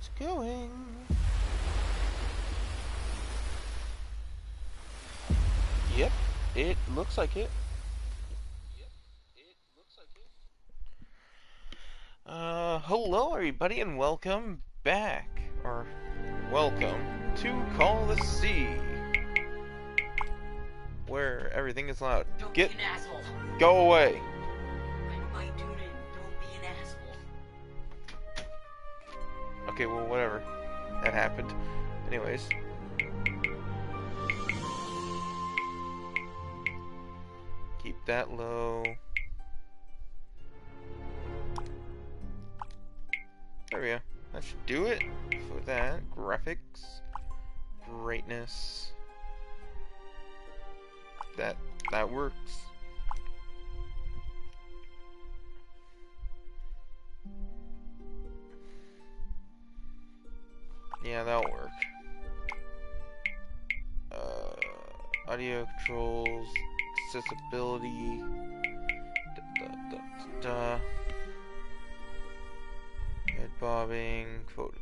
It's going. Yep, it looks like it. Hello everybody and welcome back, or welcome to Call the Sea, where everything is loud. Don't be an asshole. Go away. I might tune in. Don't be an asshole. Okay, well, whatever. That happened. Anyways. Keep that low. There we go. That should do it for that. Graphics. Brightness. That works. Yeah, that'll work. Audio controls, accessibility, head bobbing, photo.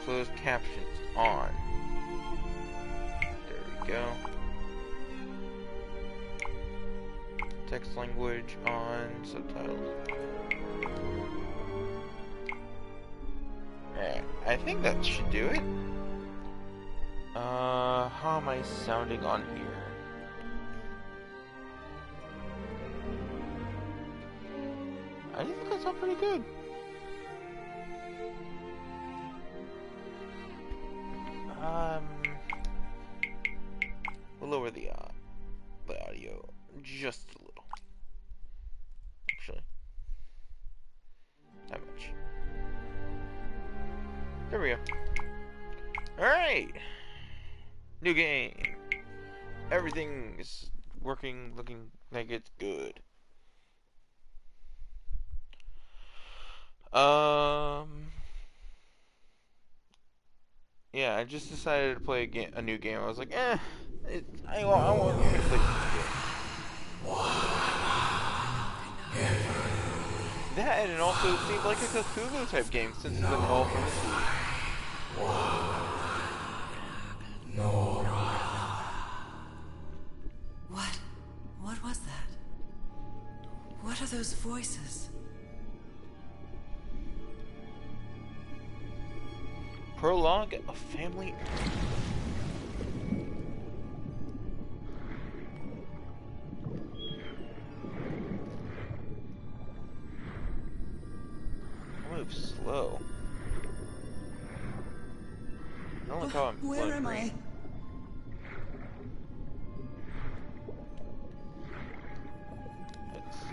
Closed captions on. There we go. Text language on, subtitles. Alright, I think that should do it. How am I sounding on here? I think that sounds pretty good. We'll lower the audio just a little. Actually, not much. There we go. Alright! New game. Everything is working, looking like it's good. Yeah, I just decided to play a new game. I was like, I want to play this game. That, and it also seemed like a Cthulhu type game since it's involved in the sea. What was that? What are those voices? Prologue of Family. Move slow. I don't like how I'm Where am I? Let's see.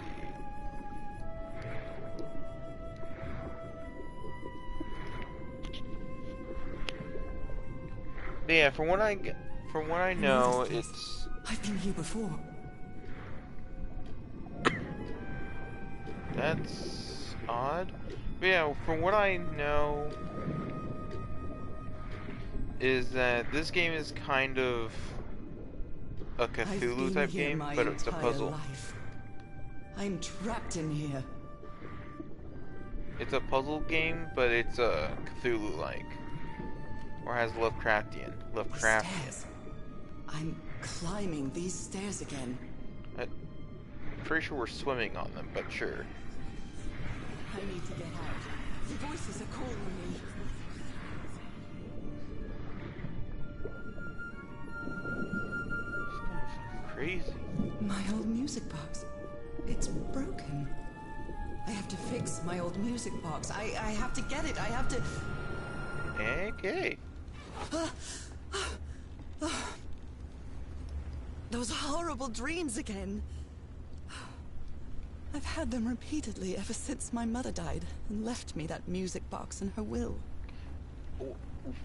Yeah, from what I know, it's. I've been here before. That's odd. But yeah, from what I know, is that this game is kind of a Cthulhu type game, but it's a puzzle. Life. I'm trapped in here. It's a puzzle game, but it's a Cthulhu-like, or has Lovecraftian. Stairs. I'm climbing these stairs again. I'm pretty sure we're swimming on them, but sure. I need to get out. The voices are calling me. It's kind of fucking crazy. My old music box. It's broken. I have to fix my old music box. I have to get it. I have to... Okay. Those horrible dreams again. I've had them repeatedly ever since my mother died and left me that music box in her will. What?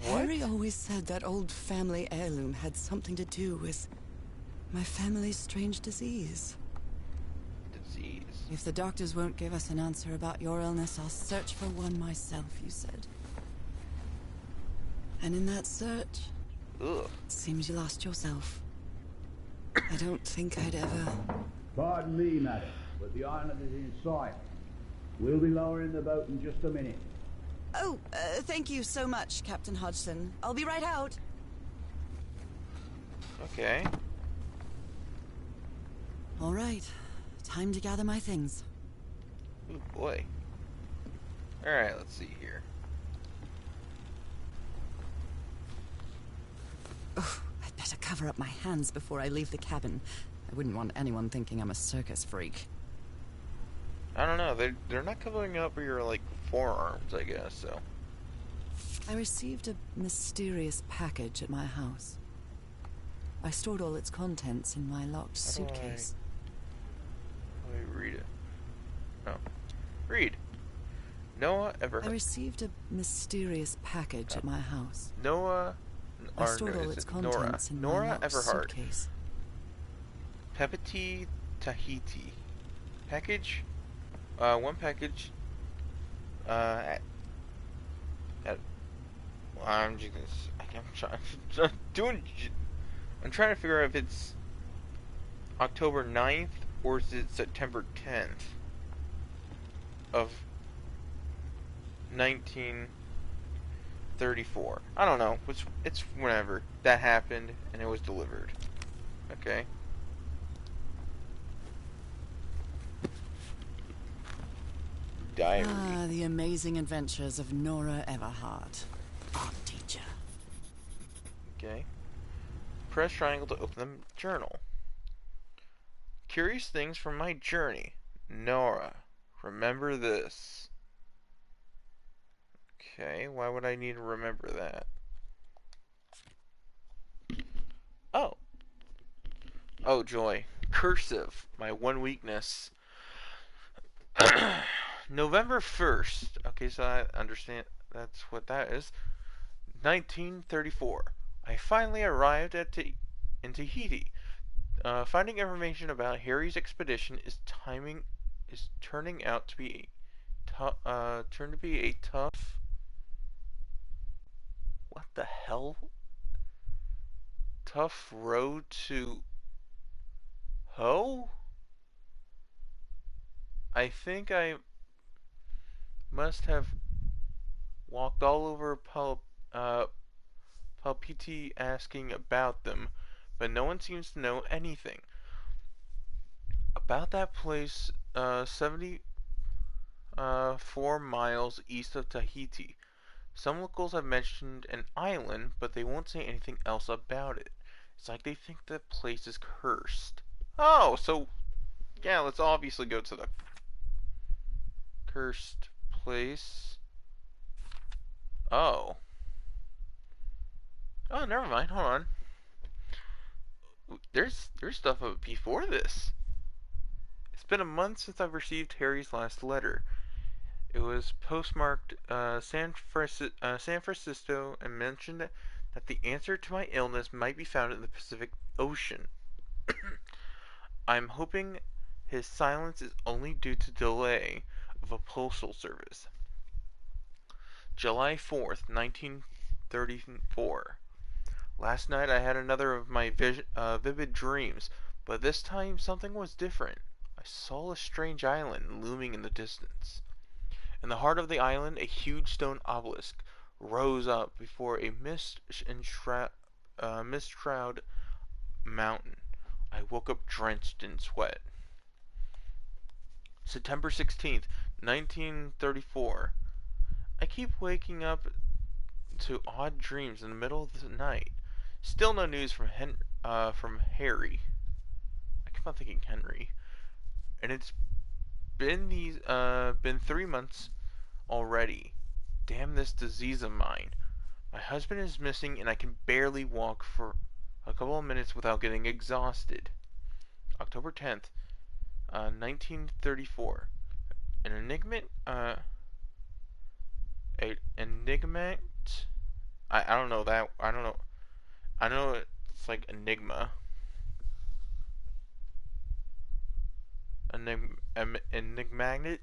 Harry always said that old family heirloom had something to do with my family's strange disease. If the doctors won't give us an answer about your illness, I'll search for one myself, you said. And in that search, Ugh. it seems you lost yourself. I don't think I'd ever... Pardon me, madam, but the island is in sight. We'll be lowering the boat in just a minute. Oh, thank you so much, Captain Hodgson. I'll be right out. Okay. All right. Time to gather my things. Oh boy. Alright, let's see here. Oh, I'd better cover up my hands before I leave the cabin. I wouldn't want anyone thinking I'm a circus freak. I don't know, they're not covering up your, like, forearms, I guess, so. I received a mysterious package at my house. I stored all its contents in my locked suitcase. How do I read it? Oh. Read. Noah Everhart. I received a mysterious package at my house. Noah... I stored all its contents in my locked suitcase. Pepiti Tahiti. Package? One package. Well, I'm just I'm trying to figure out if it's October 9th or is it September 10th of 1934. I don't know. It's whenever that happened and it was delivered. Okay. Diary. Ah, the amazing adventures of Nora Everhart, art teacher. Okay. Press triangle to open the journal. Curious things from my journey. Nora, remember this. Okay, why would I need to remember that? Oh. Oh, joy. Cursive, my one weakness. November 1st. Okay, so I understand that's what that is. 1934. I finally arrived in Tahiti. Finding information about Harry's expedition is turning out to be a tough. What the hell? Tough road to hoe? I think I must have walked all over Palpiti asking about them, but no one seems to know anything about that place. 74 miles east of Tahiti. Some locals have mentioned an island, but they won't say anything else about it. It's like they think the place is cursed. Oh, so yeah, let's obviously go to the cursed place. Oh. Oh, never mind. Hold on. There's stuff before this. It's been a month since I've received Harry's last letter. It was postmarked San Francisco and mentioned that the answer to my illness might be found in the Pacific Ocean. I'm hoping his silence is only due to delay of a postal service. July 4th, 1934. Last night I had another of my vivid dreams, but this time something was different. I saw a strange island looming in the distance. In the heart of the island, a huge stone obelisk rose up before a mist-shrouded mountain. I woke up drenched in sweat. September 16th, 1934. I keep waking up to odd dreams in the middle of the night. Still no news from Harry. I keep on thinking Henry. And it's been 3 months already. Damn this disease of mine. My husband is missing and I can barely walk for a couple of minutes without getting exhausted. October 10th, 1934. An enigmat. I don't know that. I don't know. I know it's like enigma. Enigmatic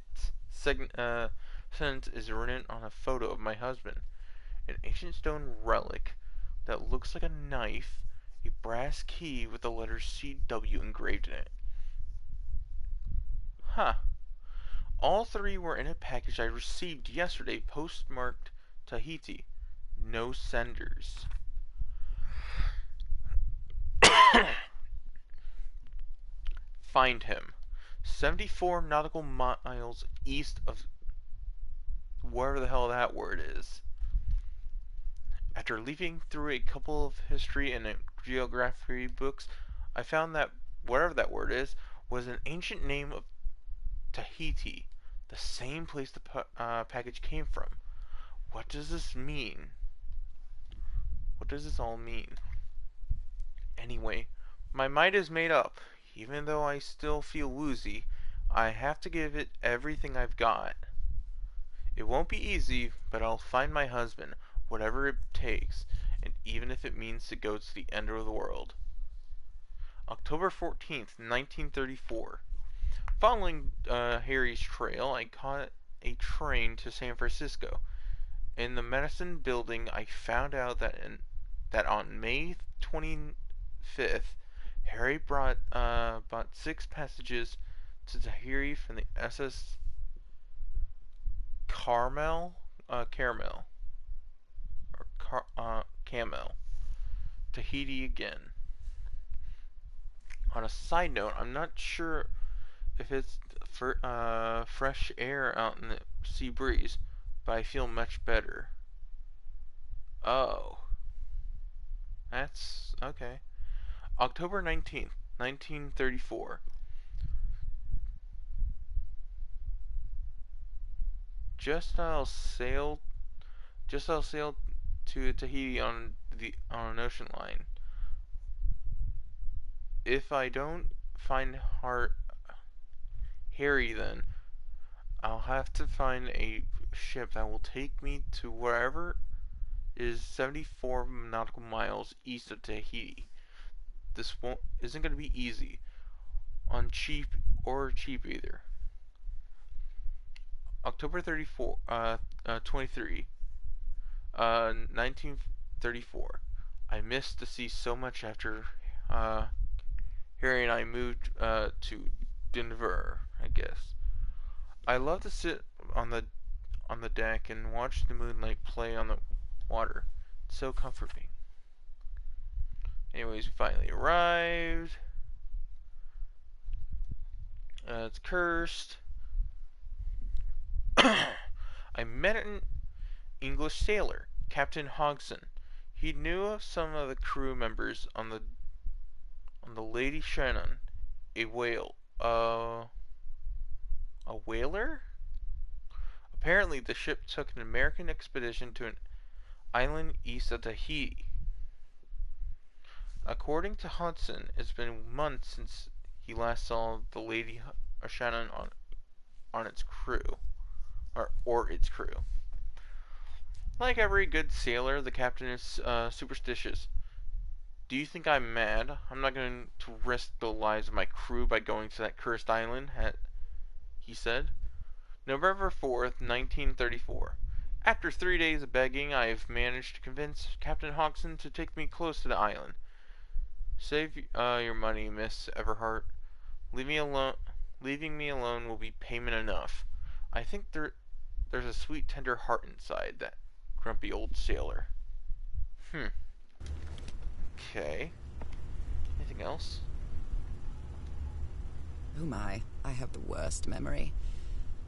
sentence is written on a photo of my husband. An ancient stone relic that looks like a knife, a brass key with the letters CW engraved in it. Huh. All three were in a package I received yesterday, postmarked Tahiti. No senders. Find him. 74 nautical miles east of wherever the hell that word is. After leafing through a couple of history and geography books, I found that whatever that word is was an ancient name of Tahiti, the same place the package came from. What does this mean? What does this all mean? Anyway, my mind is made up. Even though I still feel woozy, I have to give it everything I've got. It won't be easy, but I'll find my husband, whatever it takes, and even if it means to go to the end of the world. October 14th, 1934. Following Harry's trail, I caught a train to San Francisco. In the medicine building, I found out that on May 25th, Harry brought 6 passages to Tahiti from the SS Caramel, or Camel, Tahiti again. On a side note, I'm not sure if it's fresh air out in the sea breeze, but I feel much better. Oh, that's okay. October 19th, 1934. Just I'll sail just I'll sail to Tahiti on an ocean line. If I don't find Harry, then I'll have to find a ship that will take me to wherever is 74 nautical miles east of Tahiti. Isn't going to be easy on cheap either. October 23, 1934. I missed the sea so much after Harry and I moved to Denver, I guess. I love to sit on the deck and watch the moonlight play on the water. It's so comforting. Anyways, we finally arrived. It's cursed. I met an English sailor, Captain Hodgson. He knew of some of the crew members on the Lady Shannon, a whaler. Apparently, the ship took an American expedition to an island east of Tahiti. According to Hudson, it's been months since he last saw the Lady Shannon on its crew, or its crew. Like every good sailor, the captain is superstitious. Do you think I'm mad? I'm not going to risk the lives of my crew by going to that cursed island, he said. November 4th, 1934. After 3 days of begging, I have managed to convince Captain Hodgson to take me close to the island. Save your money, Miss Everhart. Leaving me alone will be payment enough. I think there's a sweet, tender heart inside that grumpy old sailor. Okay. Anything else? Oh my, I have the worst memory.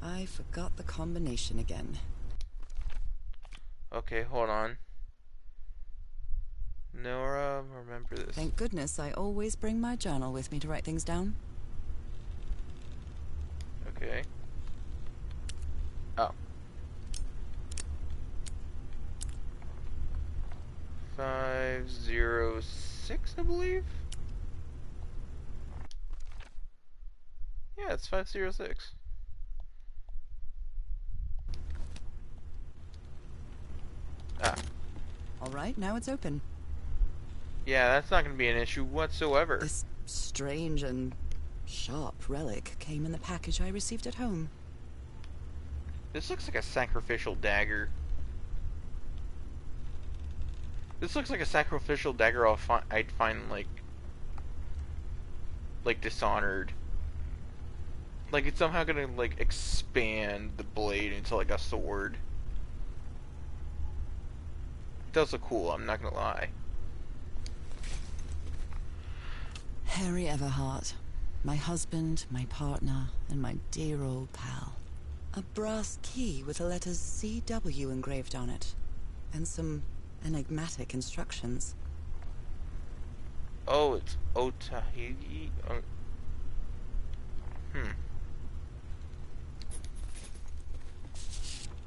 I forgot the combination again. Okay, hold on. Nora, remember this. Thank goodness I always bring my journal with me to write things down. Okay. Oh. 506, I believe? Yeah, it's 506. Ah. Alright, now it's open. Yeah, that's not going to be an issue whatsoever. This strange and sharp relic came in the package I received at home. This looks like a sacrificial dagger. This looks like a sacrificial dagger I'd find like Dishonored. Like it's somehow gonna like expand the blade into like a sword. It does look cool, I'm not gonna lie. Harry Everhart. My husband, my partner, and my dear old pal. A brass key with the letters CW engraved on it. And some enigmatic instructions. Oh, it's Otahidi?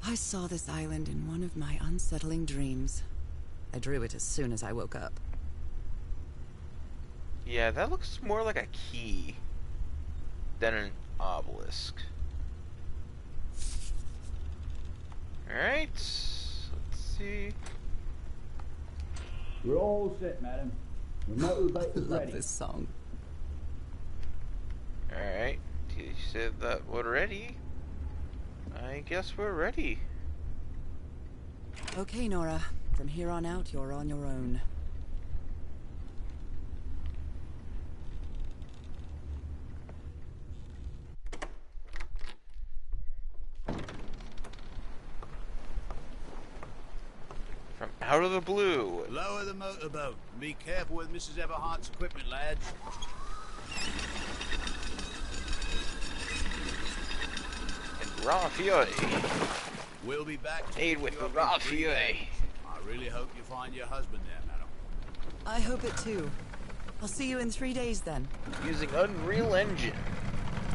I saw this island in one of my unsettling dreams. I drew it as soon as I woke up. Yeah, that looks more like a key than an obelisk. Alright, let's see. We're all set, madam. The motorbike I is love ready. this song. Alright, you said that we're ready. I guess we're ready. Okay, Nora. From here on out, you're on your own. From out of the blue. Lower the motorboat and be careful with Mrs. Everhart's equipment, lads. And raw fury. We'll be back to Aid pick with you the up raw in 3 fury. days. I really hope you find your husband there, madam. I hope it too. I'll see you in 3 days then. Using Unreal Engine.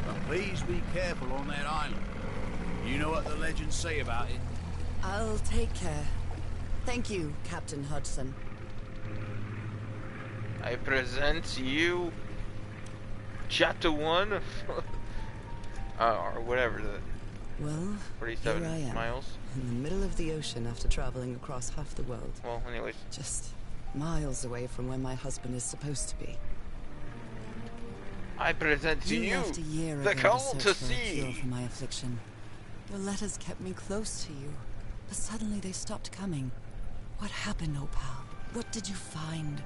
But please be careful on that island. You know what the legends say about it. I'll take care. Thank you, Captain Hudson. I present to you Chapter 1 of or whatever, the Well, here 47 I am, miles. in the middle of the ocean after traveling across half the world. Well, anyways. Just miles away from where my husband is supposed to be. I present to you left a year the ago call search to for a cure sea. for my affliction. Your letters kept me close to you, but suddenly they stopped coming. What happened, Opal? What did you find?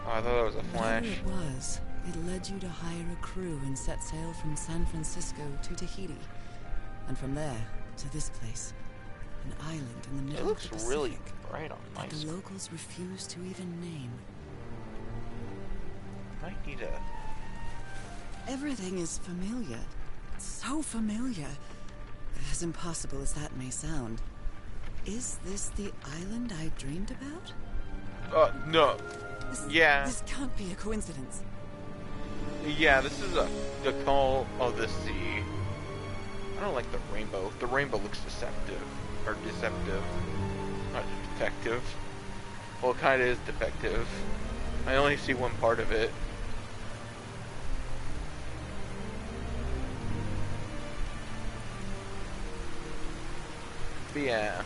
Oh, I thought that was a flash. Whatever it was, it led you to hire a crew and set sail from San Francisco to Tahiti, and from there to this place, an island in the It middle looks of the really Pacific bright on my that the screen. locals refuse to even name. Might need a. Everything is familiar. So familiar. As impossible as that may sound. Is this the island I dreamed about? No. Yeah. This can't be a coincidence. Yeah, this is the call of the sea. I don't like the rainbow. The rainbow looks deceptive. Or deceptive. Not defective. Well, it kind of is defective. I only see one part of it. But yeah.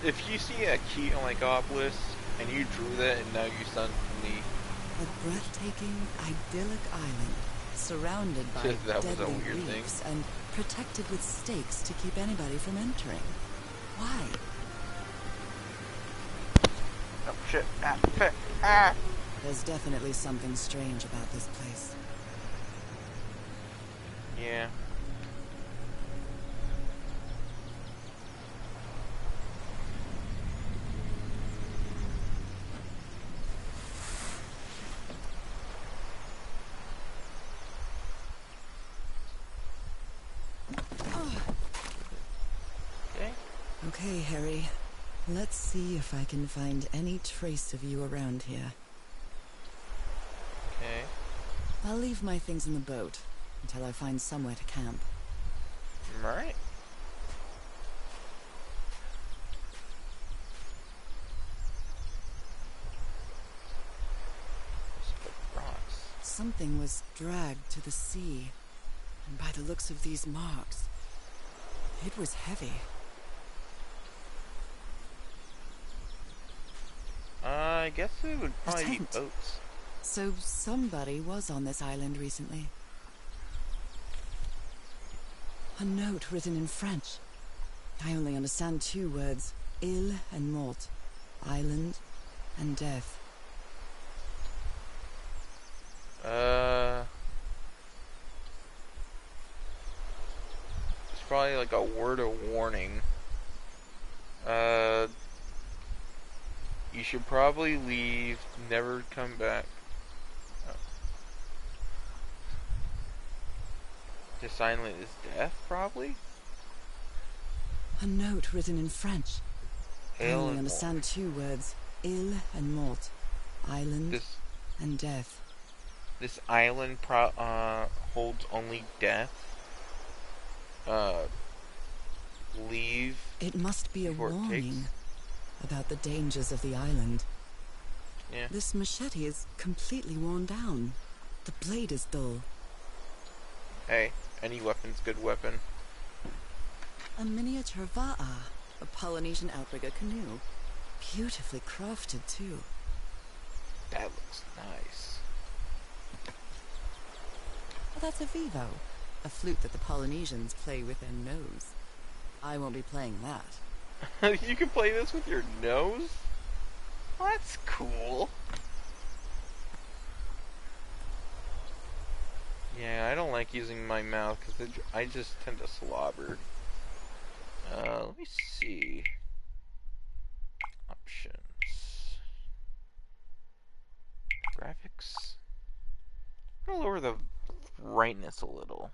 If you see a key on like obelisk and you drew that and now you suddenly A breathtaking, idyllic island, surrounded by That was a deadly weird thing. reefs and protected with stakes to keep anybody from entering. Why? oh shit ah. There's definitely something strange about this place. Yeah. Okay. Okay, Harry. Let's see if I can find any trace of you around here. Okay. I'll leave my things in the boat until I find somewhere to camp. Alright. Rocks. Something was dragged to the sea, and by the looks of these marks, it was heavy. I guess it would probably be tent. boats. So somebody was on this island recently. A note written in French. I only understand 2 words. Île and mort. Island and death. probably like a word of warning. Uh, you should probably leave, never come back. Oh. To silent is death, probably? A note written in French. I Hail only and understand mort. 2 words. Île and mort. Island This and death. this island holds only death. Uh, leave It must be a before it takes. warning about the dangers of the island. Yeah. This machete is completely worn down. The blade is dull. Hey, any weapon's good weapon. A miniature va'a, a Polynesian outrigger canoe. Beautifully crafted, too. That looks nice. Well, that's a vivo, a flute that the Polynesians play with their nose. I won't be playing that. You can play this with your nose? Well, that's cool. Yeah, I don't like using my mouth because I just tend to slobber. Let me see. Options. Graphics. I'm gonna lower the brightness a little.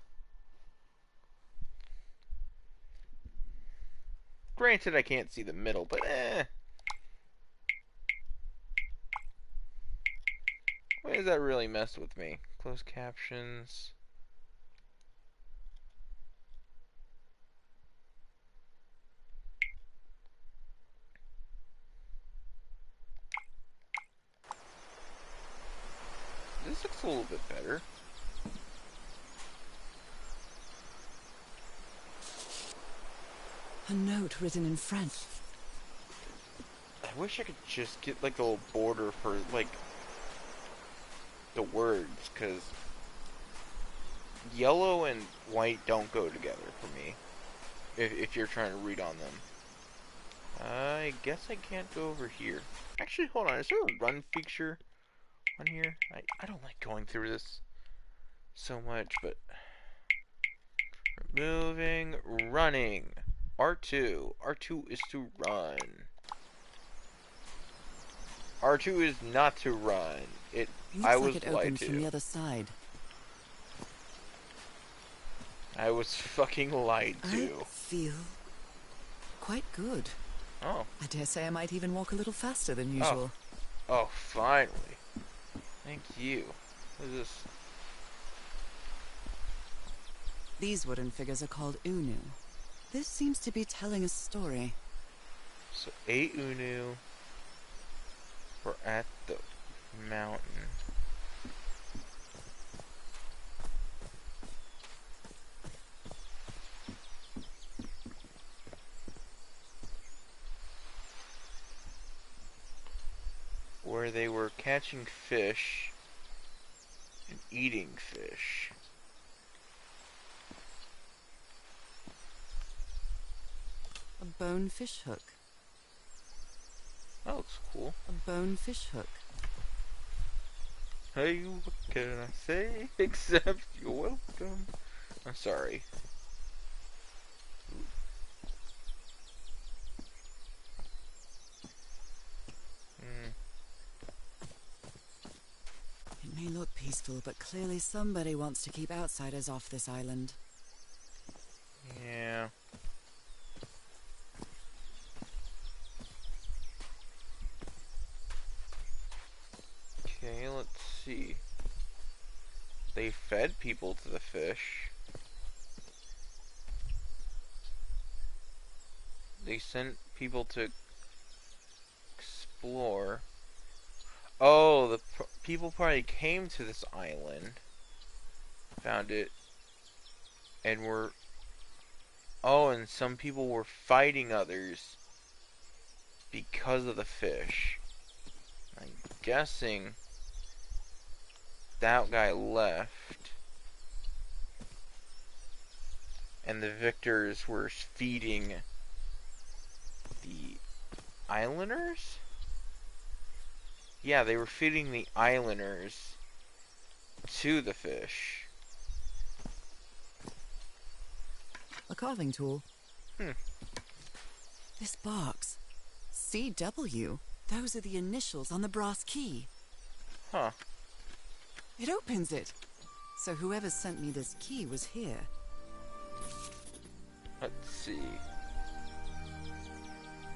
Granted, I can't see the middle, but eh. Why does that really mess with me? Closed captions. This looks a little bit better. A note written in French. I wish I could just get like a little border for like the words, because yellow and white don't go together for me if you're trying to read on them. I guess I can't go over here. Actually, hold on. Is there a run feature on here? I don't like going through this so much, but removing running. R2. R2 is to run. R2 is not to run. I Looks like was it lied opens from the to. other side. I was fucking lied I to. feel quite good. Oh. I dare say I might even walk a little faster than usual. Oh, finally. Thank you. What is this? These wooden figures are called unu. This seems to be telling a story. So, 8 Unu. We're at the mountain. Where they were catching fish and eating fish. A bone fish hook. That looks cool. A bone fish hook. Hey, what can I say except you're welcome? I'm sorry. It may look peaceful, but clearly somebody wants to keep outsiders off this island. Yeah. Okay, let's see. They fed people to the fish. They sent people to explore. Oh, the people probably came to this island, found it, and were... Oh, and some people were fighting others because of the fish. I'm guessing that guy left, and the victors were feeding the islanders? Yeah, they were feeding the islanders to the fish. a carving tool. Hmm. This box. CW. Those are the initials on the brass key. Huh. It opens it. So whoever sent me this key was here. Let's see.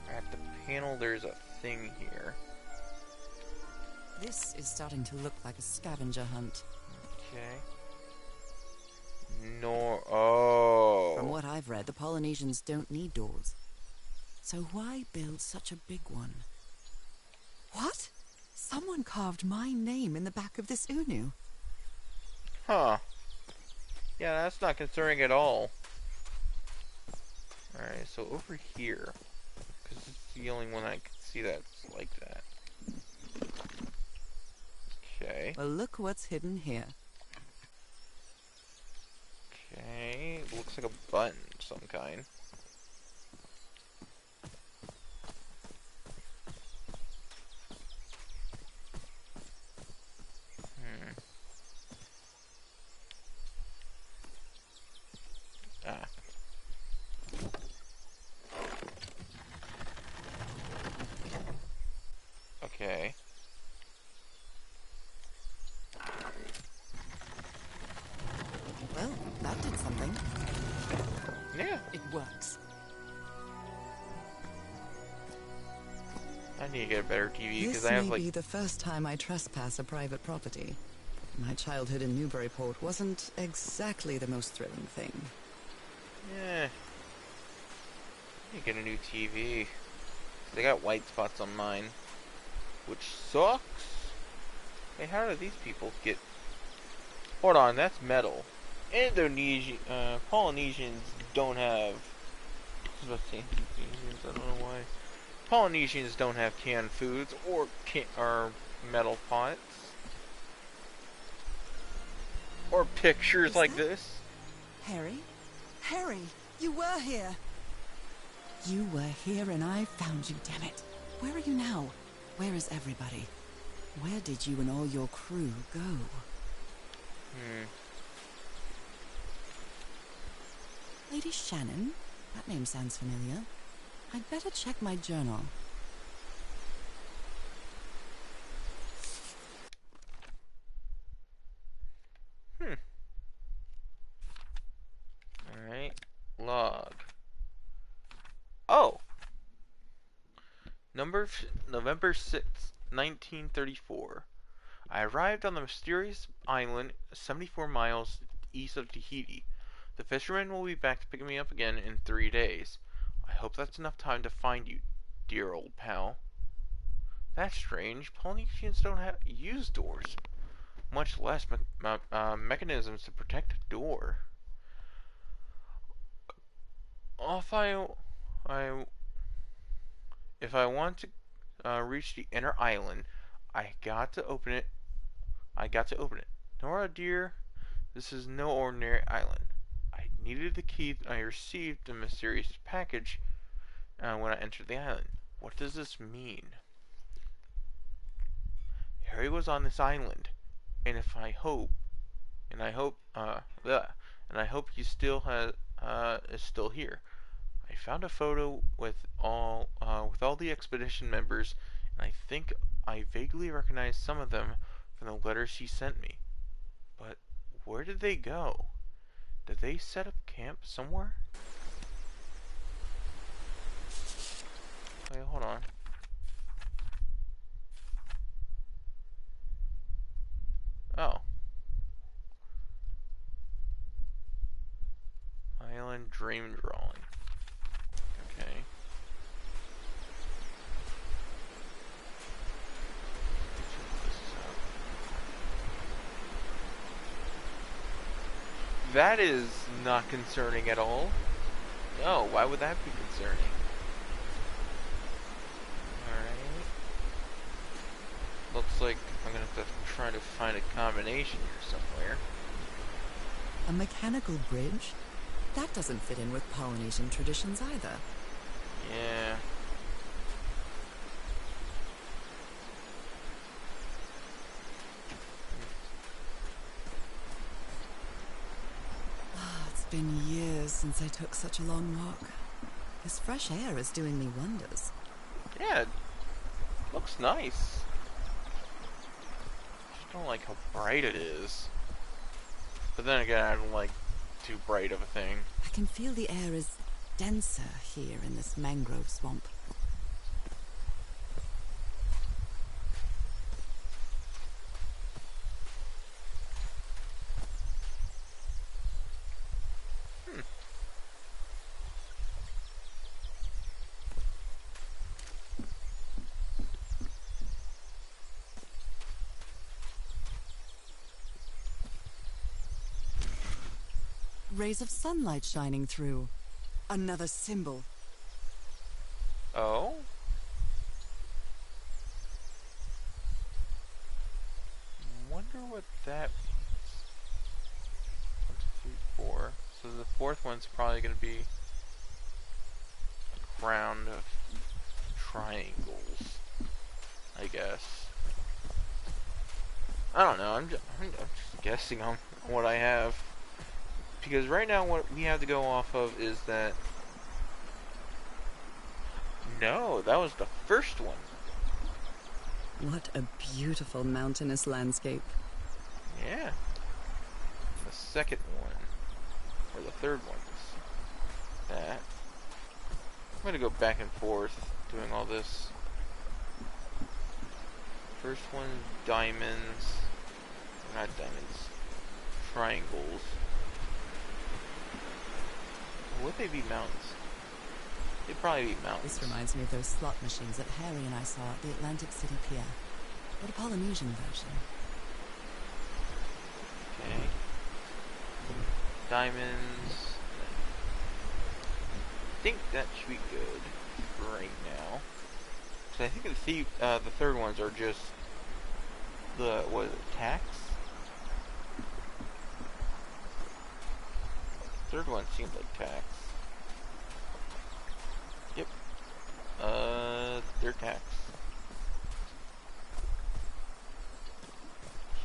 At the panel, there's a thing here. This is starting to look like a scavenger hunt. Okay. Oh. From what I've read, the Polynesians don't need doors. So why build such a big one? What? Someone carved my name in the back of this Unu. Huh. Yeah, that's not concerning at all. Alright, so over here, because it's the only one I can see that's like that. Okay. Well, look what's hidden here. Okay, it looks like a button of some kind. Ah. Okay. Well, that did something. Yeah, It works. I need to get a better TV because This I have may like... be the first time I trespass a private property. My childhood in Newburyport wasn't exactly the most thrilling thing. Yeah. I need to get a new TV. They got white spots on mine. Which sucks. Hey, how do these people get... Hold on, that's metal. Polynesians don't have... I was about to say Indonesians, I don't know why. Polynesians don't have canned foods or metal pots. Or pictures Is like that- this. Harry? Harry, you were here! You were here and I found you, damn it. Where are you now? Where is everybody? Where did you and all your crew go? Lady Shannon? That name sounds familiar. I'd better check my journal. Alright. Log. Oh! November 6th, 1934. I arrived on the mysterious island 74 miles east of Tahiti. The fisherman will be back to pick me up again in 3 days. I hope that's enough time to find you, dear old pal. That's strange. Polynesians don't use doors, much less mechanisms to protect a door. I if I want to reach the inner island, I got to open it. I got to open it. Nora, dear, this is no ordinary island. I needed the key. I received a mysterious package when I entered the island. What does this mean? Harry was on this island, and if I hope, and I hope, and I hope he still is still here. I found a photo with all the expedition members, and I think I vaguely recognize some of them from the letters she sent me. But where did they go? Did they set up camp somewhere? Wait, hold on. Oh. Island dream drawing. Okay. That is not concerning at all. No, why would that be concerning? Alright. Looks like I'm gonna have to try to find a combination here somewhere. A mechanical bridge? That doesn't fit in with Polynesian traditions either. Yeah. Ah, it's been years since I took such a long walk. This fresh air is doing me wonders. Yeah, it looks nice. Just don't like how bright it is. But then again, I don't like too bright of a thing. I can feel the air is denser here in this mangrove swamp. Rays of sunlight shining through. Another symbol. Oh? Wonder what that means. 1, 2, 3, 4. So the fourth one's probably going to be a crown of triangles, I guess. I don't know. I'm just guessing on what I have. Because right now what we have to go off of is that... No, that was the first one. What a beautiful mountainous landscape. Yeah. The second one, or the third one is that. I'm gonna go back and forth doing all this. First one, diamonds. Not diamonds. Triangles. Would they be mountains? They'd probably be mountains. This reminds me of those slot machines that Harry and I saw at the Atlantic City Pier. But a Polynesian version. Okay. Diamonds. I think that should be good for right now. So I think the third ones are just the, what is it, tax? Third one seems like tax. Yep. They're tax.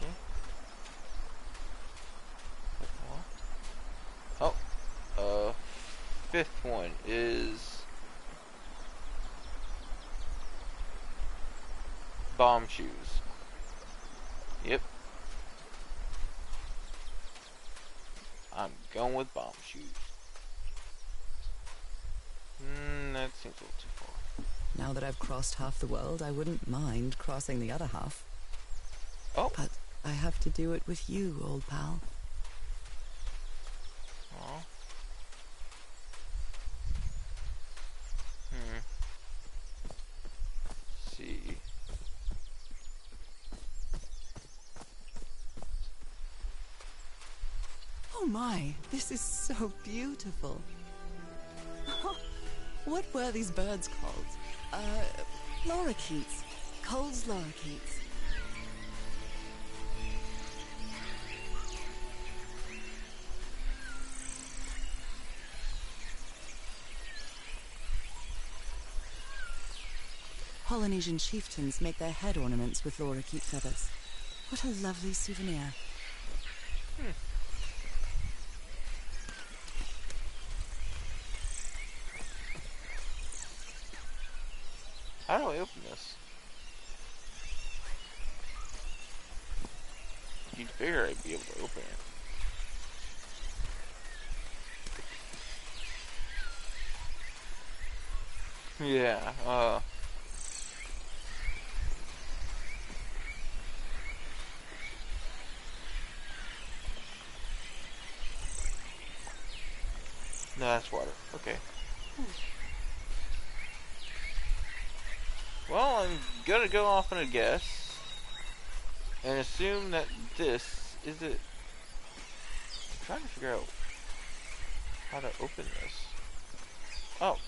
Okay. Oh. Fifth one is bomb shoes. Yep. I'm going with bomb shoes. That seems a little too far. Now that I've crossed half the world, I wouldn't mind crossing the other half. Oh. But I have to do it with you, old pal. Aw. Let's see. Oh my, this is so beautiful. What were these birds called? Lorikeets. Cole's lorikeets. Polynesian chieftains make their head ornaments with lorikeet feathers. What a lovely souvenir. How do I open this? You'd figure I'd be able to open it. Yeah, no, that's water. Okay. Well, I'm gonna go off on a guess and assume that this is it. I'm trying to figure out how to open this. Oh,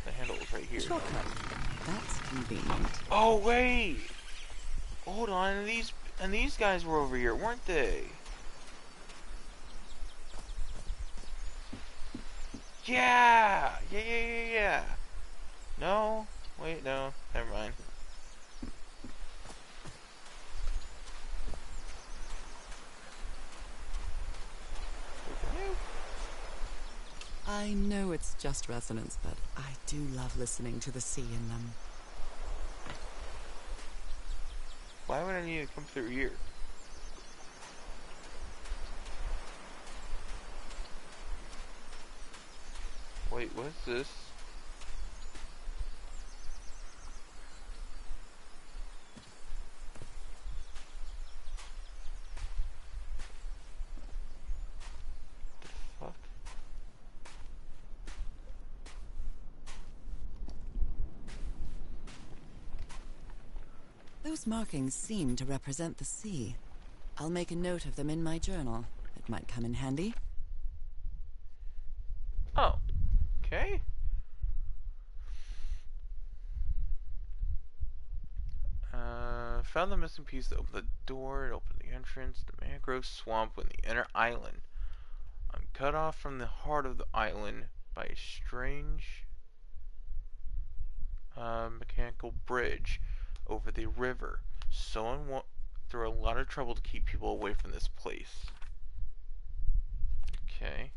the handle is right here. Shortcut. That's convenient. Oh wait, hold on. These guys were over here, weren't they? Yeah. No. Wait, no, never mind. I know it's just resonance, but I do love listening to the sea in them. Why would I need to come through here? Wait, what's this? The fuck? Those markings seem to represent the sea. I'll make a note of them in my journal. It might come in handy. Oh, okay. Found the missing piece that opened the door. It opened the entrance. The mangrove swamp on the inner island. I'm cut off from the heart of the island by a strange mechanical bridge over the river. Someone went through a lot of trouble to keep people away from this place. Okay.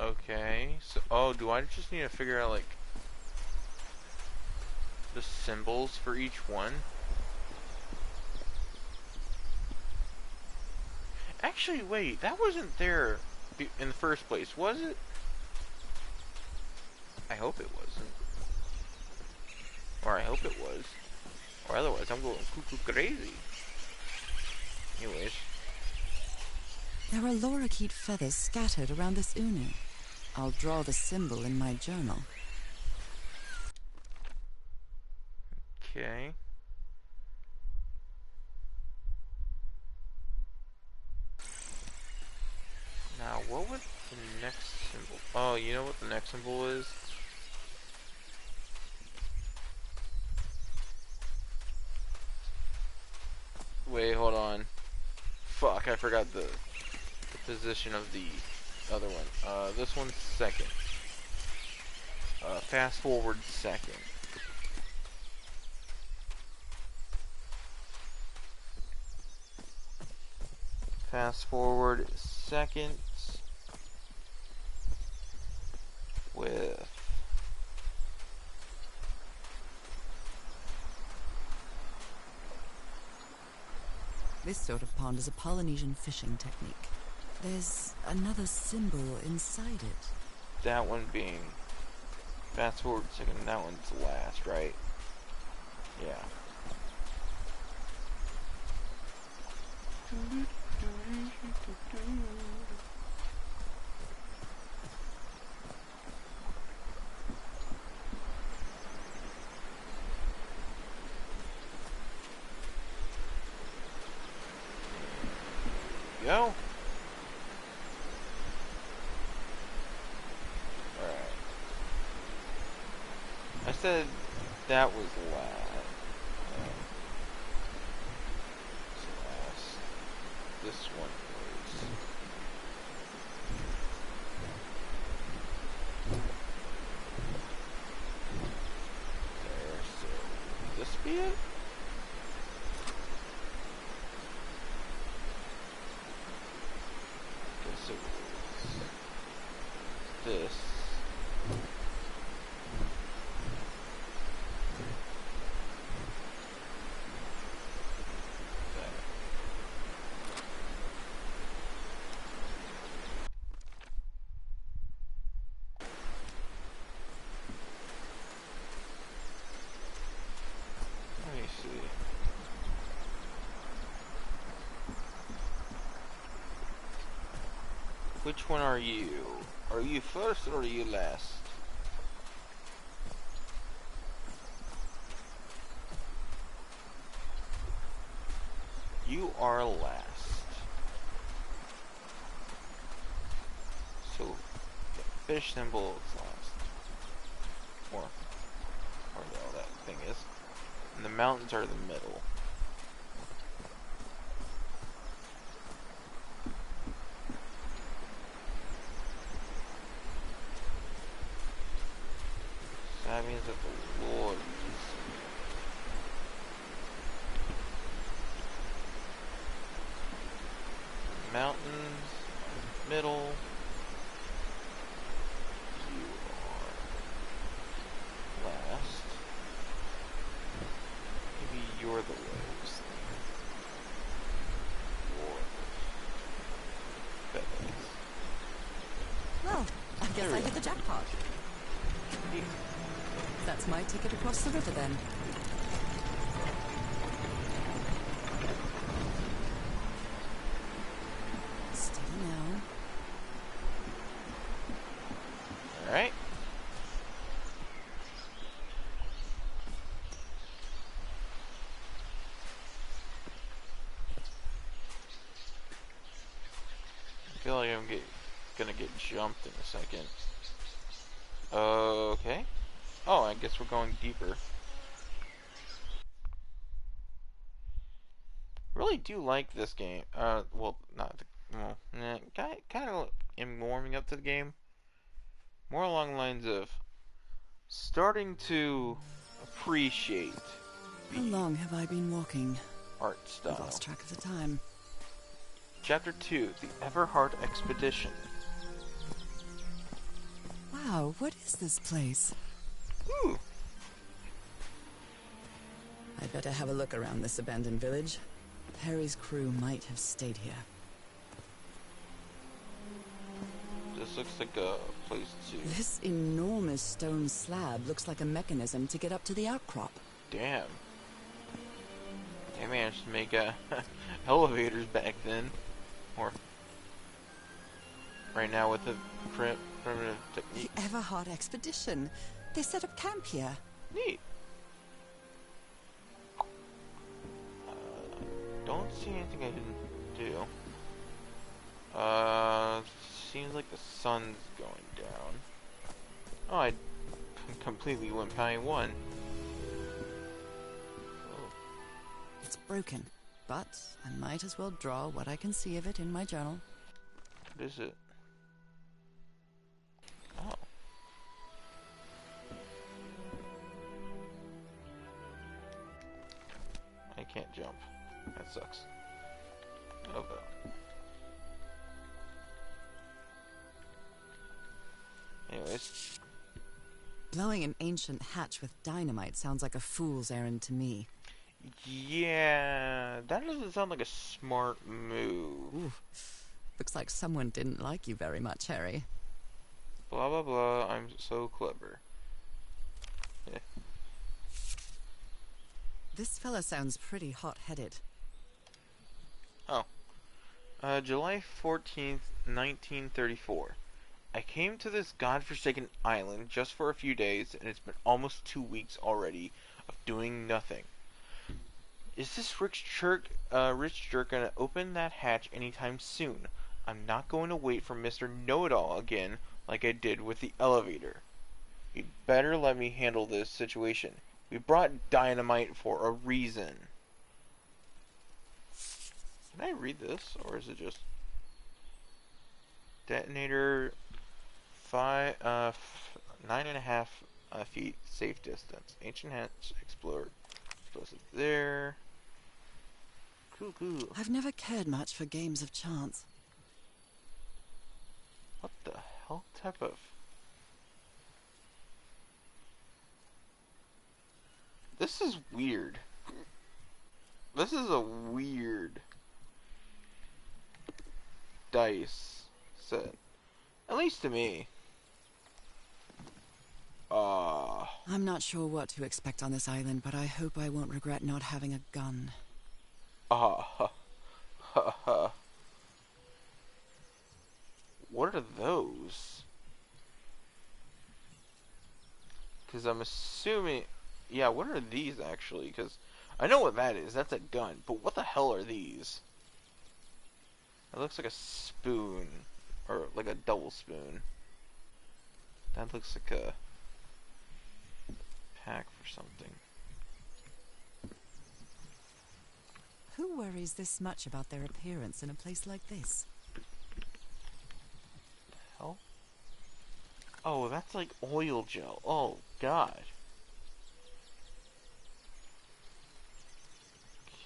Okay, so, oh, do I just need to figure out, like, the symbols for each one? Actually, wait, that wasn't there in the first place, was it? I hope it wasn't. Or I hope it was. Or otherwise, I'm going cuckoo crazy. Anyways. There are lorikeet feathers scattered around this unu. I'll draw the symbol in my journal. Okay. Now, what would the next symbol... Oh, you know what the next symbol is? Wait, hold on. Fuck, I forgot the position of the other one. This one's second. Fast forward second. Fast forward second with This sort of pond is a Polynesian fishing technique. There's another symbol inside it. that one being fast forward second, and that one's last, right? Yeah. Go. Alright. I said that was last. This one is. There, so this be it? Guess it was this. Let me see. Which one are you? Are you first or are you last? You are last. So, the fish symbol is last. Or the hell that thing is. And the mountains are the middle. So that means that the Lord is mountains, middle. You are last. Maybe you're the waves. You're the feathers. Well, I guess I hit the jackpot. Neat. That's my ticket across the river then. Steady now. Alright. I feel like I'm gonna get jumped in a second. Okay. Oh, I guess we're going deeper. Really do like this game. Well, not the, well, kind of am warming up to the game. More along the lines of starting to appreciate How the long have I been walking? art I've style. lost track of the time. Chapter 2, The Everhart Expedition. Wow, what is this place? Ooh. I'd better have a look around this abandoned village. Harry's crew might have stayed here. This looks like a place to... This enormous stone slab looks like a mechanism to get up to the outcrop. Damn. They managed to make elevators back then. Or... right now with the primitive The technique. Everhart expedition. They set up camp here. Neat. Don't see anything I didn't do. Seems like the sun's going down. Oh, I completely went by one. Oh, It's broken, but I might as well draw what I can see of it in my journal. what is it? Oh. I can't jump. That sucks. Oh, well. Anyways. Blowing an ancient hatch with dynamite sounds like a fool's errand to me. Yeah, that doesn't sound like a smart move. Ooh, looks like someone didn't like you very much, Harry. Blah blah blah, I'm so clever. Yeah. This fella sounds pretty hot-headed. Oh. July 14th, 1934. I came to this godforsaken island just for a few days, and it's been almost 2 weeks already of doing nothing. Is this rich jerk gonna open that hatch anytime soon? I'm not going to wait for Mr. Know-It-All again like I did with the elevator. You'd better let me handle this situation. We brought dynamite for a reason. Can I read this, or is it just detonator 9.5 feet safe distance? Ancient hatch explored. Explosive there. Cool. I've never cared much for games of chance. What the hell type of... This is weird. This is a weird dice set. At least to me. I'm not sure what to expect on this island, but I hope I won't regret not having a gun. What are those? Because I'm assuming... Yeah, what are these actually? Because I know what that is. That's a gun. But what the hell are these? It looks like a spoon. Or like a double spoon. That looks like a pack for something. Who worries this much about their appearance in a place like this? Hell? Oh, that's like oil gel. Oh, God.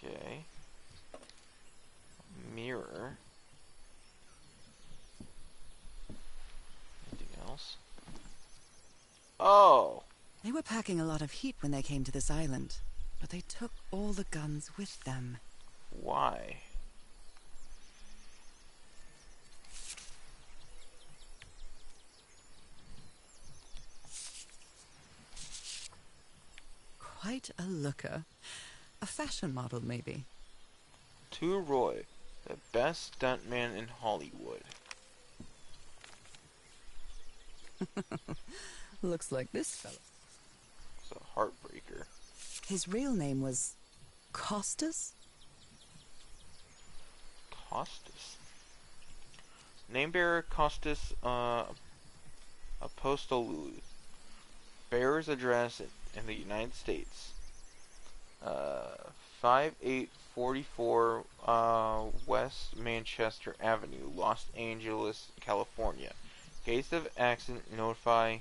Okay. Mirror. were packing a lot of heat when they came to this island, but they took all the guns with them. Why? Quite a looker. A fashion model, maybe. To Roy, the best stuntman in Hollywood. Looks like this fella. It's a heartbreaker. His real name was Costas? Costas. Name bearer Costas Apostolou. Bearer's address in the United States. 5844 West Manchester Avenue, Los Angeles, California. Case of accident, notify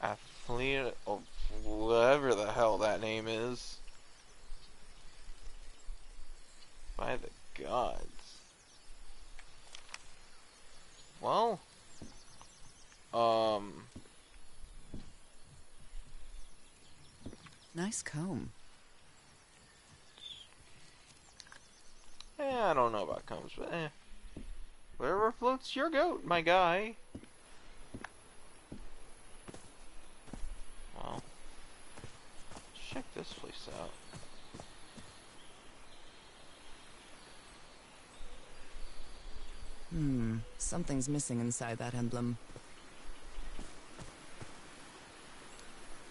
athlete of whatever the hell that name is. By the gods. Well, Nice comb. I don't know about combs, but whatever floats your goat, my guy. Well, check this place out. Something's missing inside that emblem.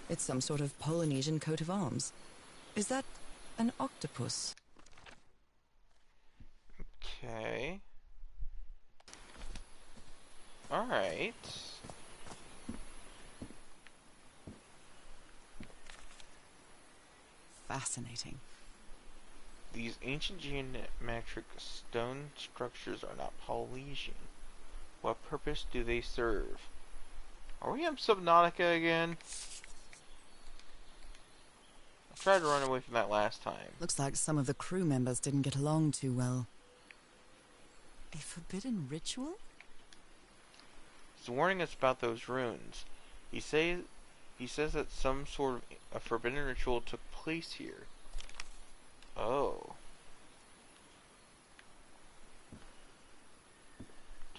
It's some sort of Polynesian coat of arms. Is that an octopus? Okay. Alright. Fascinating. These ancient geometric stone structures are not Polynesian. What purpose do they serve? Are we on Subnautica again? I tried to run away from that last time. Looks like some of the crew members didn't get along too well. A forbidden ritual? He's warning us about those runes. He says that some sort of a forbidden ritual took place here. Oh.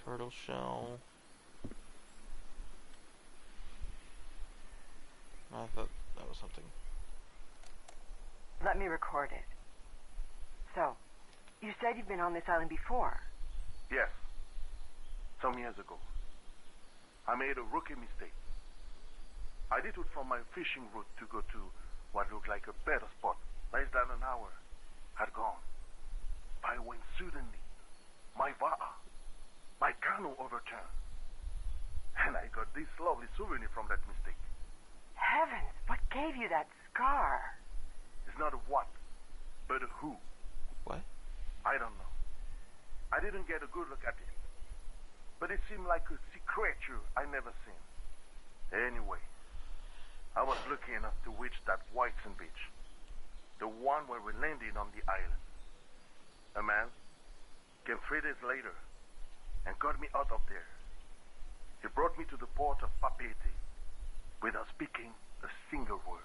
Turtle shell. I thought that was something. Let me record it. So, you said you've been on this island before. Yes. Some years ago. I made a rookie mistake. I detoured from my fishing route to go to what looked like a better spot. Less than an hour had gone. But when suddenly, my va'a, my canoe overturned. And I got this lovely souvenir from that mistake. Heavens, what gave you that scar? It's not a what, but a who. What? I don't know. I didn't get a good look at it. But it seemed like a sea creature I never seen. Anyway, I was lucky enough to reach that Whitesand beach. The one where we landed on the island. A man came 3 days later and got me out of there. He brought me to the port of Papeete without speaking a single word.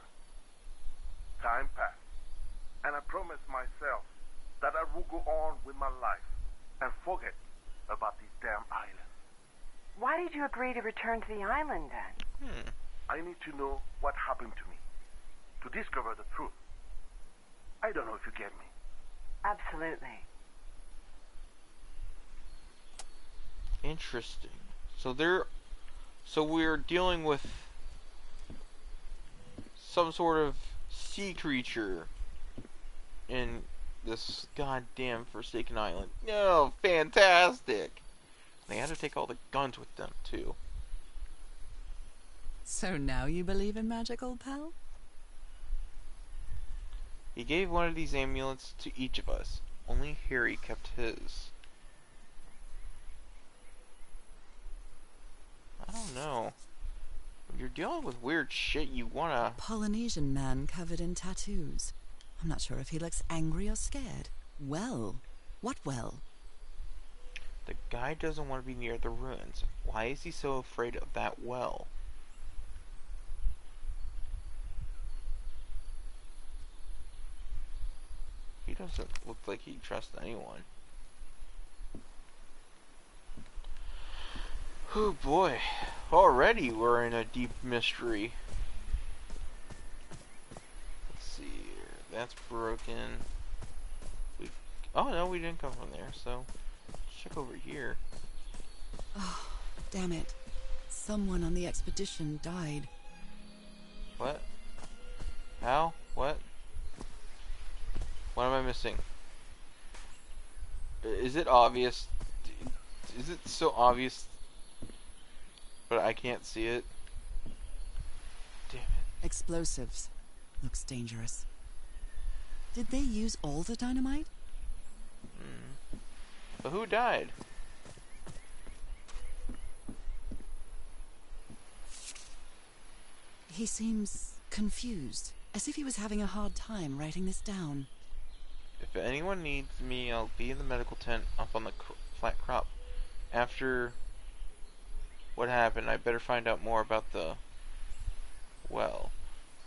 Time passed, and I promised myself that I would go on with my life and forget about this damn island. Why did you agree to return to the island then? I need to know what happened to me, to discover the truth. I don't know if you get me. Absolutely. Interesting. So we're dealing with some sort of sea creature in this goddamn Forsaken Island. No, fantastic! They had to take all the guns with them, too. So now you believe in magic, old pal? He gave one of these amulets to each of us. Only Harry kept his. I don't know. When you're dealing with weird shit, you wanna... Polynesian man covered in tattoos. I'm not sure if he looks angry or scared. Well? What well? The guy doesn't want to be near the ruins. Why is he so afraid of that well? doesn't look like he trusts anyone. Oh boy, already we're in a deep mystery. Let's see here. That's broken. Oh no, we didn't come from there, so let's check over here. Oh, damn it. Someone on the expedition died. What? How? What? What am I missing? Is it obvious? Is it so obvious, but I can't see it? Damn it. Explosives. Looks dangerous. Did they use all the dynamite? But who died? He seems confused, as if he was having a hard time writing this down. If anyone needs me, I'll be in the medical tent up on the flat crop. After what happened, I better find out more about the, well,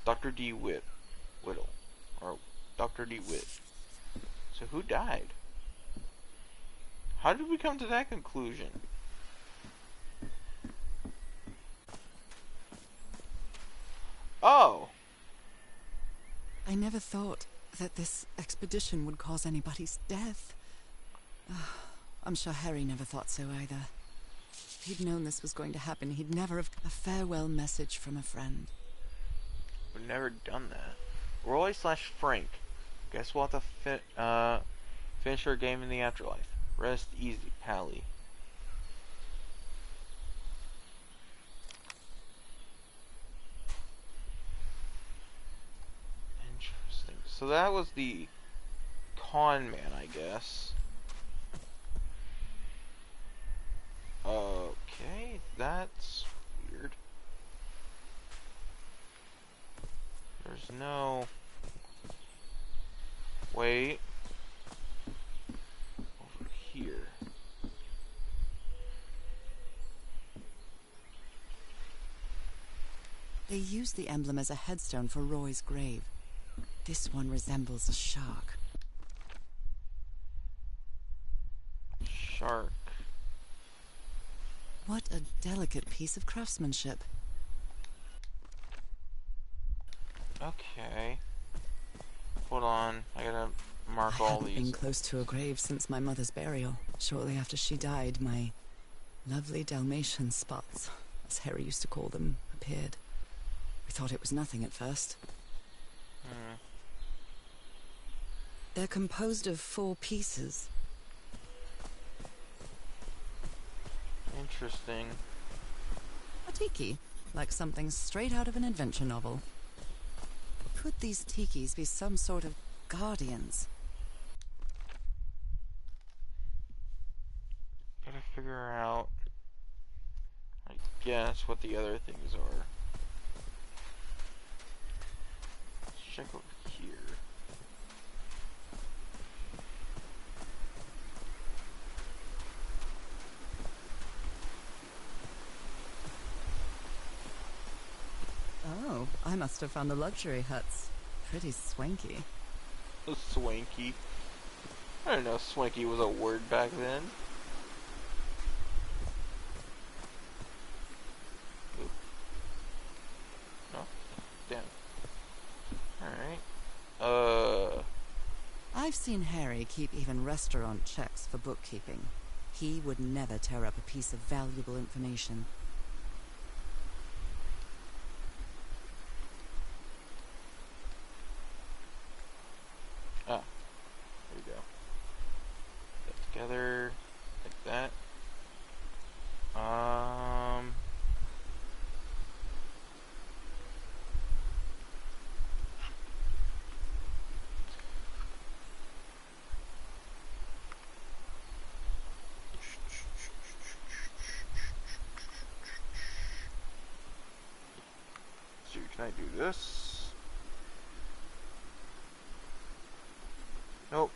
Dr. D. Whittle. Or Dr. D. Witt. So who died? How did we come to that conclusion? Oh! I never thought that this expedition would cause anybody's death. I'm sure Harry never thought so either. If he'd known this was going to happen, he'd never have a farewell message from a friend. We've never done that. Roy/Frank. Guess we'll have to finish our game in the afterlife. Rest easy, Pally. Interesting. So that was the con man, I guess. Okay, that's weird. There's no... Wait. Over here. They used the emblem as a headstone for Roy's grave. This one resembles a shark. Shark. What a delicate piece of craftsmanship. Okay. Hold on. I gotta mark I all haven't these. been close to a grave since my mother's burial. Shortly after she died, my lovely Dalmatian spots, as Harry used to call them, appeared. We thought it was nothing at first. They're composed of 4 pieces. Interesting. A tiki, like something straight out of an adventure novel. Could these tikis be some sort of guardians? Gotta figure out, I guess, what the other things are. Let's check over here. Oh, I must have found the luxury huts. Pretty swanky. Swanky. I didn't know swanky was a word back then. Oop. No? Damn. Alright. I've seen Harry keep even restaurant checks for bookkeeping. He would never tear up a piece of valuable information. Ah. There we go. Put that together. Like that. So can I do this? Nope.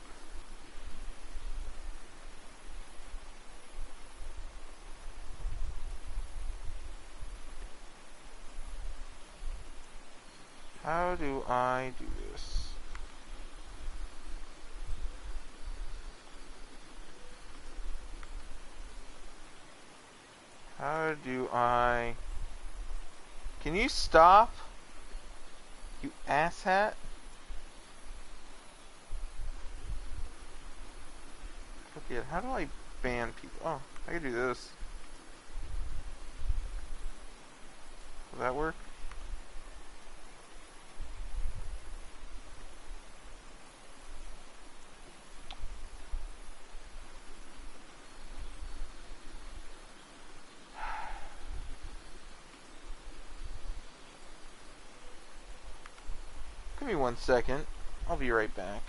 How do I do this? Can you stop? You asshat. Okay, how do I ban people? Oh, I can do this. Will that work? Give me 1 second. I'll be right back.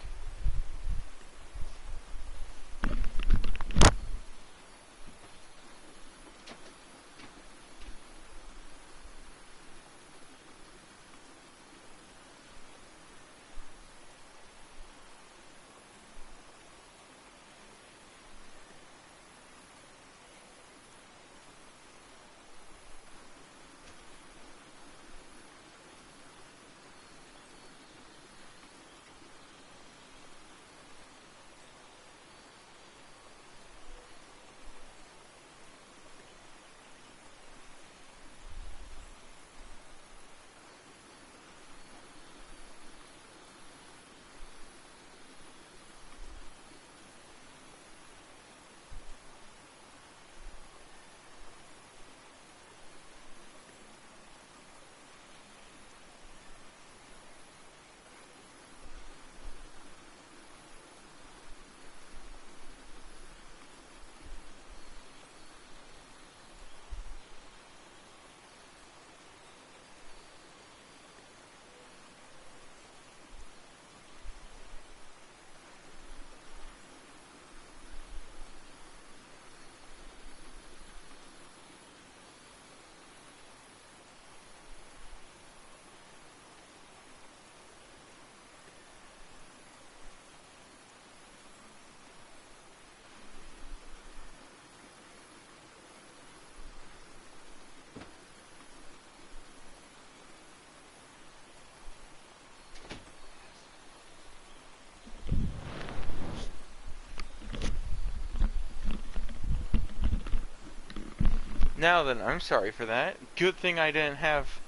Now then, I'm sorry for that. Good thing I didn't have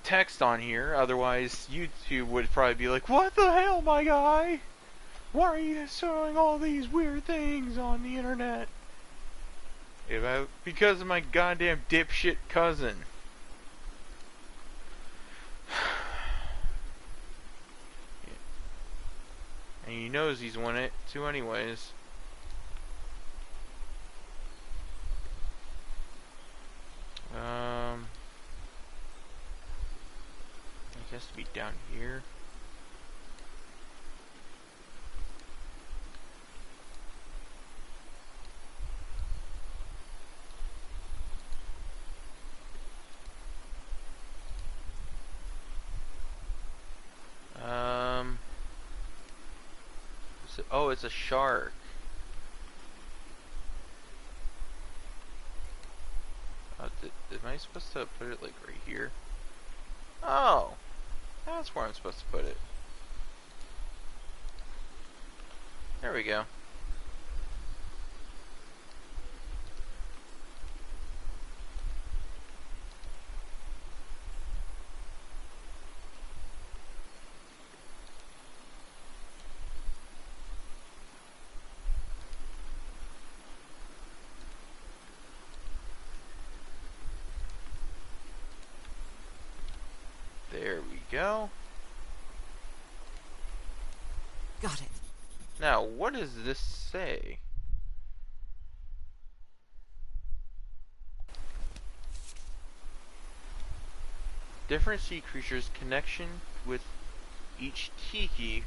text on here, otherwise YouTube would probably be like, "What the hell, my guy? Why are you showing all these weird things on the internet?" Because of my goddamn dipshit cousin. And he knows he's won it too anyways. It has to be down here. Oh, it's a shark. Am I supposed to put it like right here? Oh, that's where I'm supposed to put it. There we go. There we go. Got it. Now, what does this say? Different sea creatures connection with each tiki.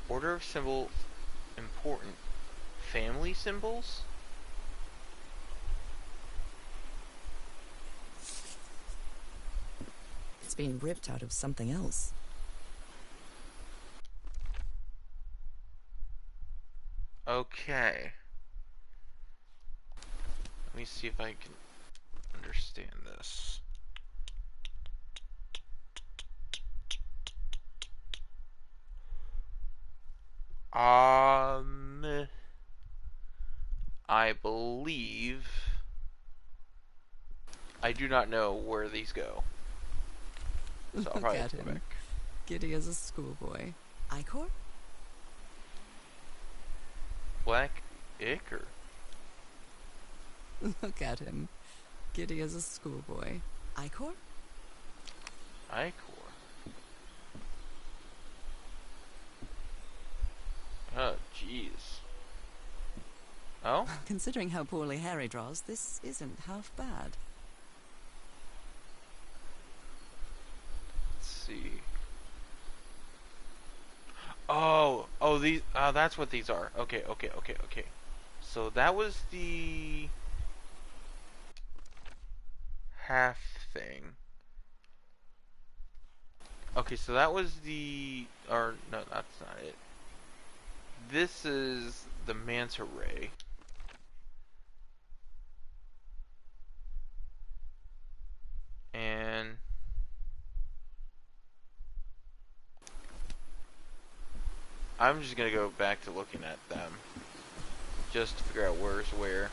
Order of symbols important. Family symbols? It's been ripped out of something else. Okay. Let me see if I can understand this. I believe I do not know where these go. So I'll Look probably at have to go him, back. giddy as a schoolboy. Icor? Black Ichor. Look at him, giddy as a schoolboy. Icor? Ichor. Oh, jeez. Oh? Considering how poorly Harry draws, this isn't half bad. Let's see. Oh, these, that's what these are. Okay. So that was the half thing. Okay, so that was the, or no, that's not it. This is the manta ray. And I'm just gonna go back to looking at them just to figure out where's where.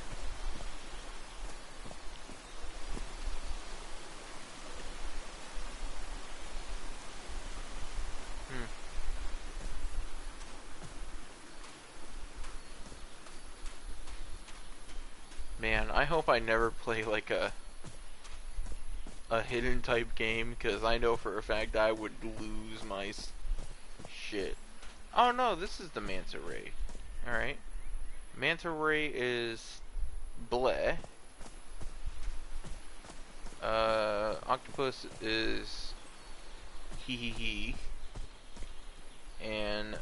Man, I hope I never play like a hidden type game, because I know for a fact I would lose my shit. Oh no, this is the manta ray. Alright. Manta ray is bleh. Octopus is hee hee hee. And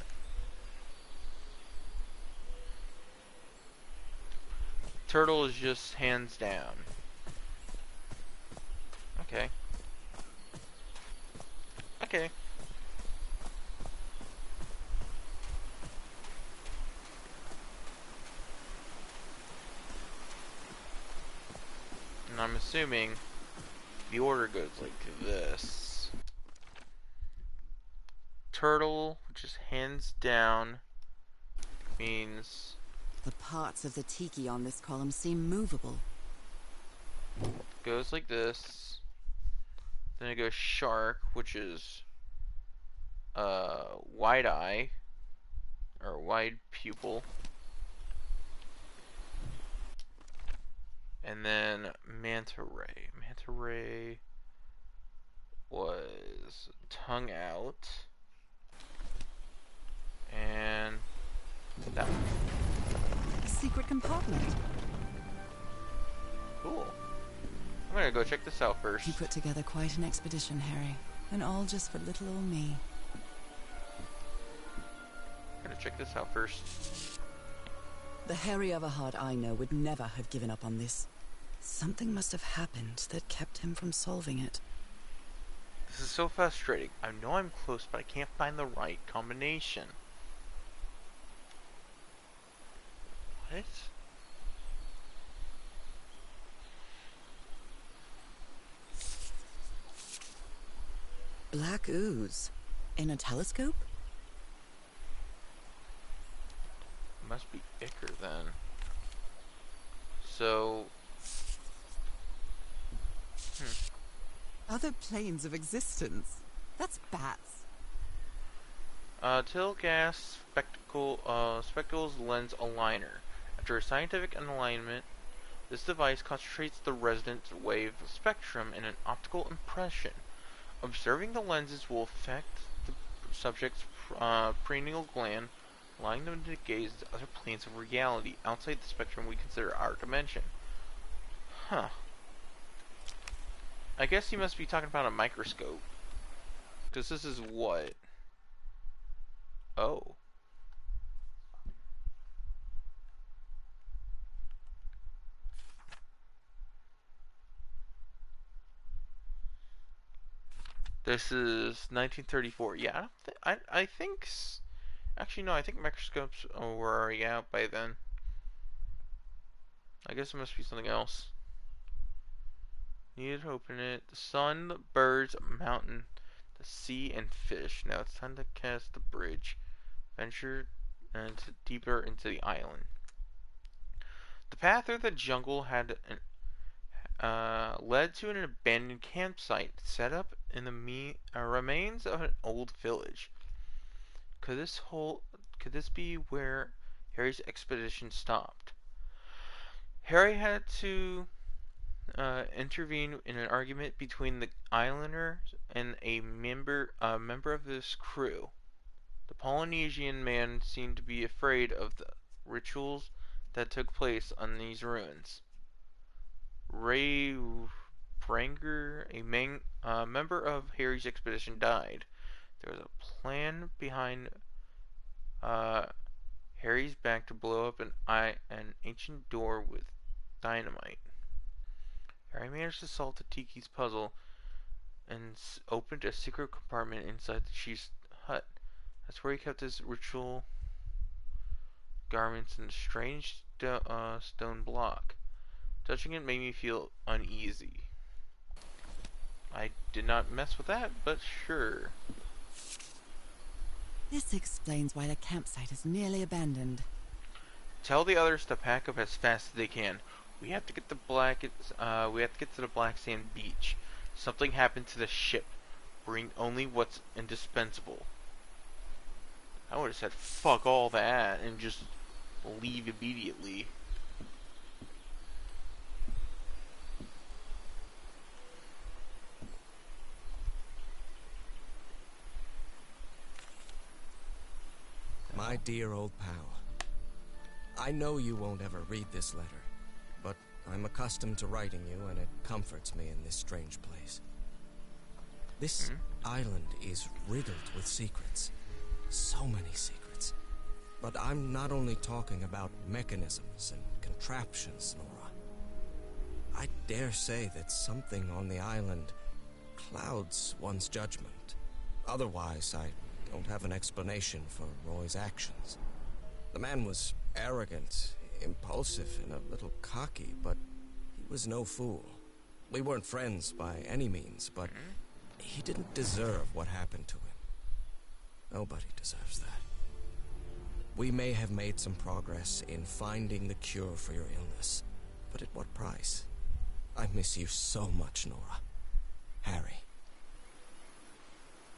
turtle is just hands down. Okay. Okay. And I'm assuming the order goes like this. Turtle, which is hands down, means The parts of the tiki on this column seem movable. goes like this. Then it goes shark, which is wide eye or wide pupil. And then manta ray. Manta ray was tongue out. And that one. A secret compartment. Cool. I'm gonna go check this out first. You put together quite an expedition, Harry. And all just for little old me. I'm gonna check this out first. The Harry Everhard I know would never have given up on this. Something must have happened that kept him from solving it. This is so frustrating. I know I'm close, but I can't find the right combination. What? Black ooze. In a telescope? Must be Ichor then. So... Other planes of existence. That's bats. Till gas spectacles lens aligner. After a scientific alignment, this device concentrates the resonant wave spectrum in an optical impression. Observing the lenses will affect the subject's pineal gland, allowing them to gaze at other planes of reality outside the spectrum we consider our dimension. Huh. I guess you must be talking about a microscope. Because this is what? Oh. This is 1934. Yeah, I think... Actually, no, I think microscopes were already out by then. I guess it must be something else. Needed to open it. The sun, the birds, mountain, the sea, and fish. Now it's time to cast the bridge. Venture deeper into the island. The path through the jungle had led to an abandoned campsite set up in the remains of an old village. Could this be where Harry's expedition stopped? Harry had to intervene in an argument between the islanders and a member of this crew. The Polynesian man seemed to be afraid of the rituals that took place on these ruins. Ray Branger, a member of Harry's expedition, died. There was a plan behind uh, Harry's back to blow up an ancient door with dynamite. Harry managed to solve the Tiki's puzzle and opened a secret compartment inside the chief's hut. That's where he kept his ritual garments and a strange stone block. Touching it made me feel uneasy. I did not mess with that, but sure. This explains why the campsite is nearly abandoned. Tell the others to pack up as fast as they can. We have to get to the black sand beach. Something happened to the ship. Bring only what's indispensable. I would have said fuck all that and just leave immediately. My dear old pal, I know you won't ever read this letter, but I'm accustomed to writing you, and it comforts me in this strange place. This island is riddled with secrets. So many secrets. But I'm not only talking about mechanisms and contraptions, Nora. I dare say that something on the island clouds one's judgment. Otherwise, I don't have an explanation for Roy's actions. The man was arrogant, impulsive, and a little cocky, but he was no fool. We weren't friends by any means, but he didn't deserve what happened to him. Nobody deserves that. We may have made some progress in finding the cure for your illness, but at what price? I miss you so much, Nora. Harry.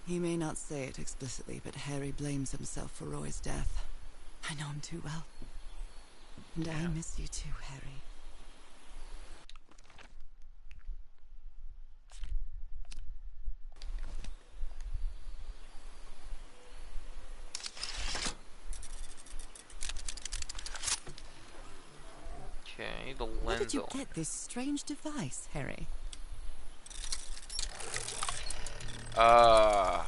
He may not say it explicitly, but Harry blames himself for Roy's death. I know him too well. And I miss you too, Harry. Okay, the Where did you lens. get this strange device, Harry? Uh.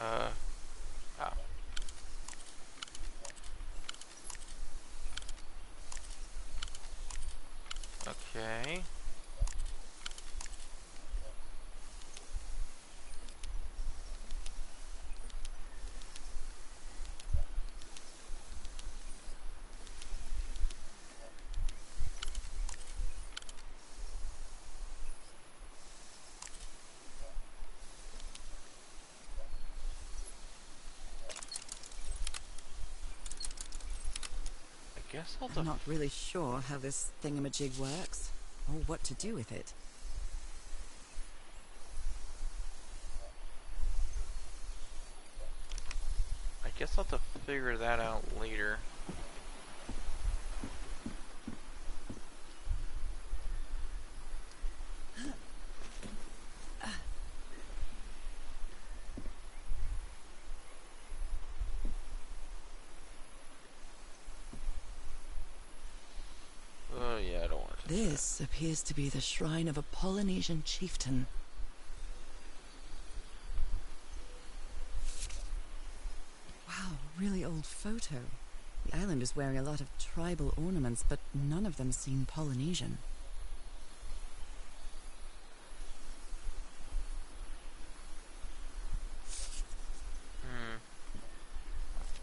Oh. Okay. I guess I'll I'm not really sure how this thingamajig works, or what to do with it. I'll have to figure that out later. Oh yeah, I don't want to. This appears to be the shrine of a Polynesian chieftain. Wow, really old photo. The island is wearing a lot of tribal ornaments, but none of them seem Polynesian.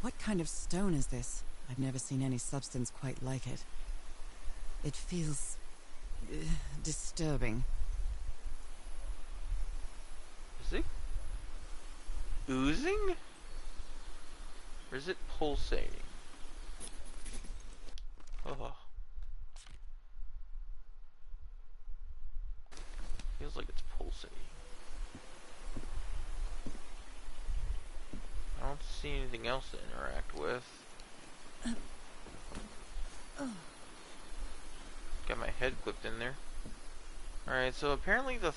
What kind of stone is this? I've never seen any substance quite like it. It feels... disturbing. Is it oozing? Or is it pulsating? Oh. Feels like it's pulsating. I don't see anything else to interact with. Got my head clipped in there. Alright, so apparently the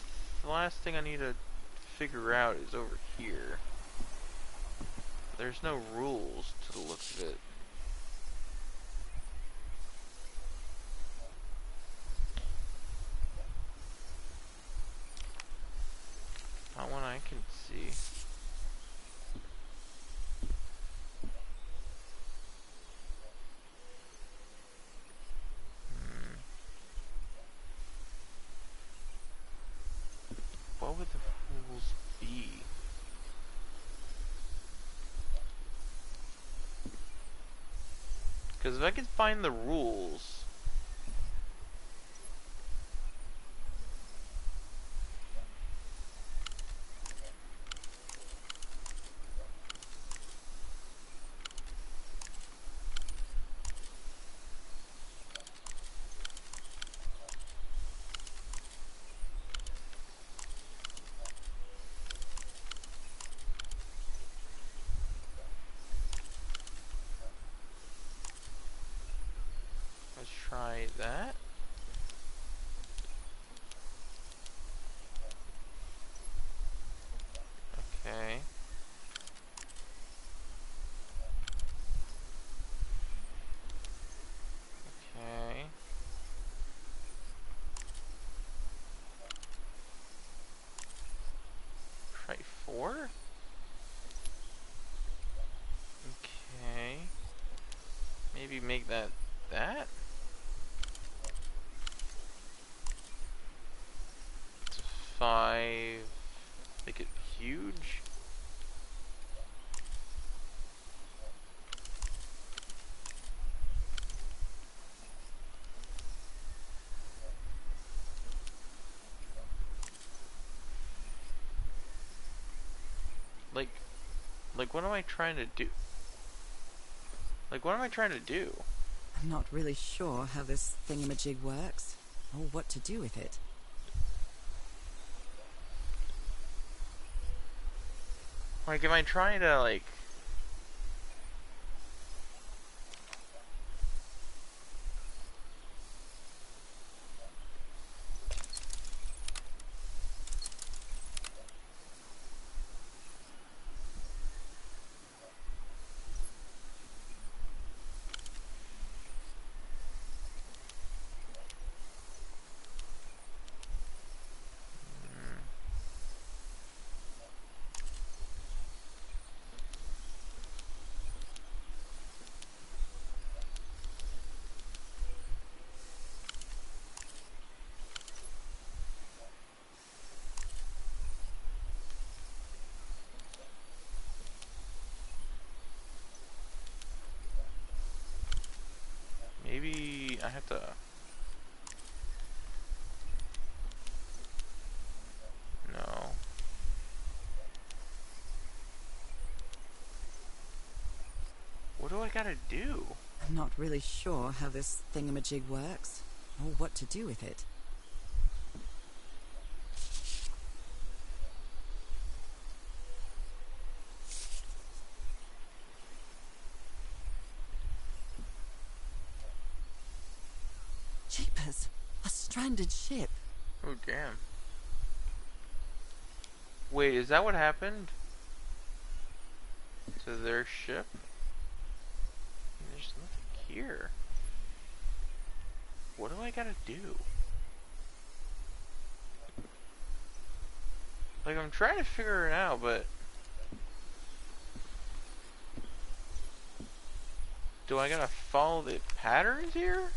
last thing I need to figure out is over here. There's no rules to the looks of it. Not one I can see. What would the rules be? Because if I could find the rules... Let's try that. Okay. Okay. Try 4? Okay. Maybe make that that? It's a 5. Make it huge. Like what am I trying to do? Like what am I trying to do? I'm not really sure how this thingamajig works, or what to do with it. Like am I trying to like... Maybe I have to... No. What do I gotta do? I'm not really sure how this thingamajig works, or what to do with it. Jeepers! A stranded ship! Oh damn. Wait, is that what happened to their ship? There's nothing here. What do I gotta do? Like, I'm trying to figure it out, but... Do I gotta follow the patterns here?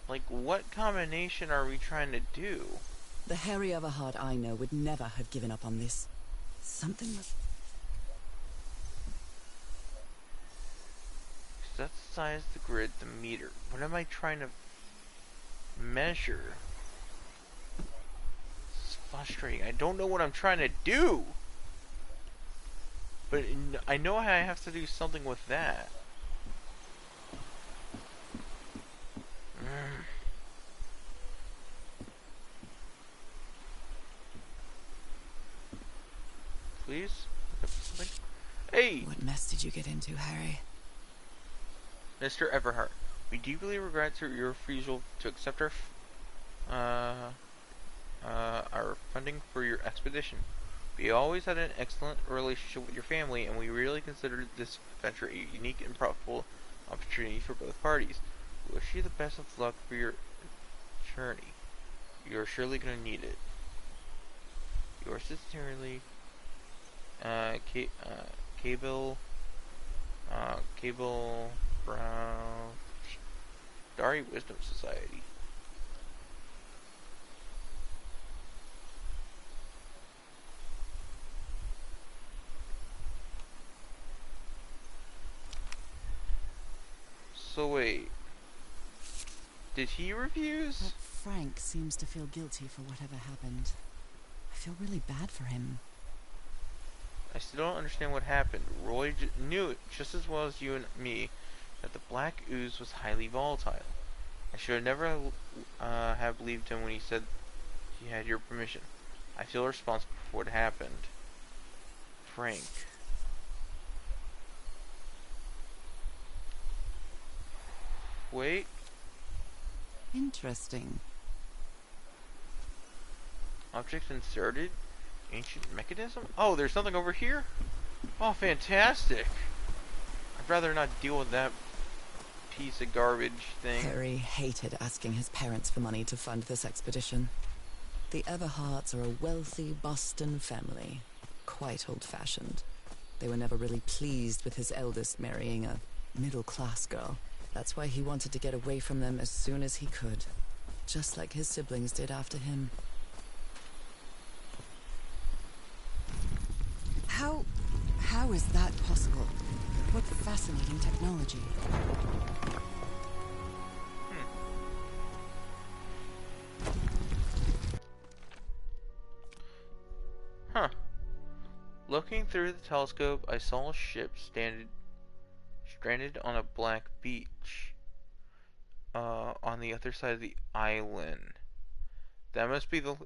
Like, what combination are we trying to do? The Harry Everhart I know would never have given up on this. Something was... Set aside the grid, the meter. What am I trying to measure? It's frustrating. I don't know what I'm trying to do. But I know I have to do something with that. Please? Hey! What mess did you get into, Harry? Mr. Everhart, we deeply regret your refusal to accept our funding for your expedition. We always had an excellent relationship with your family, and we really considered this venture a unique and profitable opportunity for both parties. We wish you the best of luck for your journey. You are surely going to need it. Yours sincerely, Cable Brown, Dari Wisdom Society. So wait, did he refuse? But Frank seems to feel guilty for whatever happened. I feel really bad for him. I still don't understand what happened. Roy knew it just as well as you and me that the black ooze was highly volatile. I should have never have believed him when he said he had your permission. I feel responsible for what happened. Frank. Wait. Interesting. Object inserted? Ancient mechanism? Oh, there's something over here? Oh, fantastic. I'd rather not deal with that piece of garbage thing. Harry hated asking his parents for money to fund this expedition. The Everharts are a wealthy Boston family. Quite old-fashioned. They were never really pleased with his eldest marrying a middle-class girl. That's why he wanted to get away from them as soon as he could. Just like his siblings did after him. How is that possible? What fascinating technology. Huh. Looking through the telescope, I saw a ship stranded on a black beach. On the other side of the island. That must be the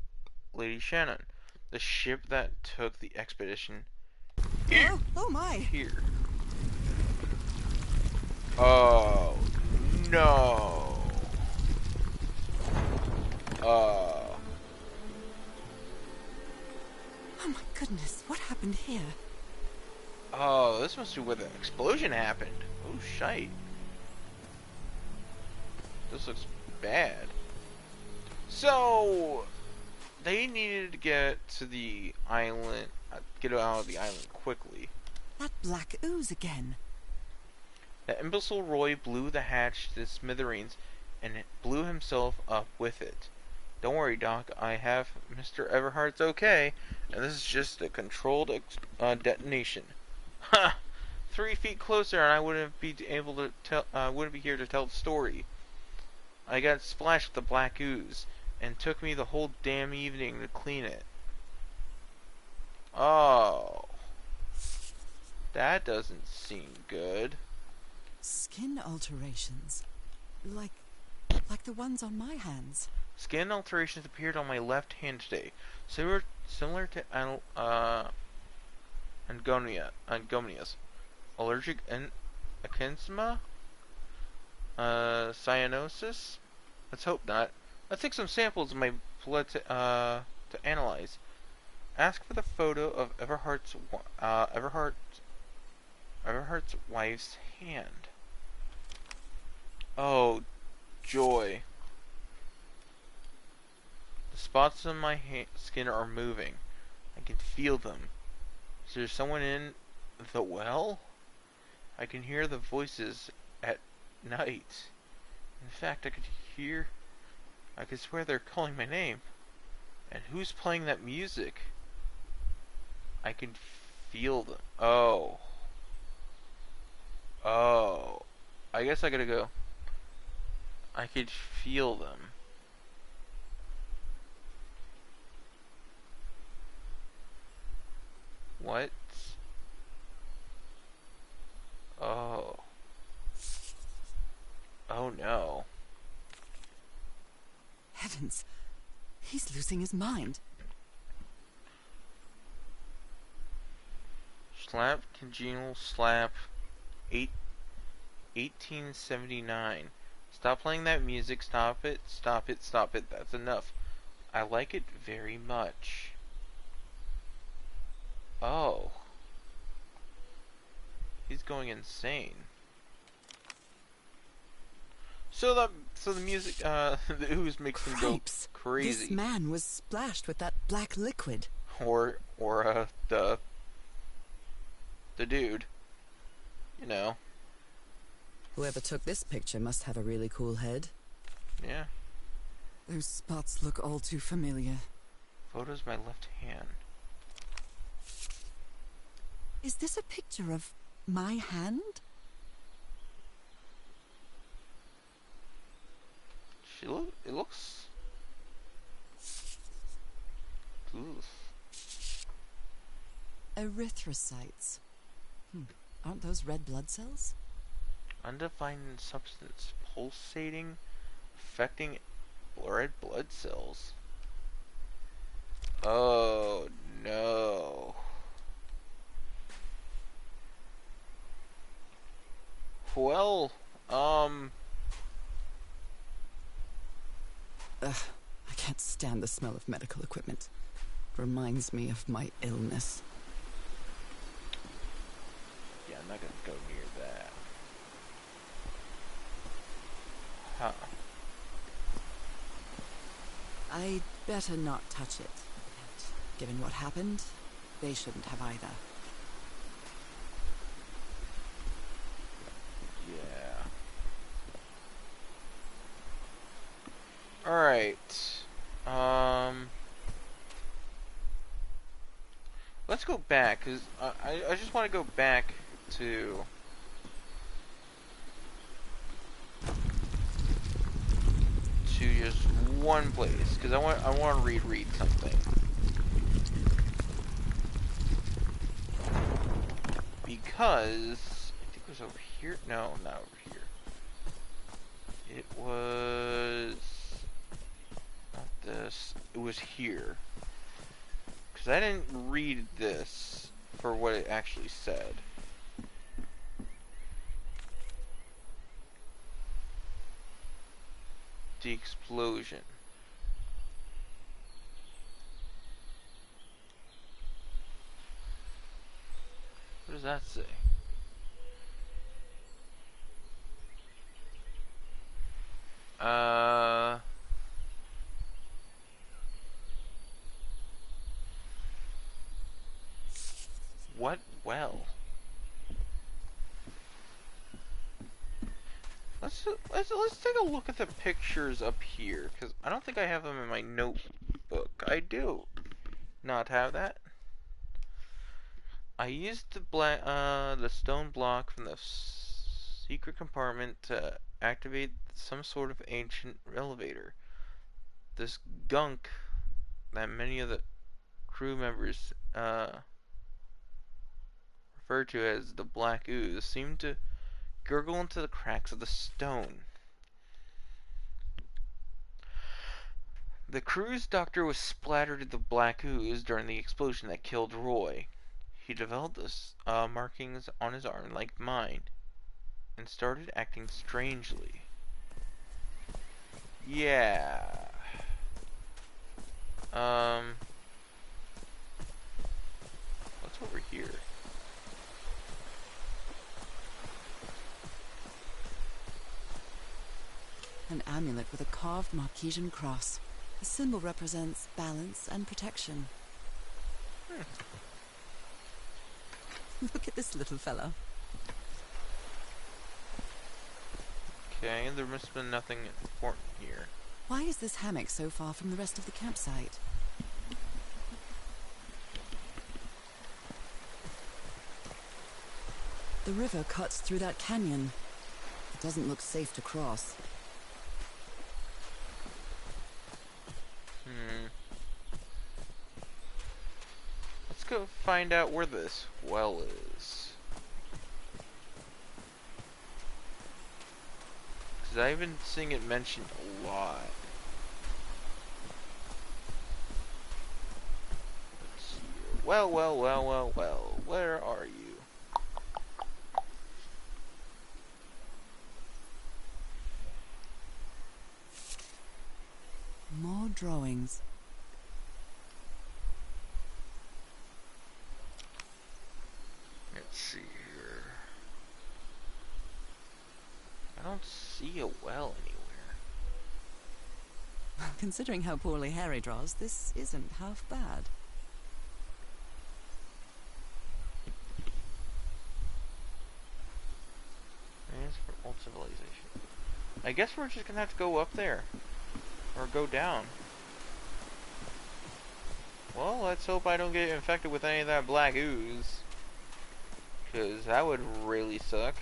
Lady Shannon. The ship that took the expedition Oh my! here. Oh, no. Oh my goodness, what happened here? Oh, this must be where the explosion happened. Oh, shite. This looks bad. So, they needed to get to the island, get out of the island quickly. That black ooze again. The imbecile Roy blew the hatch to smithereens and blew himself up with it. Don't worry, Doc. I have Mr. Everhart's okay, and this is just a controlled detonation. Ha! 3 feet closer, and I wouldn't be able to tell. Wouldn't be here to tell the story. I got splashed with the black ooze, and took me the whole damn evening to clean it. Oh, that doesn't seem good. Skin alterations. Like the ones on my hands. Skin alterations appeared on my left hand today, similar to Angonia's. Allergic acanthaema? Cyanosis? Let's hope not. Let's take some samples of my blood to analyze. Ask for the photo of Everhart's wife's hand. Oh, joy. The spots on my skin are moving. I can feel them. Is there someone in the well? I can hear the voices at night. In fact, I could swear they're calling my name. And who's playing that music? I can feel them. Oh. Oh. I guess I gotta go. I could feel them. What? Oh. Oh no. Heavens, he's losing his mind. Slap congenial slap 8 1879. Stop playing that music. Stop it. Stop it. Stop it. That's enough. I like it very much. Oh. He's going insane. So the music the ooze makes him go Cripes. crazy. This man was splashed with that black liquid. Or the dude. You know. Whoever took this picture must have a really cool head. Yeah. Those spots look all too familiar. Photo's my left hand. Is this a picture of my hand? It looks oof. Erythrocytes. Aren't those red blood cells? Undefined substance pulsating, affecting red blood cells. Oh no. Well, Ugh, I can't stand the smell of medical equipment. It reminds me of my illness. yeah, I'm not gonna go near that. Huh. I'd better not touch it. And given what happened, they shouldn't have either. Yeah. Alright. Let's go back, because I just want to go back to... just one place, because I want to reread something. Because I think it was over here. No, not over here. It was not this. It was here. Because I didn't read this for what it actually said. The explosion. What does that say? What well? Let's take a look at the pictures up here, because I don't think I have them in my notebook. I do not have that. I used the stone block from the secret compartment to activate some sort of ancient elevator. This gunk that many of the crew members refer to as the black ooze seemed to gurgle into the cracks of the stone. The crew's doctor was splattered in the black ooze during the explosion that killed Roy. He developed markings on his arm like mine and started acting strangely. Yeah. What's over here? An amulet with a carved Marquesian cross. The symbol represents balance and protection. Look at this little fella. Okay, there must have been nothing important here. Why is this hammock so far from the rest of the campsite? The river cuts through that canyon. It doesn't look safe to cross. Let's go find out where this well is. Because I've been seeing it mentioned a lot. Let's see here. Well, where are you? More drawings. Let's see here. I don't see a well anywhere. Considering how poorly Harry draws, this isn't half bad. Plans for old civilization. I guess we're just gonna have to go up there. Or go down. Well, let's hope I don't get infected with any of that black ooze. Because that would really suck.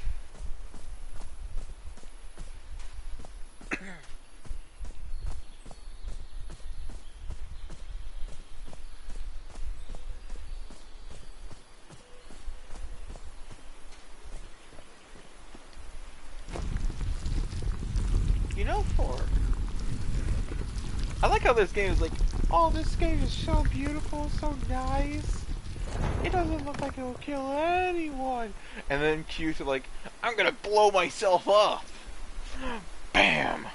You know, I like how this game is like, oh, this game is so beautiful, so nice. It doesn't look like it will kill anyone. And then Q's are like, I'm gonna blow myself up. Bam.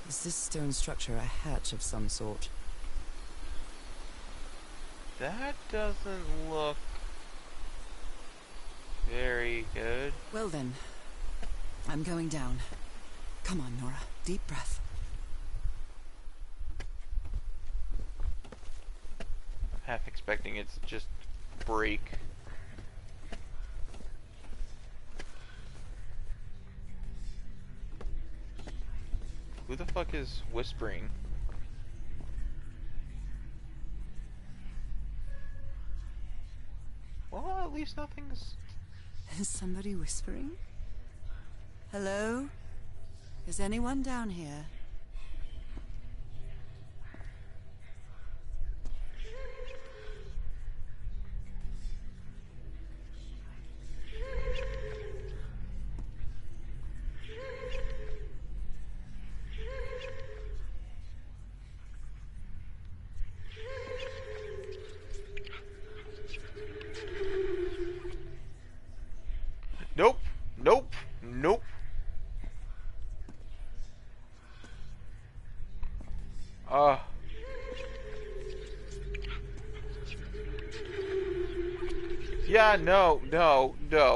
Is this stone structure a hatch of some sort? That doesn't look very good. Well then, I'm going down. Come on, Nora. Deep breath. Half expecting it to just break. Who the fuck is whispering? Well, at least nothing's... Is somebody whispering? Hello? Is anyone down here? Nope. Nope. Nope. Yeah, no.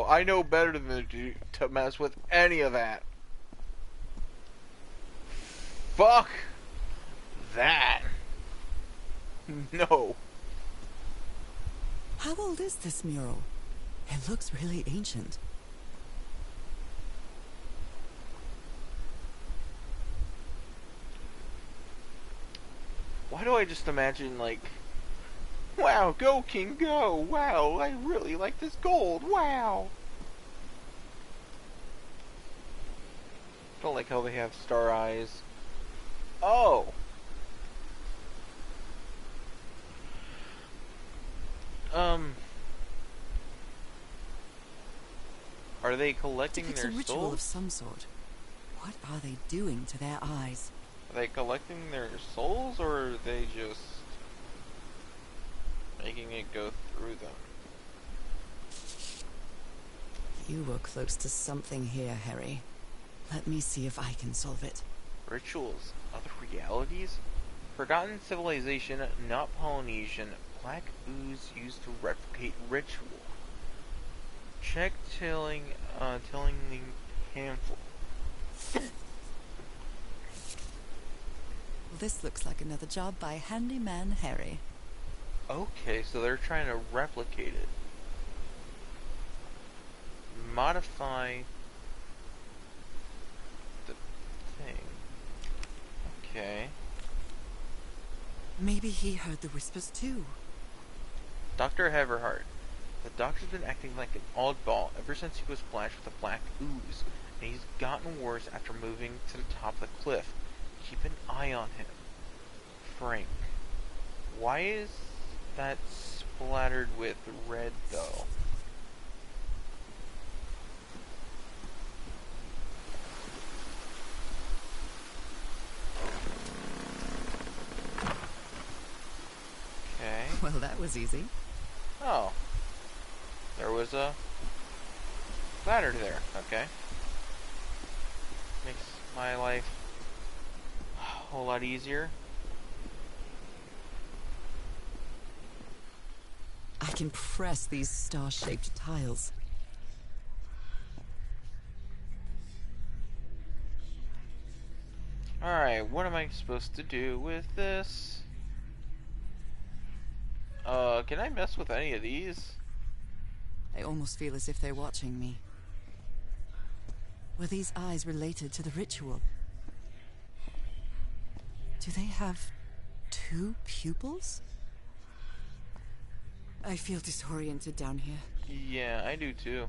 I know better than to mess with any of that. Fuck that. No. How old is this mural? It looks really ancient. Why do I just imagine, like, wow, go king, go! Wow, I really like this gold, wow! Don't like how they have star eyes. Oh! Are they collecting It's their a ritual souls? of some sort. What are they doing to their eyes? Are they collecting their souls, or are they just making it go through them? You were close to something here, Harry. Let me see if I can solve it. Rituals? Other realities? Forgotten civilization, not Polynesian. Black ooze used to replicate ritual. Check tilling the handful. This looks like another job by Handyman Harry. Okay, so they're trying to replicate it. Modify the thing. Okay. Maybe he heard the whispers too. Dr. Everhart. The doctor's been acting like an oddball ever since he was splashed with the black ooze, and he's gotten worse after moving to the top of the cliff. Keep an eye on him. Frank. Why is that splattered with red, though? Okay. Well, that was easy. Oh. There was a splatter there. Okay. Makes my life a whole lot easier. I can press these star-shaped tiles. Alright, what am I supposed to do with this? Can I mess with any of these? I almost feel as if they're watching me. Were these eyes related to the ritual? Do they have 2 pupils? I feel disoriented down here. Yeah, I do too.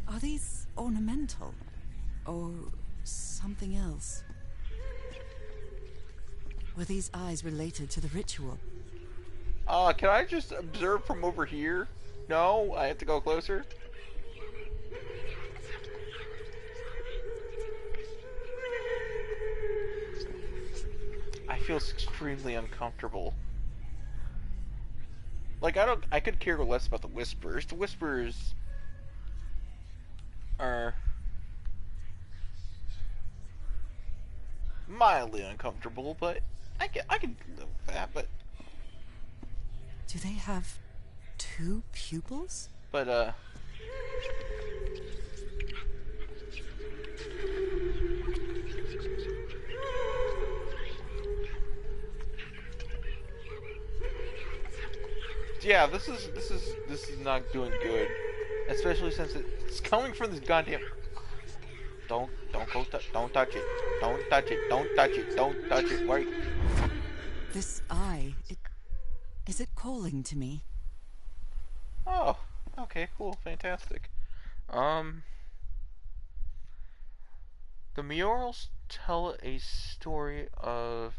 Are these ornamental? Or something else? Were these eyes related to the ritual? Can I just observe from over here? No, I have to go closer. I feel extremely uncomfortable. Like, I could care less about the whispers. The whispers are mildly uncomfortable, but I can live with that, but Do they have 2 pupils? but yeah, this is not doing good, especially since it's coming from this goddamn. Don't go don't touch it, don't touch it, don't touch it, don't touch it. Wait. This eye, is it calling to me? Oh, okay, cool, fantastic. The murals tell a story of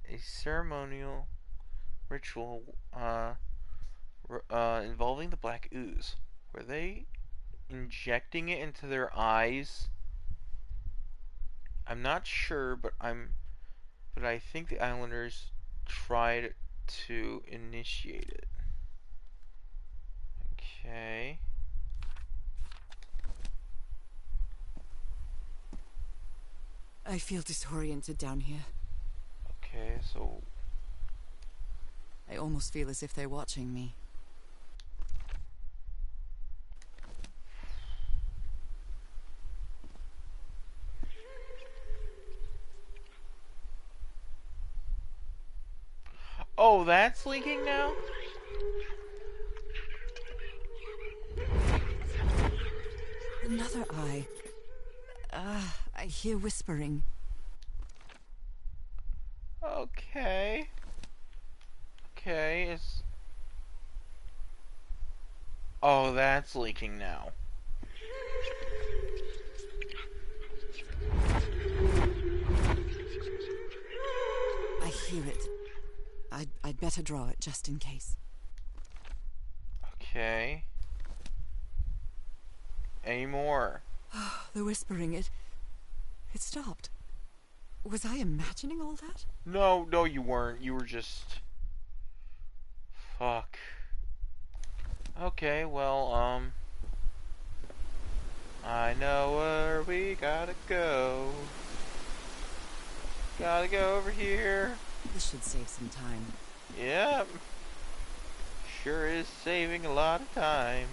a ceremonial ritual involving the black ooze. Were they injecting it into their eyes? I'm not sure, but I think the islanders tried to initiate it. Okay. I feel disoriented down here. Okay, so I almost feel as if they're watching me. oh, that's leaking now? Another eye. I hear whispering. Okay. Okay, it's... oh, that's leaking now. I hear it. I'd better draw it just in case. Okay. Any more? The whispering, it stopped. Was I imagining all that? No, you weren't. You were just... fuck. Okay, well, I know where we gotta go. Gotta go over here. This should save some time. Yep. Sure is saving a lot of time.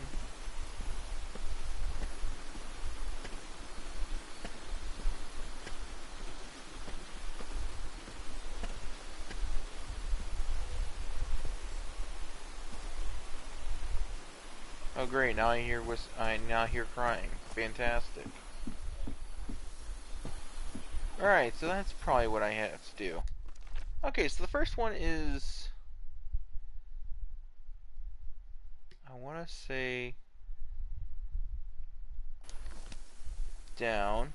Oh great, now I now hear crying. Fantastic. Alright, so that's probably what I have to do. Okay, so the first one is, I want to say down.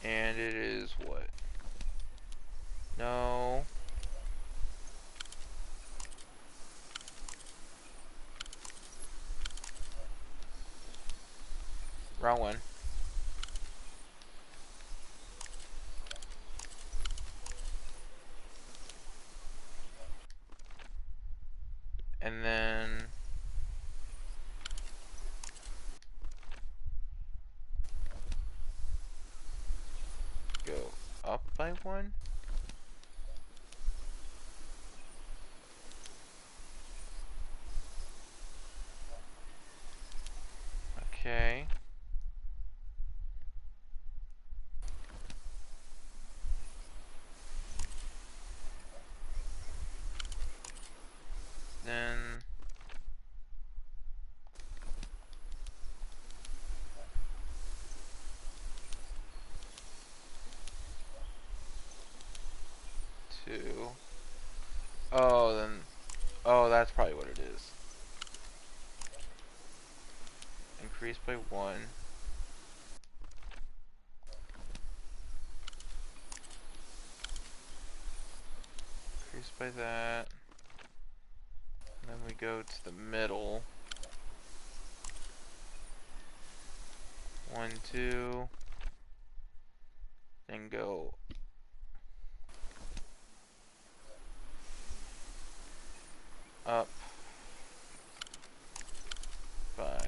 And it is what? No. Wrong one. And then go up by one. Okay. Then two. Oh, then. Oh, that's probably what it is. Increase by one. Increase by that. And then we go to the middle. 1, 2. Then go up by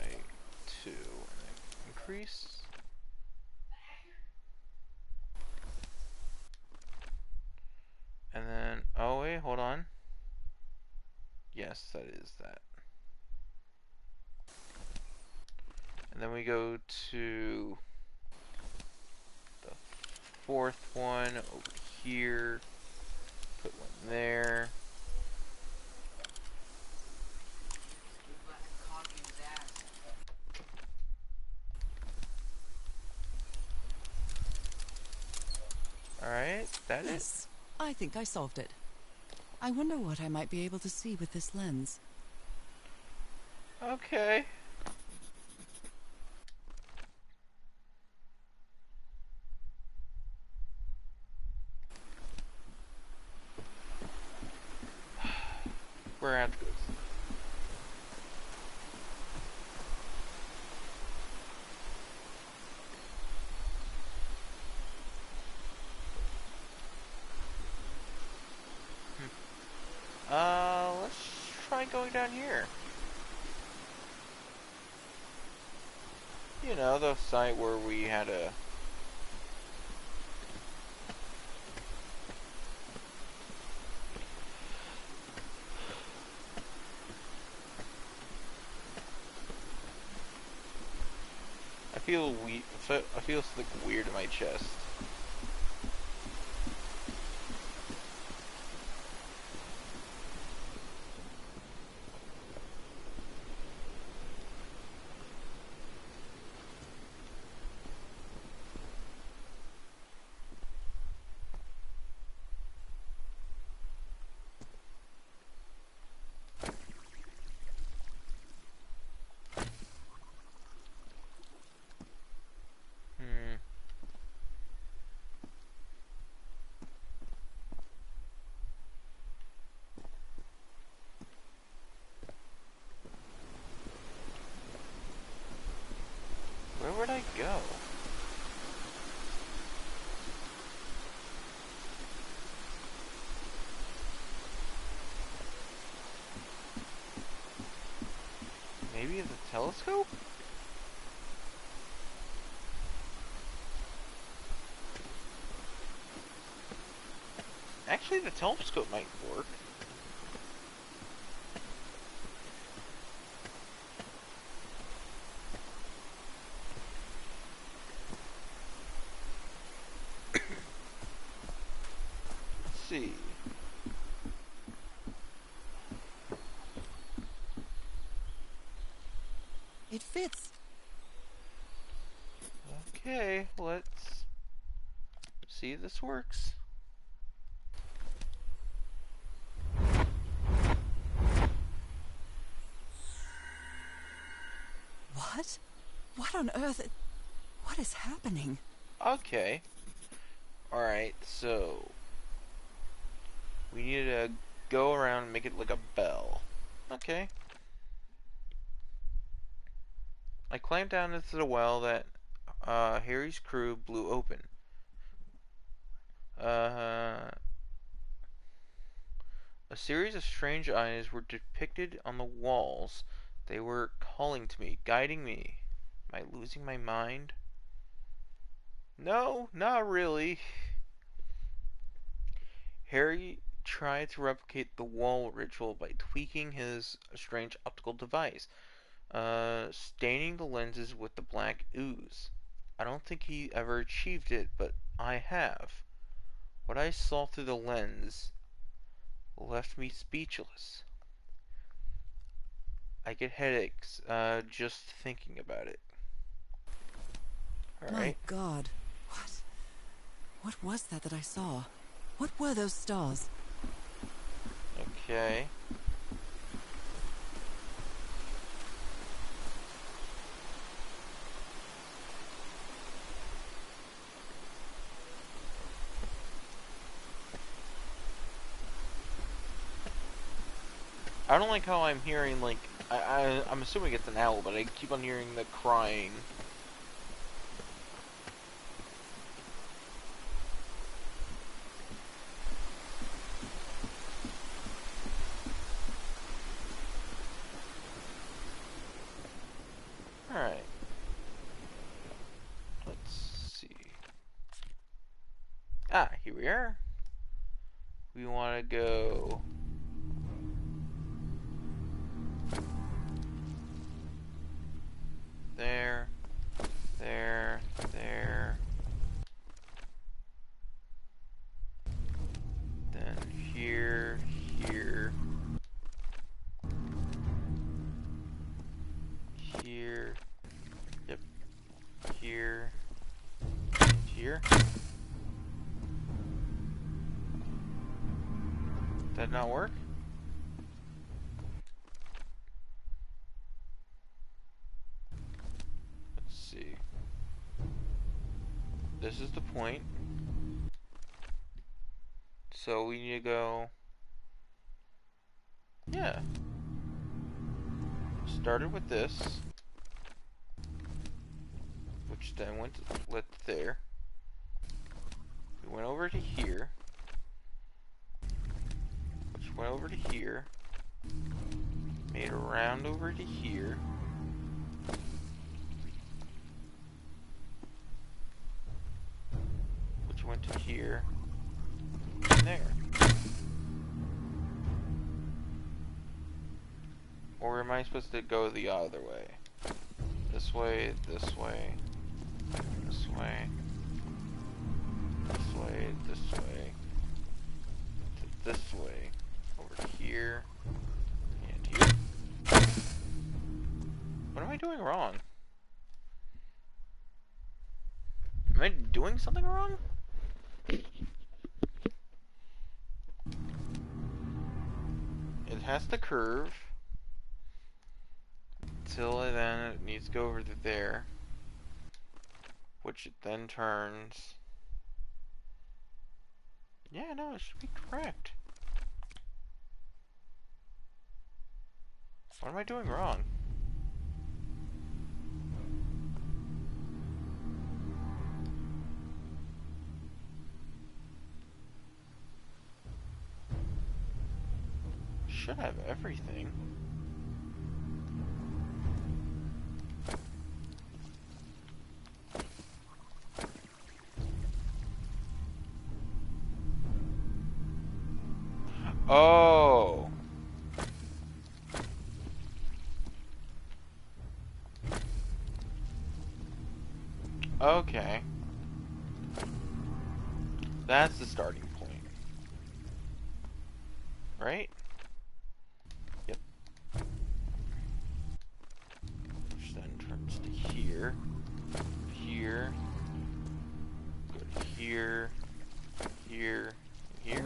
2. And then increase. And then, oh wait, hold on. Yes, that is that. And then we go to the fourth one over here. Put one there. Put a cock in his ass. Alright, that it? Yes, I think I solved it. I wonder what I might be able to see with this lens. Okay. We're at this. Let's try going down here. You know, the site where we had a... I feel something weird in my chest. Hmm. Where would I go? Maybe the telescope? Actually, the telescope might work. Let's see. It fits. Okay, let's see if this works. What? What on earth? What is happening? Okay. Alright, so we need to go around and make it like a bell. Okay. I climbed down into the well that Harry's crew blew open. Uh, a series of strange eyes were depicted on the walls. They were calling to me, guiding me. Am I losing my mind? No, not really. Harry tried to replicate the wall ritual by tweaking his strange optical device, staining the lenses with the black ooze. I don't think he ever achieved it, but I have. What I saw through the lens left me speechless. I get headaches, just thinking about it. My Alright. God. What? What was that I saw? What were those stars? Okay. I don't like how I'm hearing, like, I'm assuming it's an owl, but I keep on hearing the crying. Alright. Let's see. Ah, here we are. We want to go... there, there, there. Then here, here. Here. Yep. Here. And here. Did that not work? Let's see. This is the point. So we need to go... yeah. Started with this. Which then went to led there. We went over to here. Which went over to here. Made a round over to here. Which went to here. And there. Or am I supposed to go the other way? This way, this way, this way, this way, this way, to this way, over here, and here. What am I doing wrong? Am I doing something wrong? It has to curve. Till then it needs to go over to there. Which it then turns. Yeah, no, it should be correct. What am I doing wrong? Should have everything. Oh. Okay. That's the starting point. Right? Yep. Which then turns to here. Here.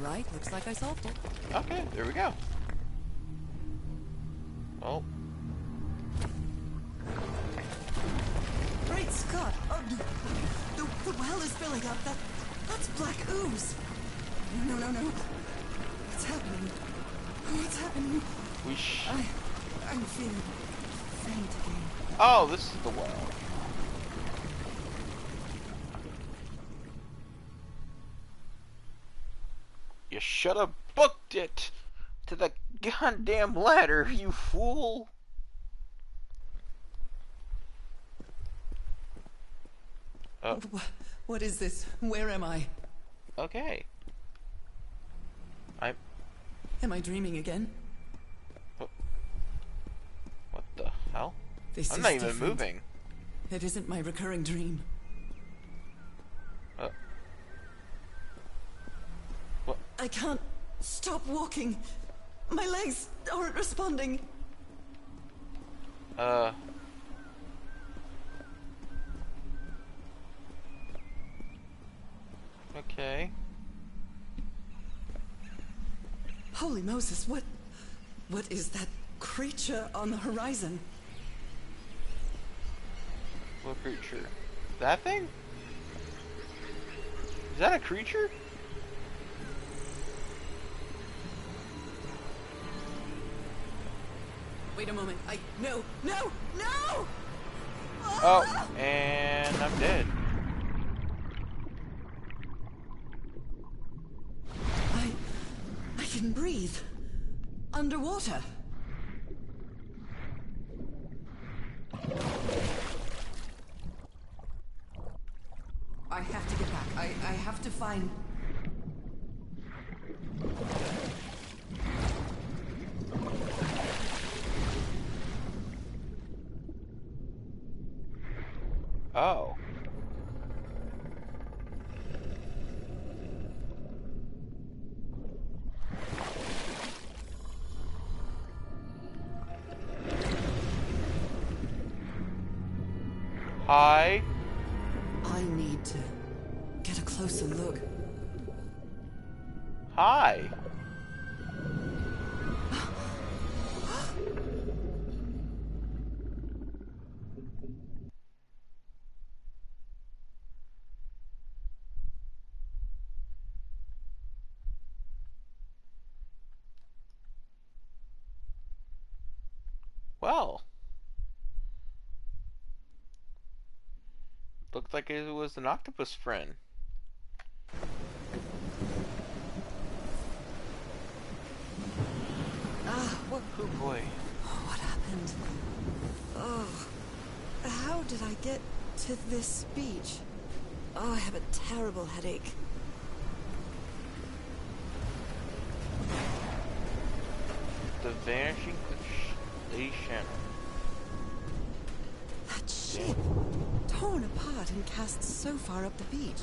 Alright, looks like I solved it. Okay, there we go. Well, Great Scott! Oh, the well is filling up. That's black ooze. No. What's happening? What's happening? I'm feeling faint again. oh, this is the well. You should have booked it to the goddamn ladder, you fool. Oh, What is this? Where am I? okay. Am I dreaming again? What the hell? This I'm is not even different. moving. It isn't my recurring dream. What? I can't stop walking. My legs aren't responding. Okay. Holy Moses, what is that creature on the horizon? What creature? That thing? Is that a creature? Wait a moment. No! Oh, and I'm dead. I can breathe. Underwater. I have to get back. I have to find... Oh. Hi. I need to get a closer look. Hi. Well. Looked like it was an octopus friend. Oh boy. What happened? Oh, how did I get to this beach? Oh, I have a terrible headache. The vanishing of Lady Shannon. That ship, torn apart and cast so far up the beach.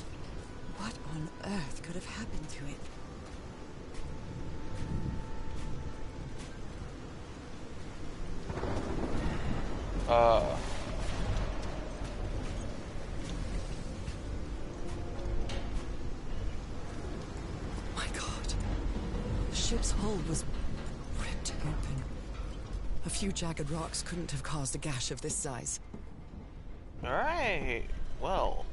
What on earth could have happened to it? My God. The ship's hull was ripped open. A few jagged rocks couldn't have caused a gash of this size. Alright. Well.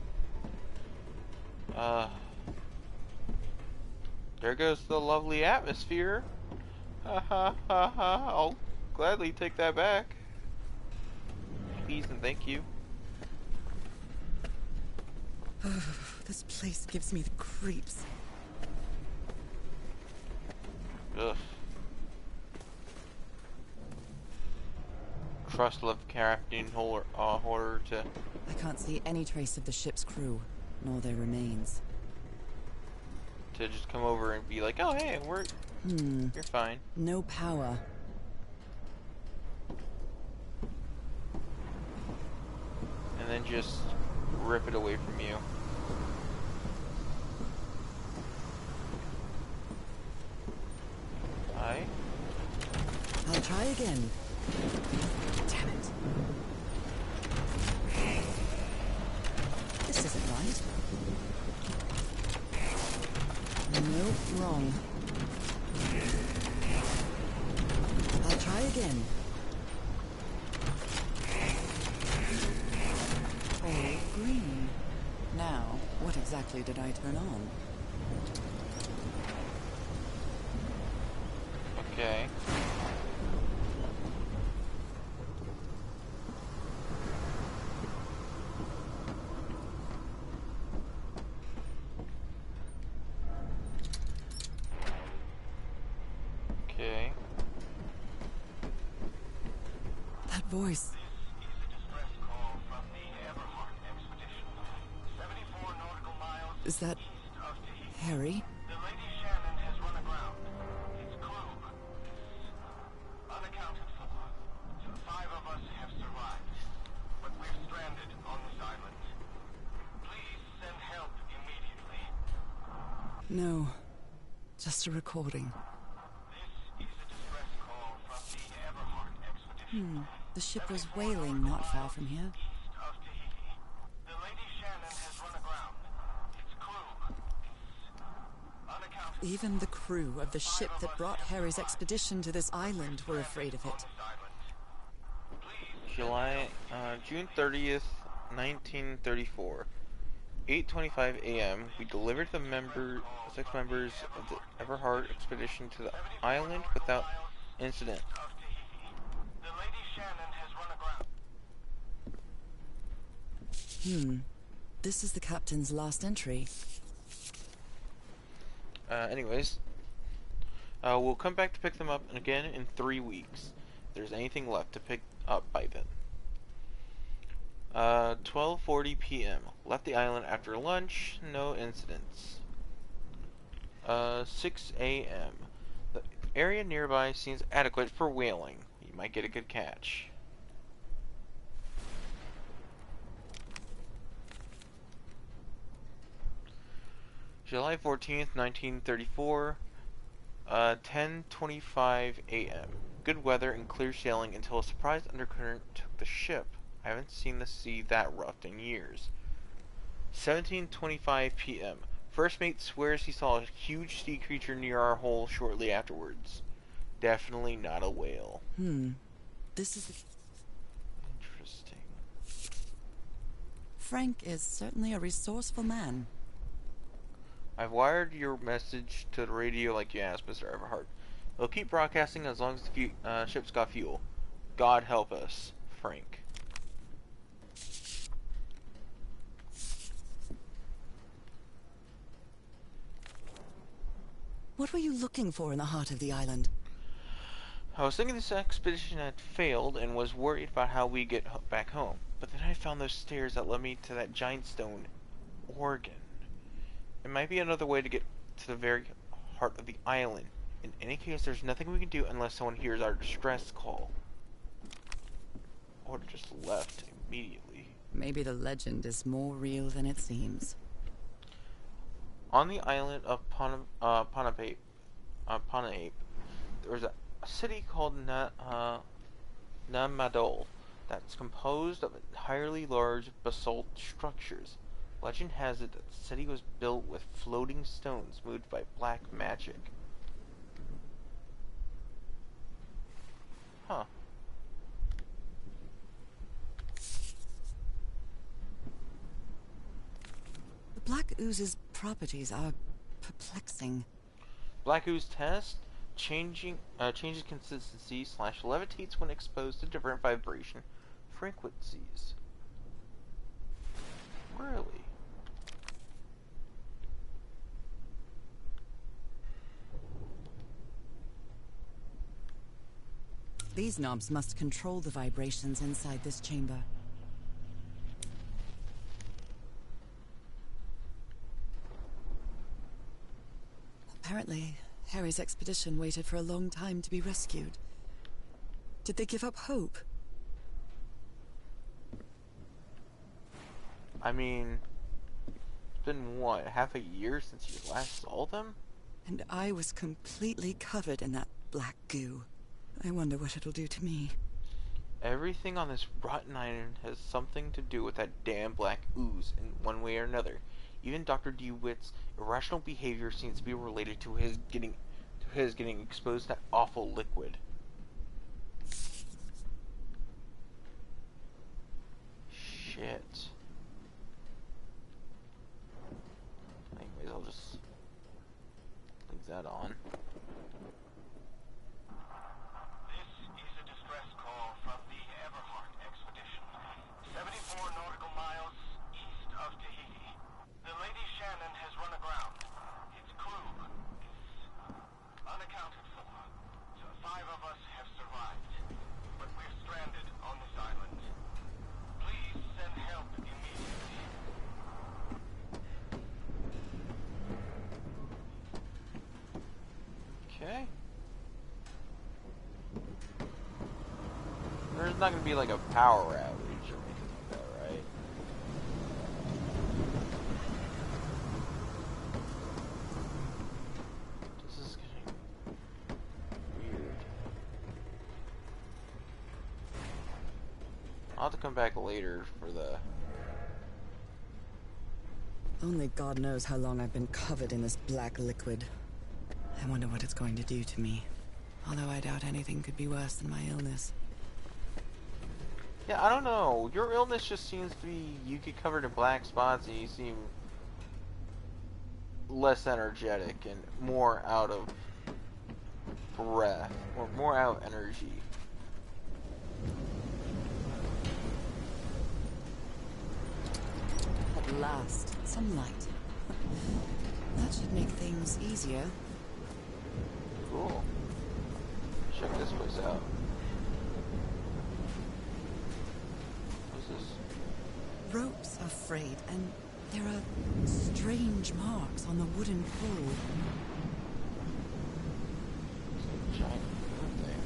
There goes the lovely atmosphere. Ha ha ha ha. I'll gladly take that back. Please and thank you. This place gives me the creeps. Ugh. Trust love crafting horror to... I can't see any trace of the ship's crew, nor their remains. to just come over and be like, oh hey, you're fine. No power. And then just rip it away from you. Hi. I'll try again. Damn it. This isn't right. Nope, wrong. I'll try again. All green. Now, what exactly did I turn on? Okay. Okay. That voice. Is that Harry? The Lady Shannon has run aground. Its crew unaccounted for. 5 of us have survived, but we're stranded on this island. Please send help immediately. No. Just a recording. This is a distress call from the Everhart expedition. The ship was whaling not far from here. East of Tahiti. The Lady Shannon has run aground. Its crew is unaccounted Even the crew of the ship that brought Harry's expedition to this island were afraid of it. June 30th, 1934. 8:25 a.m. We delivered the 6 members of the Everhart expedition to the island without incident. The Lady Shannon has run aground. This is the captain's last entry. Anyways, we'll come back to pick them up again in 3 weeks. If there's anything left to pick up by then. 12:40 p.m. Left the island after lunch. No incidents. 6 a.m. The area nearby seems adequate for whaling. You might get a good catch. July 14th, 1934. 10:25 a.m. Good weather and clear sailing until a surprise undercurrent took the ship. I haven't seen the sea that rough in years. 17:25 p.m. First mate swears he saw a huge sea creature near our hull shortly afterwards. Definitely not a whale. This is... Interesting. Frank is certainly a resourceful man. I've wired your message to the radio like you asked, Mr. Everhart. We'll keep broadcasting as long as the ship's got fuel. God help us, Frank. What were you looking for in the heart of the island? I was thinking this expedition had failed and was worried about how we get back home. But then I found those stairs that led me to that giant stone organ. It might be another way to get to the very heart of the island. In any case, there's nothing we can do unless someone hears our distress call. Or just left immediately. Maybe the legend is more real than it seems. On the island of Ponape, there was a city called Namadol that's composed of entirely large basalt structures. Legend has it that the city was built with floating stones moved by black magic. Huh. The black ooze's properties are perplexing. Black ooze test changes consistency / levitates when exposed to different vibration frequencies. Really? These knobs must control the vibrations inside this chamber. Apparently, Harry's expedition waited for a long time to be rescued. Did they give up hope? I mean, it's been what, half a year since you last saw them? And I was completely covered in that black goo. I wonder what it'll do to me. Everything on this rotten island has something to do with that damn black ooze in one way or another. Even Dr. DeWitt's irrational behavior seems to be related to his getting exposed to that awful liquid. Shit. Anyways, I'll just leave that on. This is a distress call from the Everhart expedition, 74 nautical miles east of Tahiti. The Lady Shannon has run aground. Its crew is unaccounted for. So 5 of us have survived, but we're stranded on this island. Please send help immediately. Okay. There's not gonna be like a power outage or anything like that, right? This is getting weird. I'll have to come back later for the... Only God knows how long I've been covered in this black liquid. I wonder what it's going to do to me. Although I doubt anything could be worse than my illness. Yeah, I don't know. Your illness just seems to be you get covered in black spots and you seem less energetic and more out of breath or more out of energy. At last, some light. That should make things easier. Cool. Check this place out. What's this? Ropes are frayed, and there are strange marks on the wooden pole. It's like a giant moon thing.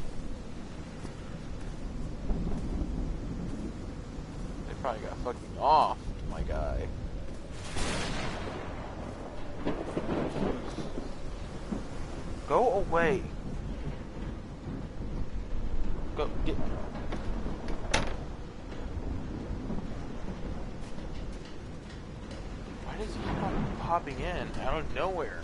They probably got fucking off, my guy. Go away. Go get. Why does he keep on popping in out of nowhere?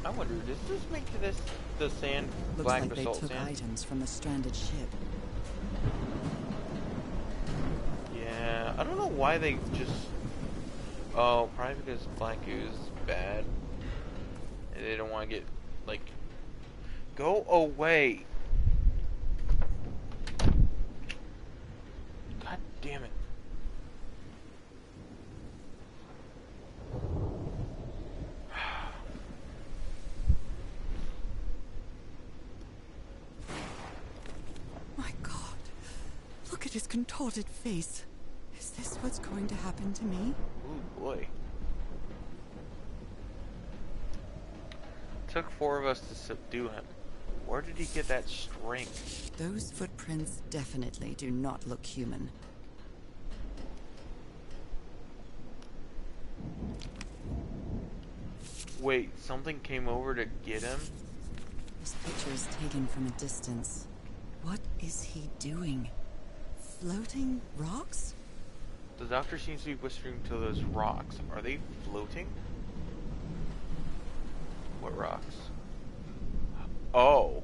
I wonder, does this make this the sand Looks black like they basalt took sand? items from a stranded ship. Yeah, I don't know why they just. Oh, probably because black ooze is bad, and they don't want to get like. Go away! God damn it! My God. Look at his contorted face. Is this what's going to happen to me? Ooh boy. Took 4 of us to subdue him. Where did he get that strength? Those footprints definitely do not look human. Wait, something came over to get him? This picture is taken from a distance. What is he doing? Floating rocks? The doctor seems to be whispering to those rocks. Are they floating? What rocks? Oh.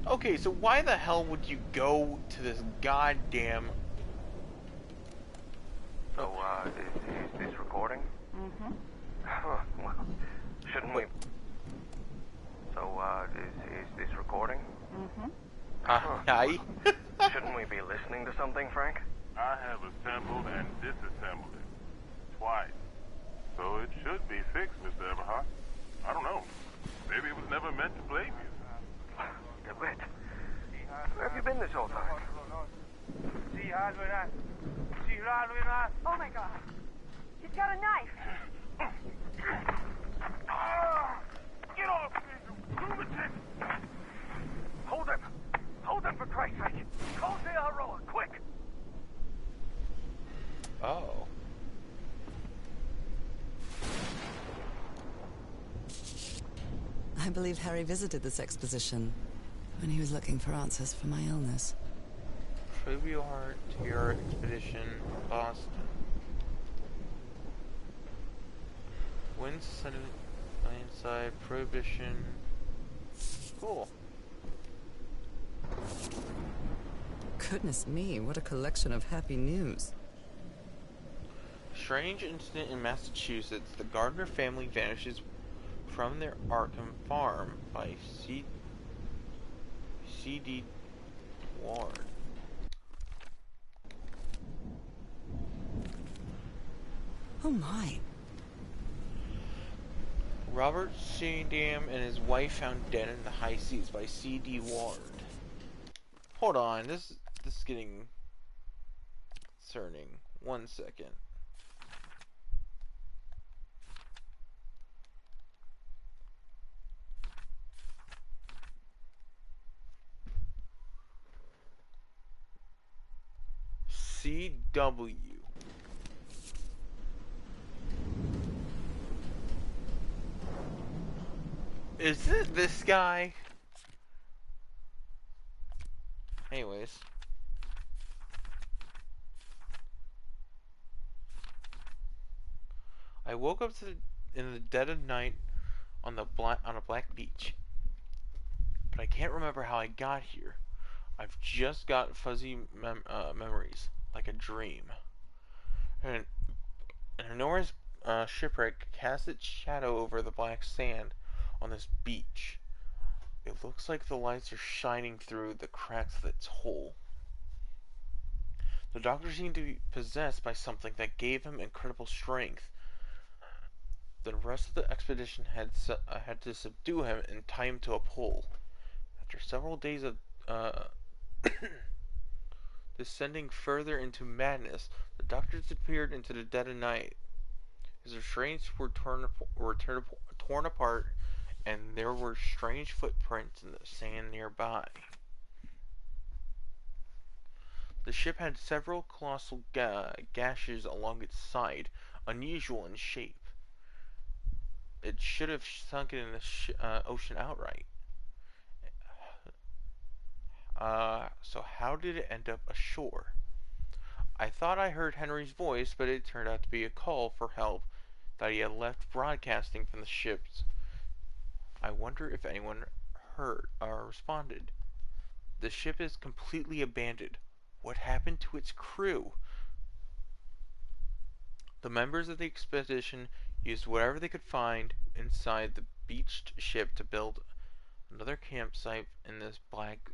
Okay, so why the hell would you go to this goddamn... So, is this recording? Mm-hmm. Well, shouldn't we... So, is this recording? Mm-hmm. Aye. Shouldn't we be listening to something, Frank? I have assembled and disassembled it. Twice. So it should be fixed, Mr. Everhart. I don't know. Maybe it was never meant to play music. DeWitt, where have you been this whole time? Oh my God. He's got a knife. Get off me, you lunatic! Hold him! Hold him for Christ's sake! Call the Aroa, quick! Oh. I believe Harry visited this exposition when he was looking for answers for my illness. Trivial Heart Tour Expedition, Boston. Wind Sudden Inside, Prohibition. Cool. Goodness me, what a collection of happy news. Strange incident in Massachusetts. The Gardner family vanishes from their Arkham farm by C.D. Ward. Oh my. Robert Shadam and his wife found dead in the high seas by C.D. Ward. Hold on, this is getting concerning. 1 second. C.W. Is it this guy? Anyways. I woke up in the dead of night on a black beach. But I can't remember how I got here. I've just got fuzzy memories, like a dream. And Honora's shipwreck casts its shadow over the black sand on this beach. It looks like the lights are shining through the cracks of its hull. The doctor seemed to be possessed by something that gave him incredible strength. The rest of the expedition had to subdue him and tie him to a pole. After several days of descending further into madness, the doctor disappeared into the dead of night. His restraints were torn apart, and there were strange footprints in the sand nearby. The ship had several colossal gashes along its side, unusual in shape. It should have sunken in the ocean outright. So how did it end up ashore? I thought I heard Henry's voice, but it turned out to be a call for help that he had left broadcasting from the ships. I wonder if anyone heard or responded. The ship is completely abandoned. What happened to its crew? The members of the expedition used whatever they could find inside the beached ship to build another campsite in this black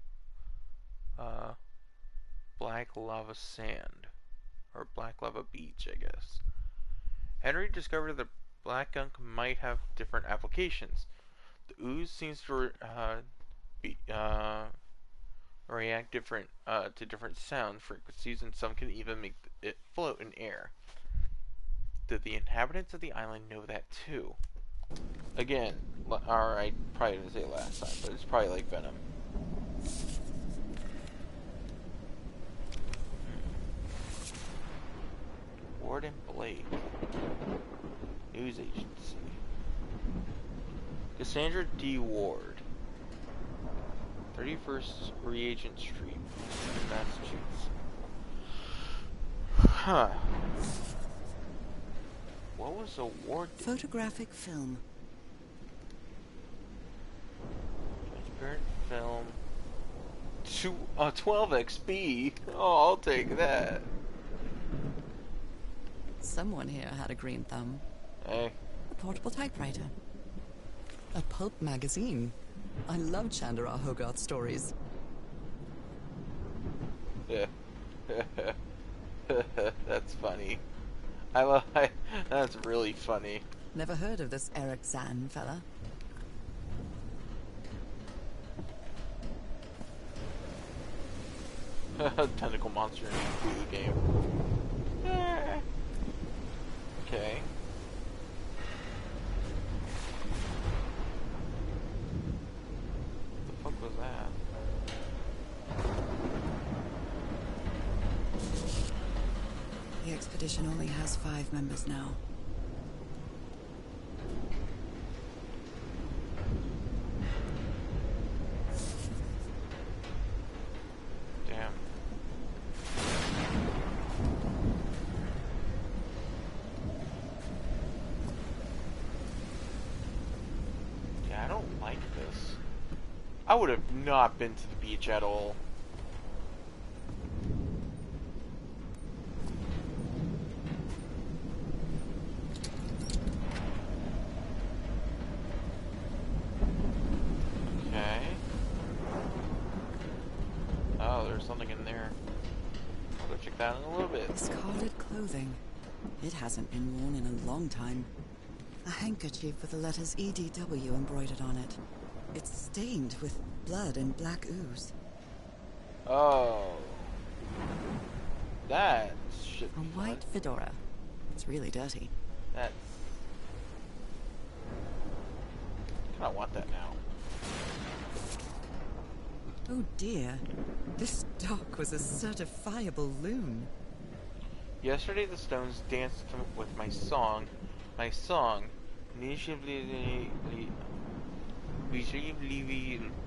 lava sand, or black lava beach, I guess. Henry discovered that black gunk might have different applications. The ooze seems to react to different sound frequencies, and some can even make it float in air. Did the inhabitants of the island know that too? Again, or I probably didn't say it last time, but it's probably like Venom. Ward and Blake. News agency. Cassandra D. Ward. 31st Regent Street, Massachusetts. Huh. What was the Ward? Photographic film. Transparent film. 12XB. Oh, I'll take that. Someone here had a green thumb. Hey. A portable typewriter. A pulp magazine. I love Chandra Hogarth stories. Yeah. That's funny. That's really funny. Never heard of this Eric Zahn fella. Tentacle monster in a Cthulhu game. Okay. What the fuck was that? The expedition only has 5 members now. I would have not been to the beach at all. Okay. Oh, there's something in there. I'll go check that out in a little bit. Discarded clothing. It hasn't been worn in a long time. A handkerchief with the letters EDW embroidered on it. It's stained with blood and black ooze. Oh. That should A be white fun. fedora. It's really dirty. That's... I kinda want that now. Oh dear. This doc was a certifiable loon. Yesterday the Stones danced with my song,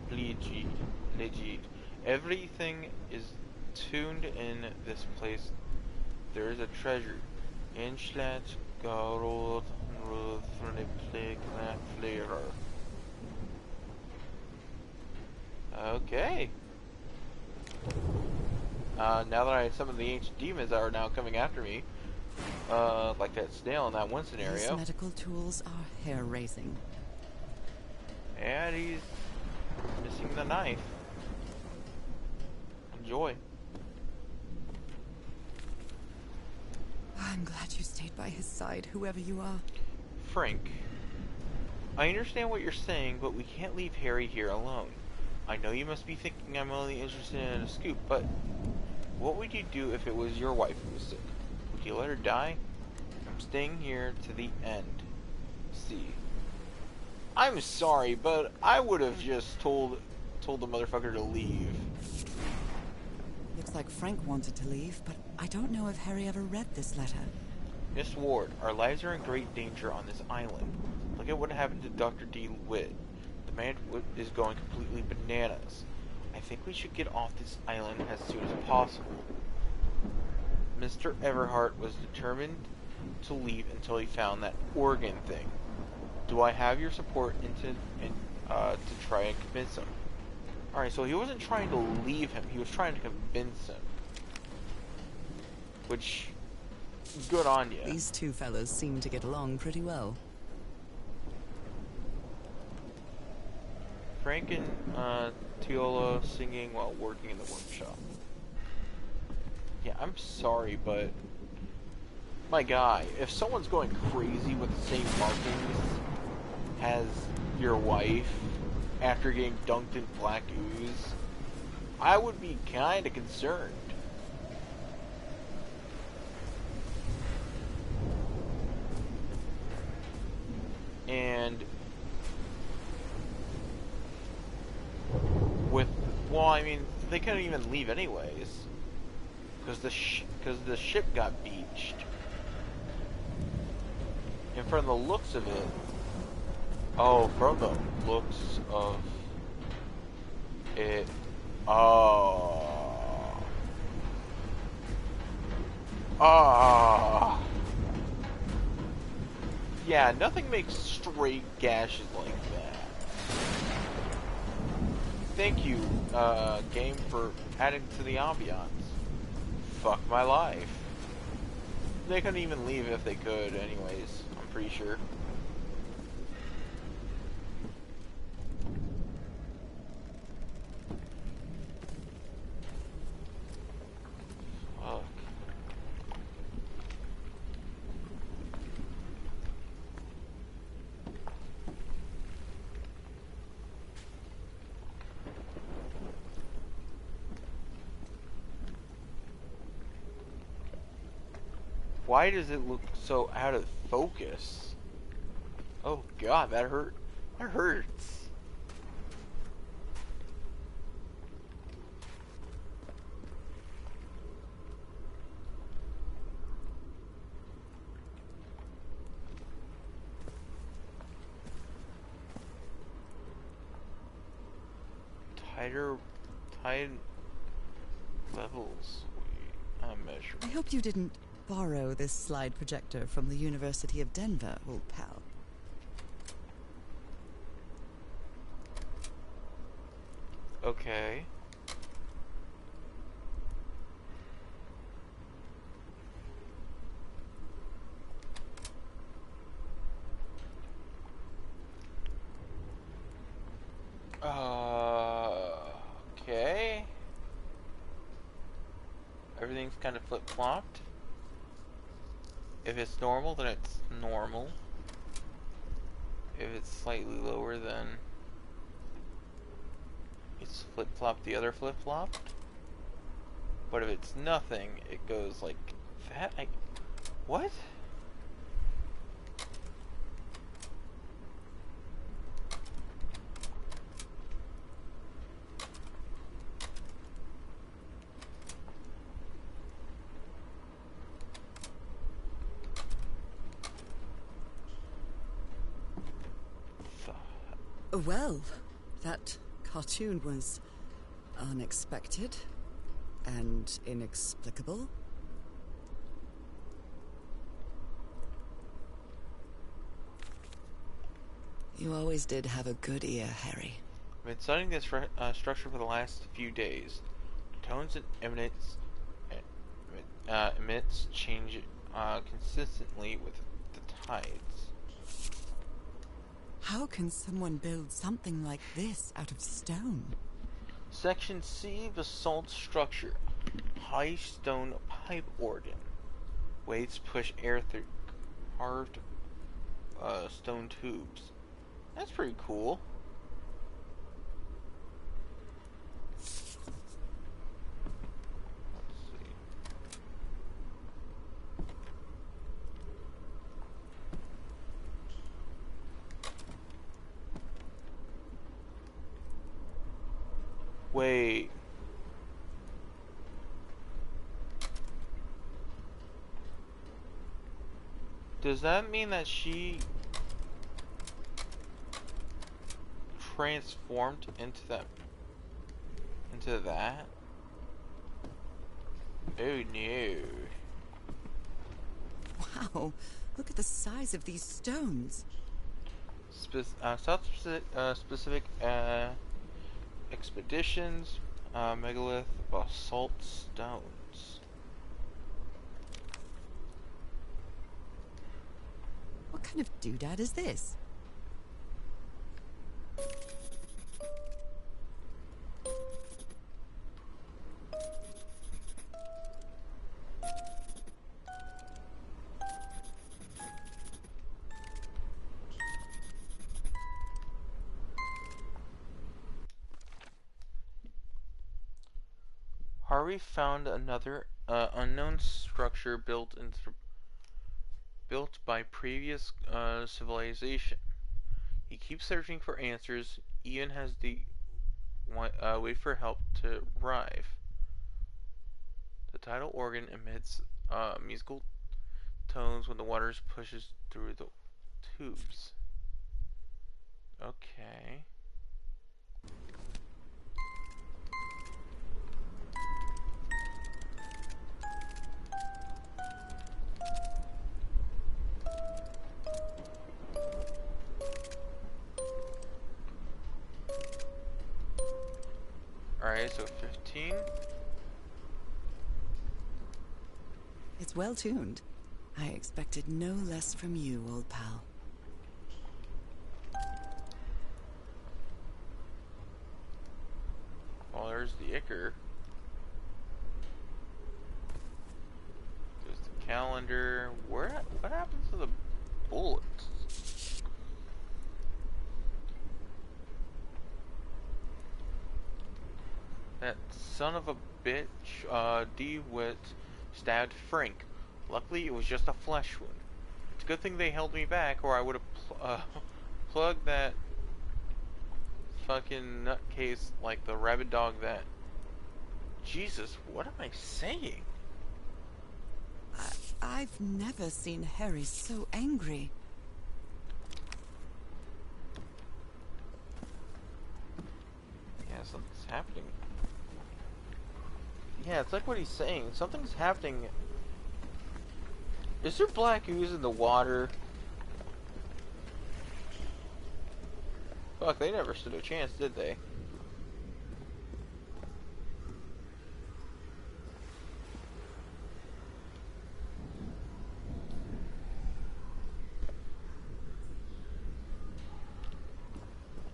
Legit. Everything is tuned in this place. There is a treasure. Inchlat, Garod, Flavor. Okay. Now that some of the ancient demons are now coming after me, like that snail in that one scenario. These medical tools are hair-raising. And he's missing the knife. Enjoy. I'm glad you stayed by his side, whoever you are. Frank, I understand what you're saying, but we can't leave Harry here alone. I know you must be thinking I'm only interested in a scoop, but what would you do if it was your wife who was sick? Would you let her die? I'm staying here to the end. See. I'm sorry, but I would have just told the motherfucker to leave. Looks like Frank wanted to leave, but I don't know if Harry ever read this letter. Miss Ward, our lives are in great danger on this island. Look at what happened to Dr. D. Witt. The man is going completely bananas. I think we should get off this island as soon as possible. Mr. Everhart was determined to leave until he found that organ thing. Do I have your support to try and convince him? Alright, so he wasn't trying to leave him, he was trying to convince him. Which, good on you. These two fellows seem to get along pretty well. Frank and Teola singing while working in the workshop. Yeah, I'm sorry, but my guy, if someone's going crazy with the same markings as your wife after getting dunked in black ooze, I would be kinda concerned. And well, I mean, they couldn't even leave anyways, because the ship got beached. And from the looks of it, from the looks of it, yeah, nothing makes straight gashes like that. Thank you, game, for adding to the ambiance. Fuck my life. They couldn't even leave if they could anyways, I'm pretty sure. Fuck. Why does it look so out of focus? Oh god, that hurt. That hurts. Tide levels. Measure. I hope you didn't borrow this slide projector from the University of Denver, old pal. Okay. Okay. Everything's kind of flip-flopped. If it's normal, then it's normal. If it's slightly lower, then it's flip-flop the other flip-flop. But if it's nothing, it goes like that. What? Well, that cartoon was unexpected and inexplicable. You always did have a good ear, Harry. I've been studying this structure for the last few days. Tones it emits change consistently with the tides. How can someone build something like this out of stone? Section C, basalt structure. High stone pipe organ. Weights push air through carved stone tubes. That's pretty cool. Let's see. Wait. Does that mean that she transformed into that? Oh no. Wow, look at the size of these stones. South specific expeditions, megalith, basalt stones. What kind of doodad is this? Harvey found another unknown structure built by previous civilization. He keeps searching for answers. Ian has the wait for help to arrive. The tidal organ emits musical tones when the water pushes through the tubes. Okay. Alright, so 15. It's well tuned. I expected no less from you, old pal. Well, there's the Icker. There's the calendar. What happens to the bullets? That son of a bitch, DeWitt stabbed Frank. Luckily, it was just a flesh wound. It's a good thing they held me back, or I would have plugged that fucking nutcase like the rabid dog that... Jesus, what am I saying? I've never seen Harry so angry. Yeah, something's happening. Yeah, it's like what he's saying. Something's happening. Is there black ooze in the water? Fuck, they never stood a chance, did they?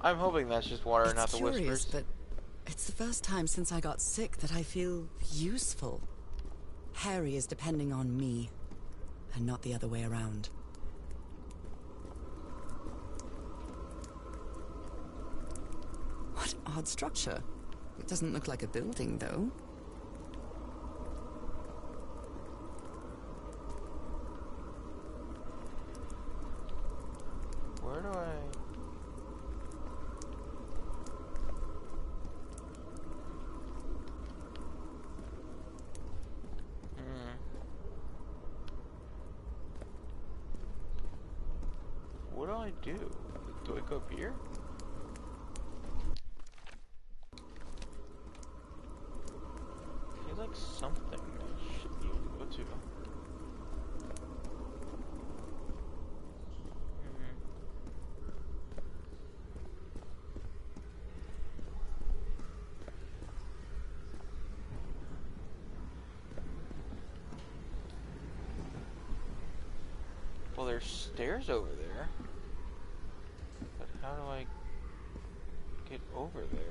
I'm hoping that's just water, not It's the curious, whispers. but it's the first time since I got sick that I feel useful. Harry is depending on me, and not the other way around. What odd structure. It doesn't look like a building, though. Where do I... What do I do? Do I go up here? Feels like something I should be able to go to. Well, there's stairs over there. But how do I get over there?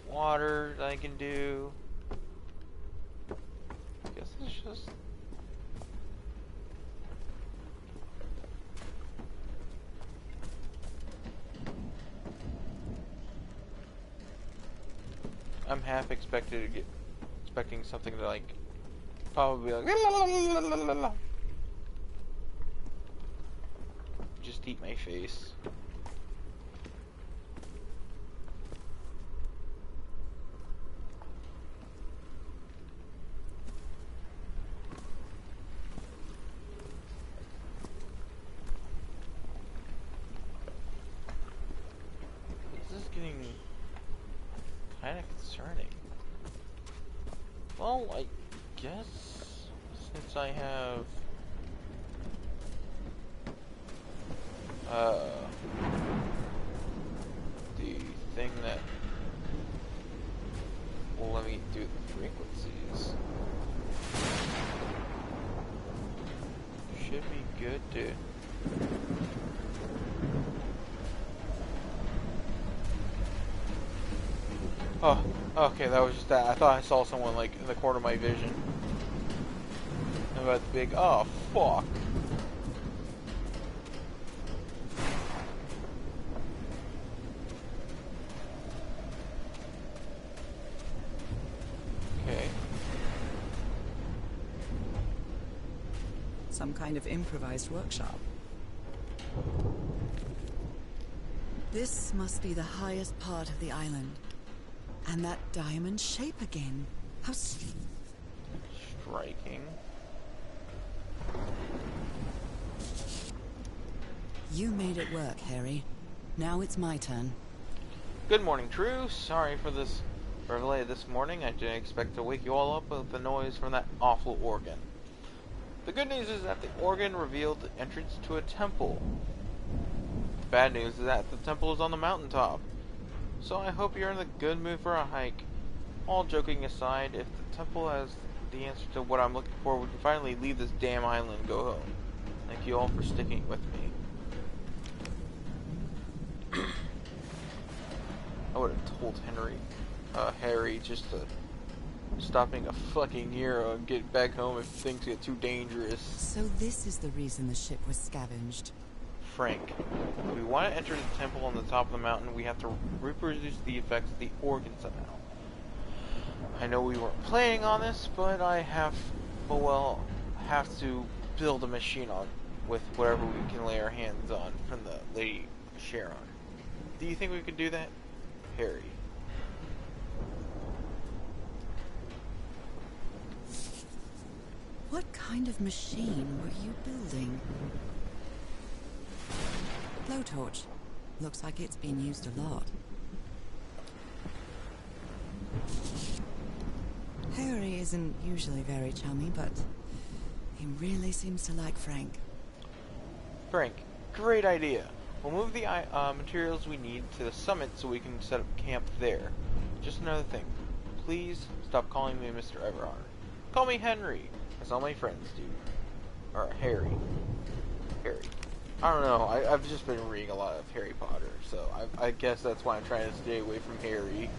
Water that I can do. Guess it's just... I'm half expecting something to like probably like just eat my face. This is getting kind of concerning. Well, I guess since I have the thing that will let me do the frequencies, should be good to... Oh, okay, that was just that. I thought I saw someone like in the corner of my vision. I'm about the big, oh fuck. Okay. Some kind of improvised workshop. This must be the highest part of the island. And that diamond shape again. How Striking. You made it work, Harry. Now it's my turn. Good morning, True. Sorry for this delay this morning. I didn't expect to wake you all up with the noise from that awful organ. The good news is that the organ revealed the entrance to a temple. The bad news is that the temple is on the mountaintop. So I hope you're in a good mood for a hike. All joking aside, if the temple has the answer to what I'm looking for, we can finally leave this damn island and go home. Thank you all for sticking with me. I would have told Harry just to stop being a fucking hero and get back home if things get too dangerous. So this is the reason the ship was scavenged. Frank, if we want to enter the temple on the top of the mountain, we have to reproduce the effects of the organ somehow. I know we weren't planning on this, but I have to build a machine on with whatever we can lay our hands on from the Lady Sharon. Do you think we could do that, Harry? What kind of machine were you building? Blowtorch. Looks like it's been used a lot. Harry isn't usually very chummy, but he really seems to like Frank. Frank, great idea. We'll move the materials we need to the summit so we can set up camp there. Just another thing. Please stop calling me Mr. Everhard. Call me Henry, as all my friends do. Or Harry. Harry. I don't know. I've just been reading a lot of Harry Potter, so I guess that's why I'm trying to stay away from Harry.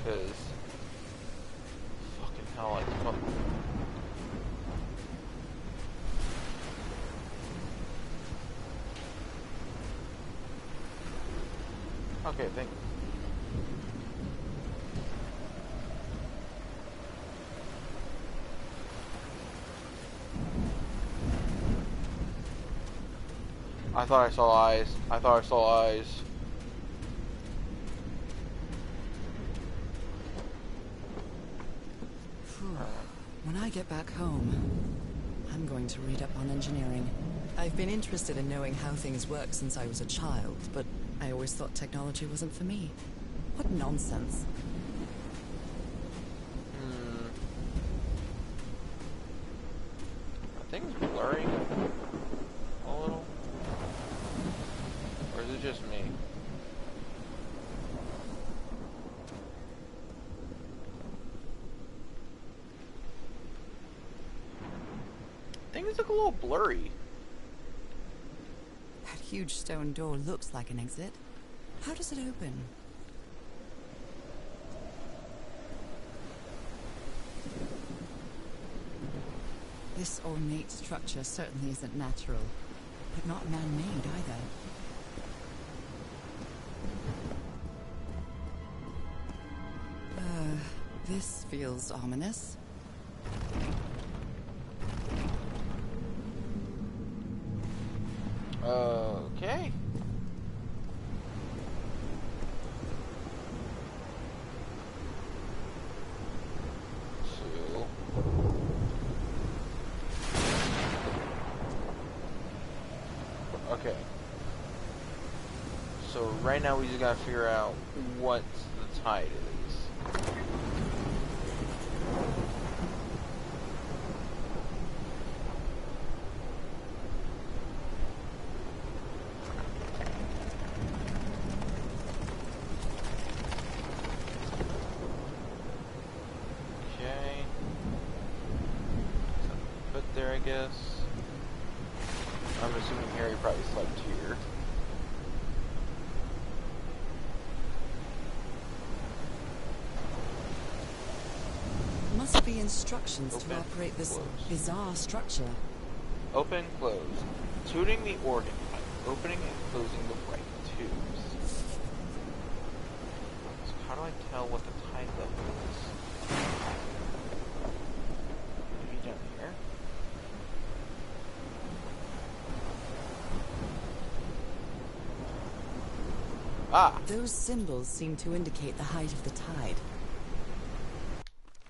Because... fucking hell, I come. Okay, thank you. I thought I saw eyes. I thought I saw eyes. When I get back home, I'm going to read up on engineering. I've been interested in knowing how things work since I was a child, but I always thought technology wasn't for me. What nonsense. Are things blurring a little? Or is it just me? Things look a little blurry. That huge stone door looks like an exit. How does it open? This ornate structure certainly isn't natural, but not man-made either. This feels ominous. Okay. So... okay. So right now we just gotta figure out what the tide is. Okay. Something to put there, I guess. I'm assuming Harry probably slept here. Must be instructions Open, to operate this close. bizarre structure. Open, close. Tuning the organ pipe. Opening and closing the right tubes. So how do I tell what the tide level is? Maybe down here? Ah! Those symbols seem to indicate the height of the tide.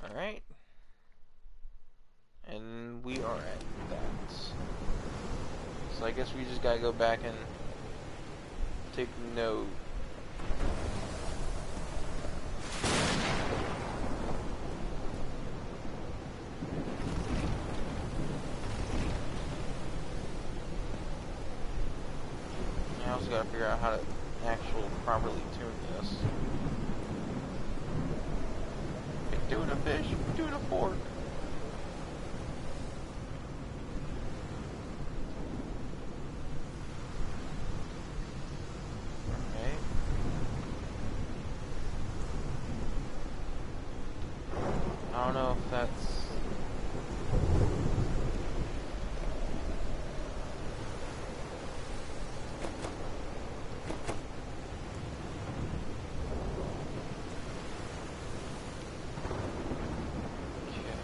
Alright. And we are at that. So I guess we just gotta go back and take note. I also gotta figure out how to actually properly tune this. Doing a fish, doing a fork. Okay. I don't know if that's... Okay.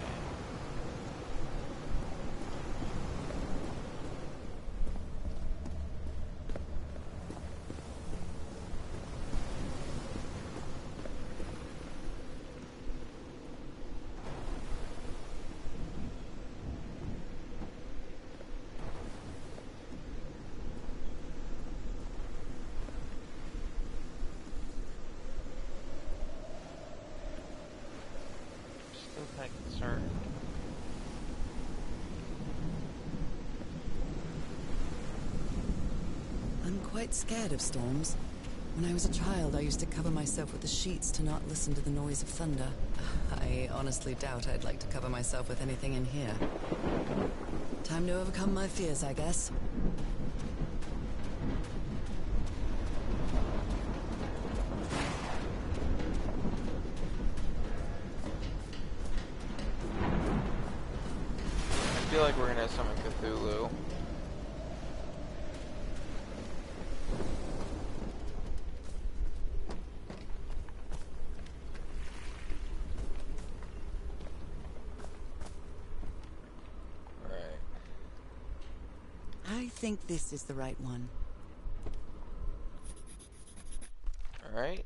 kind of concerned. I'm quite scared of storms. When I was a child, I used to cover myself with the sheets to not listen to the noise of thunder. I honestly doubt I'd like to cover myself with anything in here. Time to overcome my fears, I guess. I feel like we're gonna summon Cthulhu. I think this is the right one. Alright.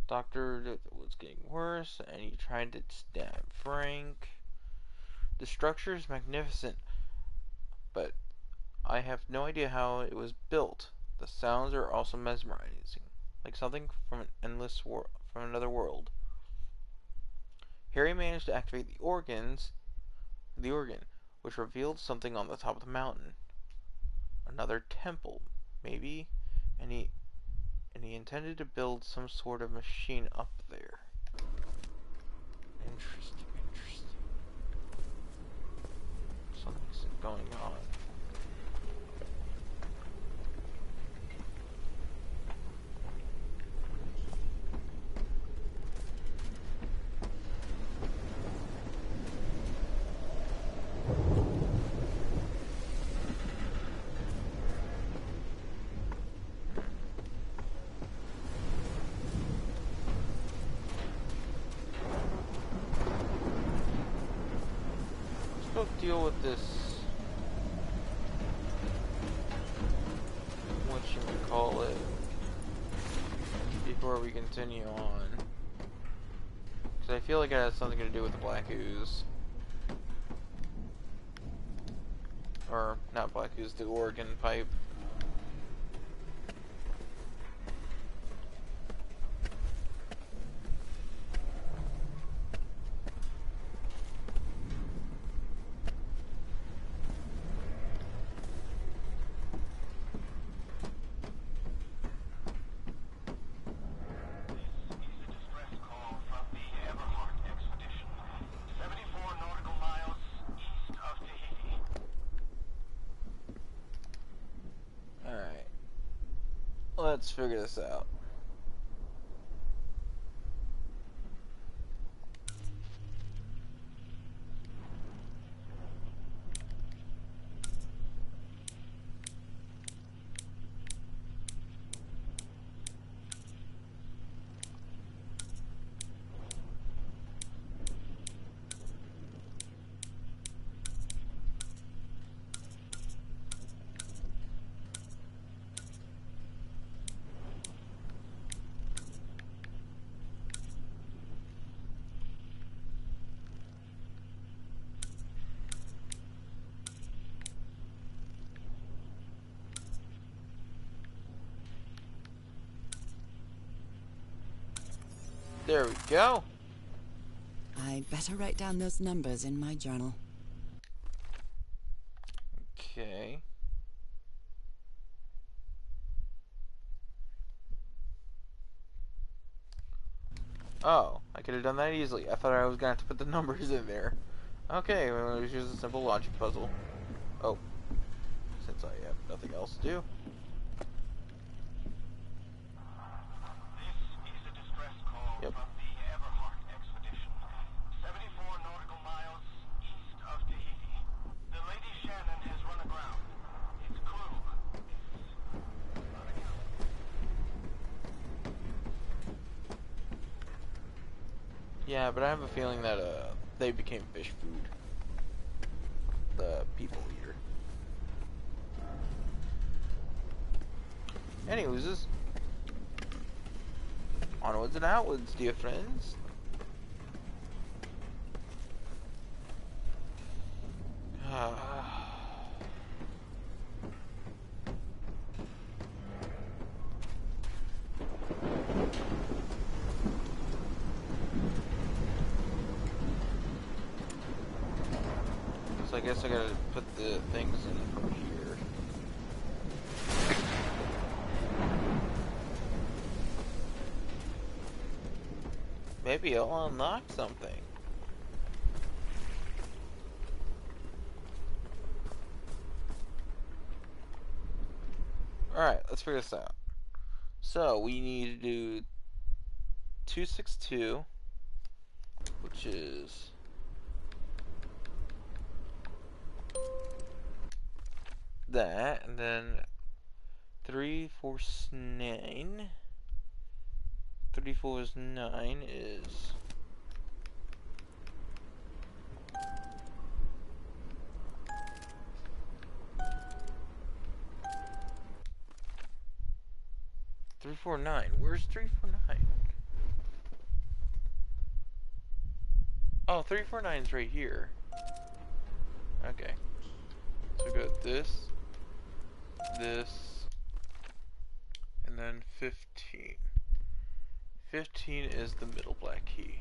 Doctor was getting worse, and he tried to stab Frank. The structure is magnificent, but I have no idea how it was built. The sounds are also mesmerizing, like something from an endless from another world. Harry managed to activate the organ, which revealed something on the top of the mountain. Another temple, maybe, and he intended to build some sort of machine up there. Interesting. Something's going on. Let's go deal with this. Whatchamacallit, before we continue on. Because I feel like it has something to do with the Black Ooze. Or, not Black Ooze, the organ pipe. Let's figure this out. There we go. I'd better write down those numbers in my journal. Okay. Oh, I could have done that easily. I thought I was gonna have to put the numbers in there. Okay, well, it was just a simple logic puzzle. Oh, since I have nothing else to do. This is a distress call Yep. from the Everhart expedition. 74 nautical miles east of Tahiti. The Lady Shannon has run aground. Its crew is unaccounted. Yeah, but I have a feeling that they became fish food. The people here. Anyways, onwards and outwards, dear friends. So I guess I gotta put the things in here. Maybe I'll unlock something. Alright, let's figure this out. So we need to do 262, which is that, and then 349. 34 is 9 is 349. Where's 349? Oh, 349 is right here. Okay. So we got this, and then 15. 15 is the middle black key.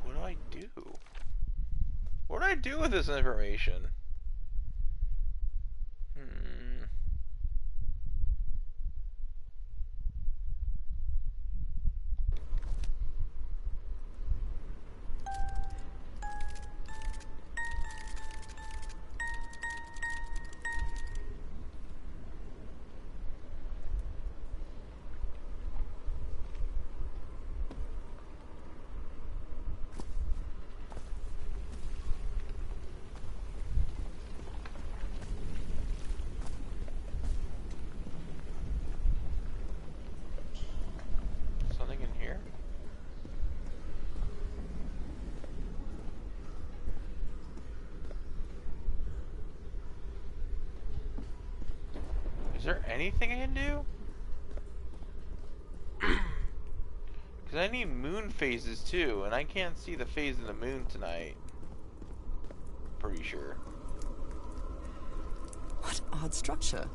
What do I do? What do I do with this information? Something in here? Is there anything I can do? Because I need moon phases too, and I can't see the phase of the moon tonight. Pretty sure. What odd structure.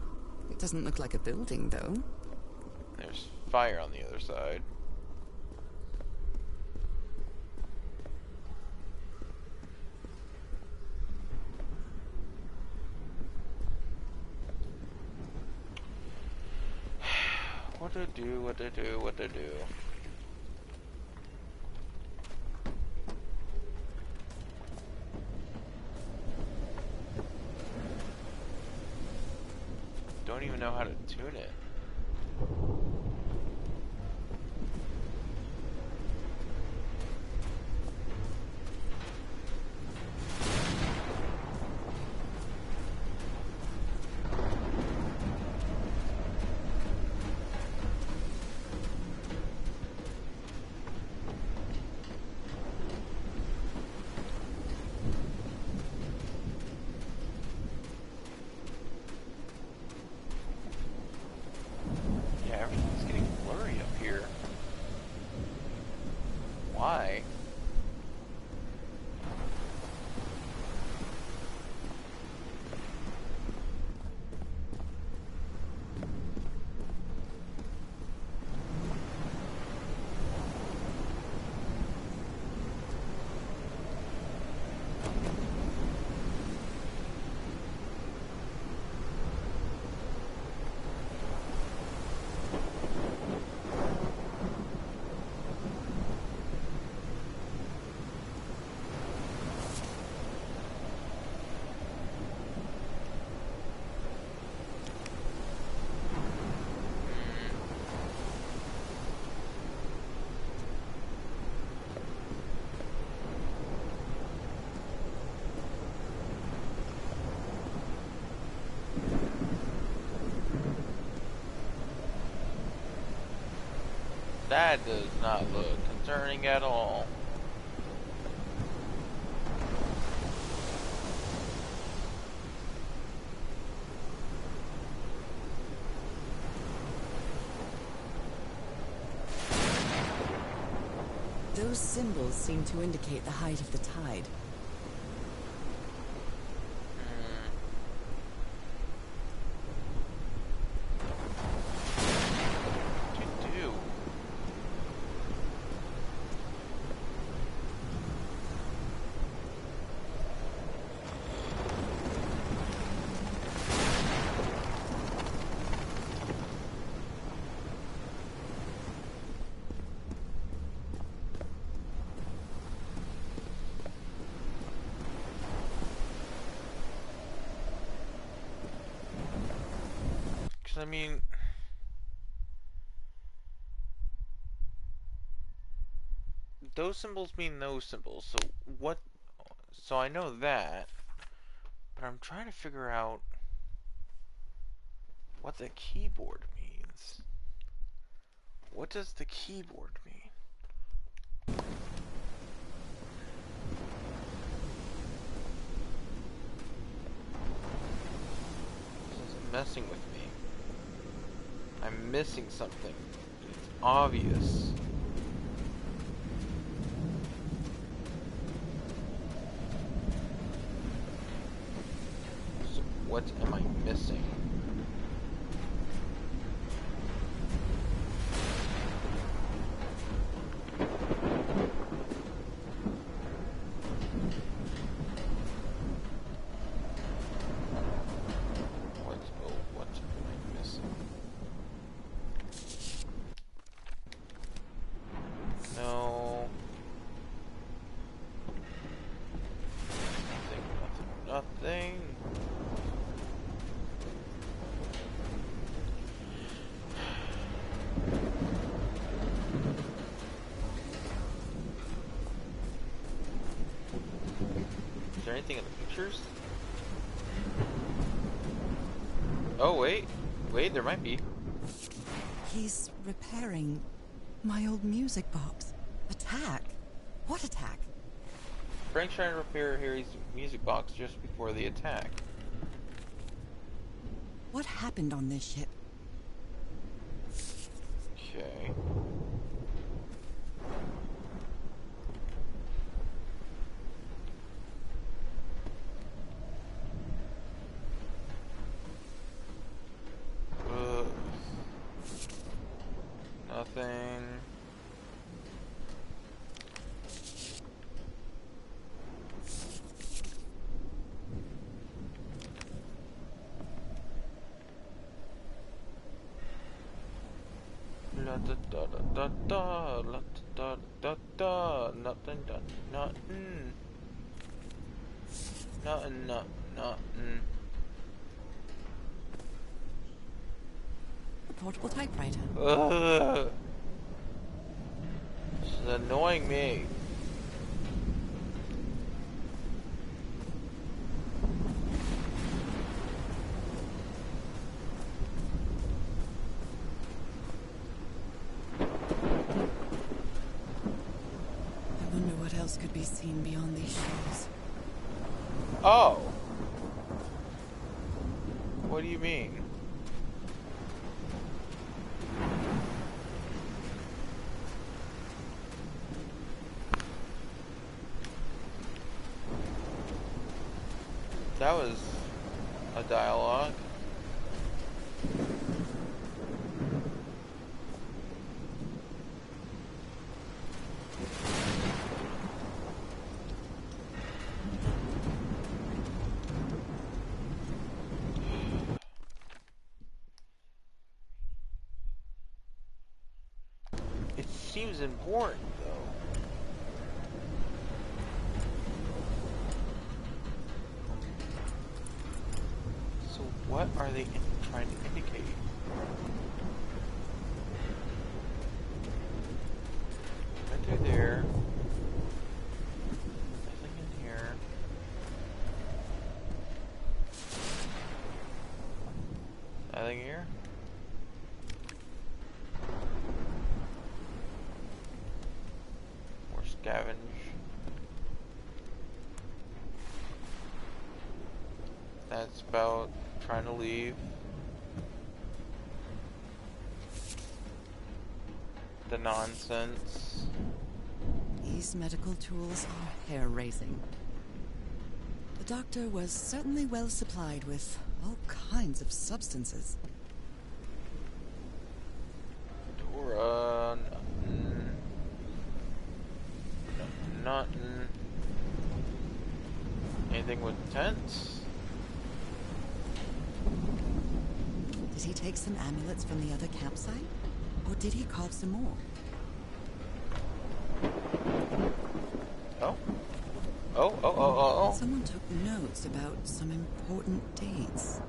It doesn't look like a building, though. There's fire on the other side. What to do, what to do, what to do. Don't even know how to tune it. Yeah, everything's getting blurry up here. Why? That does not look concerning at all. Those symbols seem to indicate the height of the tide. What do you do? I mean, those symbols mean those symbols. So what? So I know that, but I'm trying to figure out what the keyboard means. What does the keyboard mean? This is messing with me. I'm missing something. It's obvious. So what am I missing? What am I missing? No. Nothing. Is there anything in the pictures? Oh, wait, there might be. He's repairing my old music box. Attack? What attack? Frank's trying to repair Harry's music box just before the attack. What happened on this ship? Okay. Ugh. Nothing. La da da da da da, la da da da, nothing, nothing, nothing. A portable typewriter. Ugh. This is annoying me. I wonder what else could be seen beyond these shores. Oh. What do you mean? That was a dialogue. It seems important, though. So what are they trying to indicate? Right through there. Nothing in here. Nothing here. More scavenge. That's about trying to leave. The nonsense. These medical tools are hair-raising. The doctor was certainly well supplied with all kinds of substances. Dora, nothing. Anything with tents? Did he take some amulets from the other campsite? Or did he carve some more? Oh. Someone took notes about some important dates.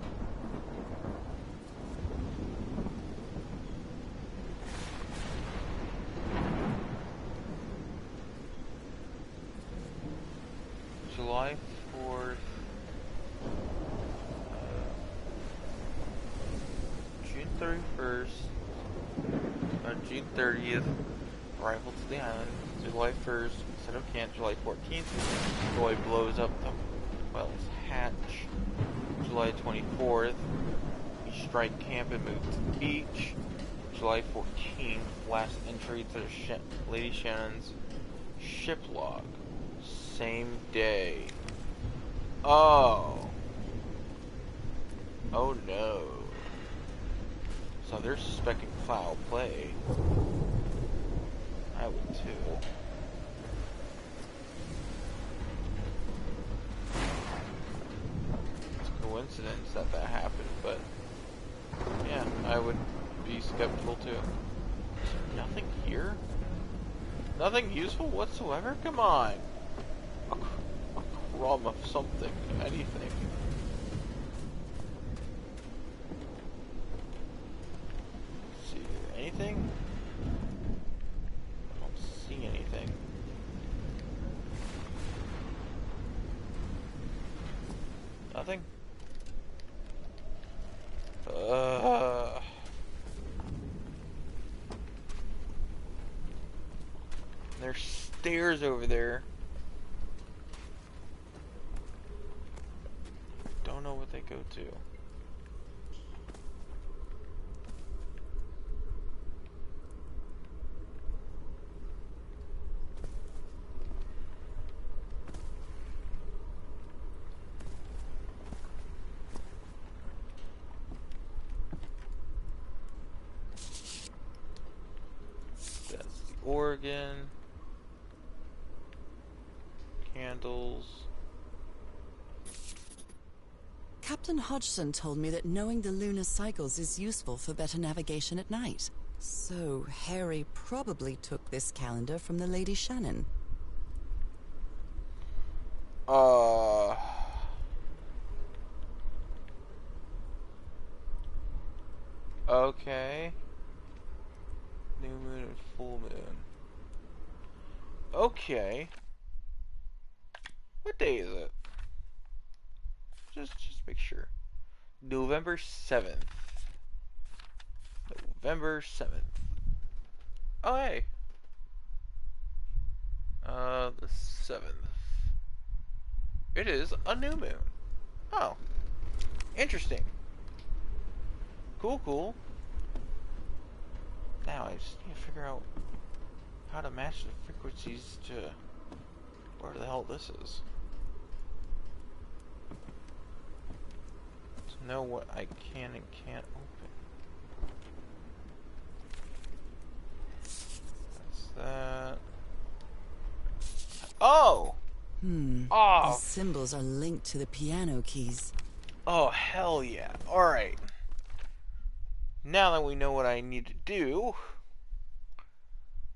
July 4th. June 31st. June 30th. Arrival to the island. July 1st. Set up camp. July 14th. Joy blows up the whale's hatch. July 24th. We strike camp and move to the beach. July 14th. Last entry to the Lady Shannon's ship log. Same day. Oh. Oh no. So they're suspecting foul play. I would too. It's a coincidence that happened, but yeah, I would be skeptical too. Is there nothing here? Nothing useful whatsoever? Come on. A crumb of something, anything. Let's see, anything? I don't see anything. Nothing? There's stairs over there. Don't know what they go to. That's the organ. Candles. Captain Hodgson told me that knowing the lunar cycles is useful for better navigation at night. So Harry probably took this calendar from the Lady Shannon. Okay. New moon and full moon. Okay. What day is it? Just make sure. November 7th. November 7th. Oh, hey. The 7th. It is a new moon. Oh. Interesting. Cool. Now I just need to figure out how to match the frequencies to where the hell this is. To know what I can and can't open. That's that. Oh! These symbols are linked to the piano keys. Oh, hell yeah. Alright. Now that we know what I need to do,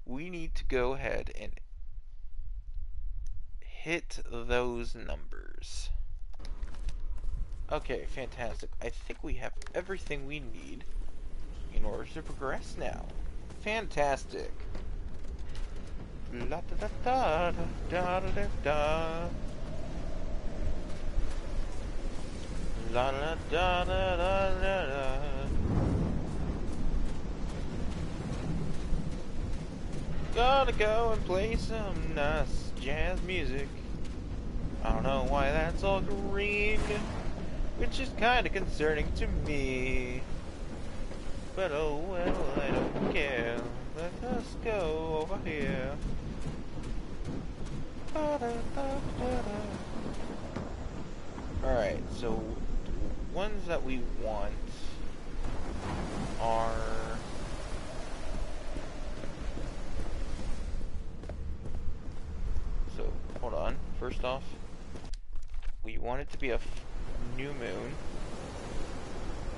we need to go ahead and hit those numbers. Okay, fantastic. I think we have everything we need in order to progress now. Fantastic. La da da da da da da da. La da da da da da da. Gotta go and play some nice jazz music. I don't know why that's all green, which is kinda concerning to me. But oh well, I don't care. Let us go over here. Alright, so the ones that we want are so hold on. First off, we want it to be a new moon,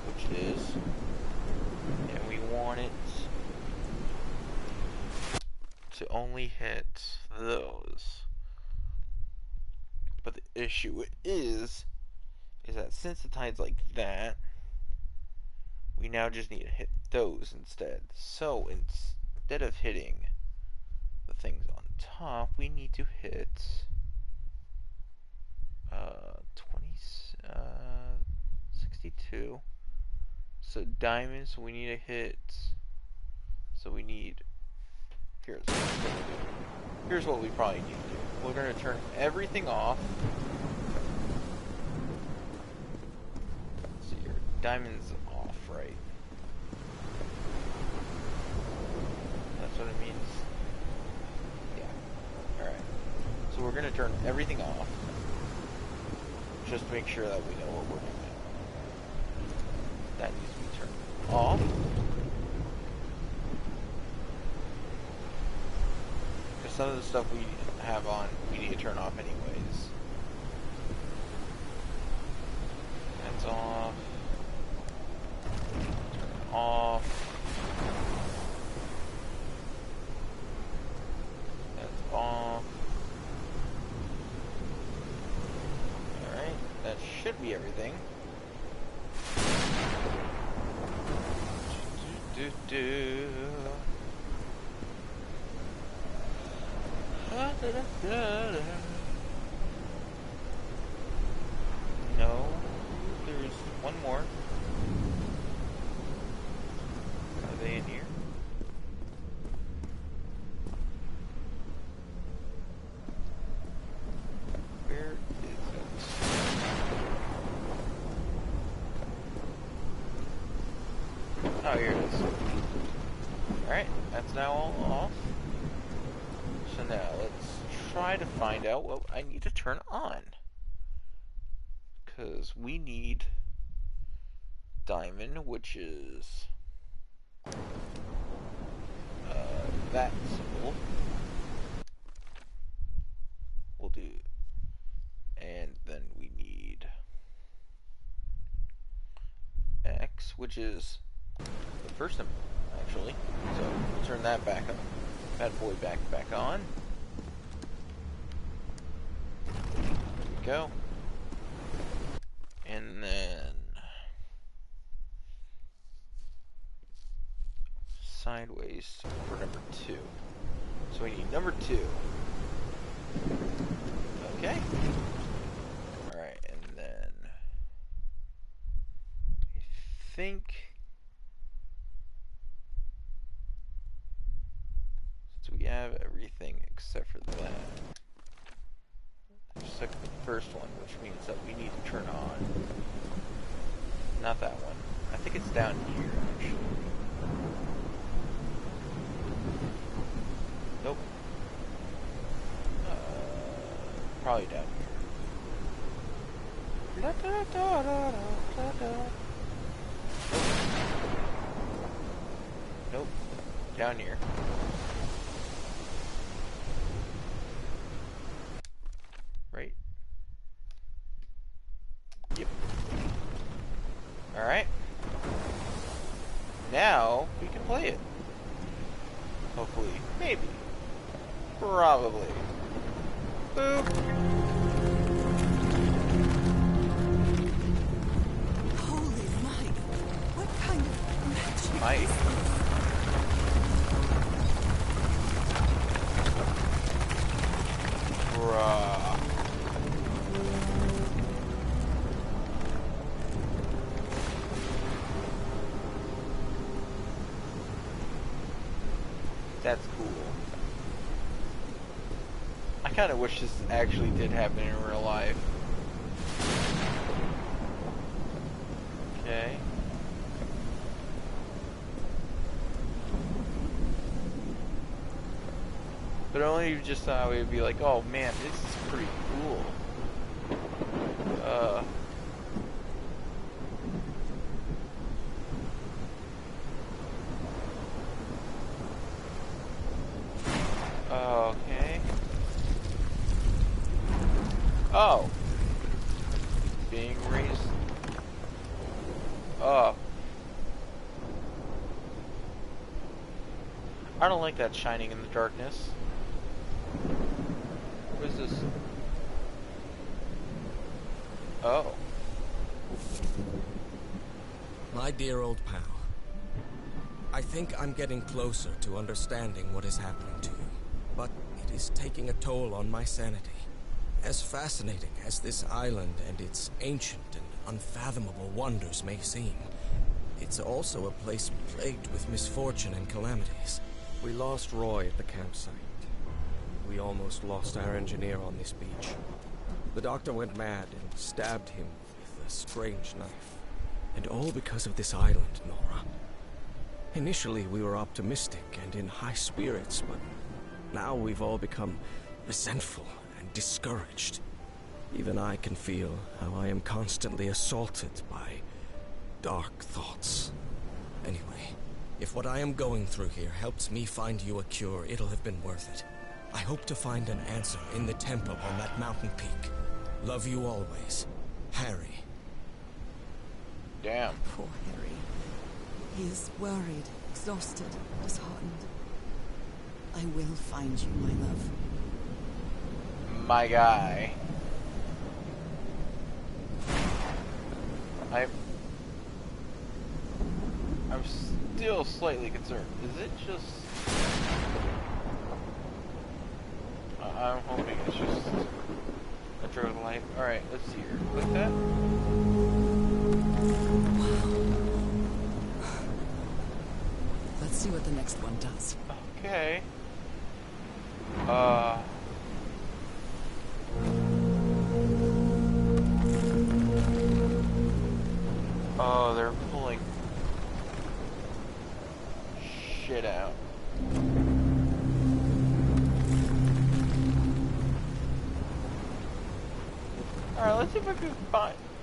which it is, and we want it to only hit those. But the issue is that since the tide's like that, we now just need to hit those instead. So instead of hitting the things on top, we need to hit 20, 62. So diamonds, we need to hit. So we need. Here's what we probably need to do. We're going to turn everything off. Let's see here. Diamonds off, right? That's what it means. Yeah. Alright. So we're going to turn everything off. Just to make sure that we know what we're doing. That needs to be turned off. Because some of the stuff we have on, we need to turn off anyways. That's off. Turn it off. That's off. Alright, that should be everything. No, there's one more. Are they in here? Where is it? Oh, here it is. Alright, that's now all off. So now let's try to find out what I need to turn on. Because we need diamond, which is that symbol. We'll do. And then we need X, which is the first symbol, actually. So we'll turn that back on. Bad boy back on. There we go. And then sideways for number 2. So we need number 2. Okay. Alright, and then I think since we have everything except for that. Just like the first one, which means that we need to turn on. Not that one. I think it's down here, actually. Nope. Probably down here. Nope. Nope. Down here. Right? Yep. Alright. Now we can play it. Hopefully. Maybe. Probably. Boop. Holy Mike! What kind of magic Mike. is this? Bruh. That's cool. I kind of wish this actually did happen in real life. Okay. But only just thought we'd be like, oh man, this is pretty cool. Uh. Okay. Oh. Being raised. Oh. I don't like that shining in the darkness. What is this? Oh. My dear old pal, I think I'm getting closer to understanding what is happening to you, but it is taking a toll on my sanity. As fascinating as this island and its ancient and unfathomable wonders may seem, it's also a place plagued with misfortune and calamities. We lost Roy at the campsite. We almost lost our engineer on this beach. The doctor went mad and stabbed him with a strange knife. And all because of this island, Nora. Initially, we were optimistic and in high spirits, but now we've all become resentful and discouraged. Even I can feel how I am constantly assaulted by dark thoughts. Anyway, if what I am going through here helps me find you a cure, it'll have been worth it. I hope to find an answer in the temple on that mountain peak. Love you always, Harry. Damn. Poor Harry. He is worried, exhausted, disheartened. I will find you, my love. My guy. I'm still slightly concerned. Is it just... I'm hoping it's just a drone light. Alright, let's see here. Click that. Let's see what the next one does. Okay. Oh, they're pulling shit out. Alright, let's see if I can find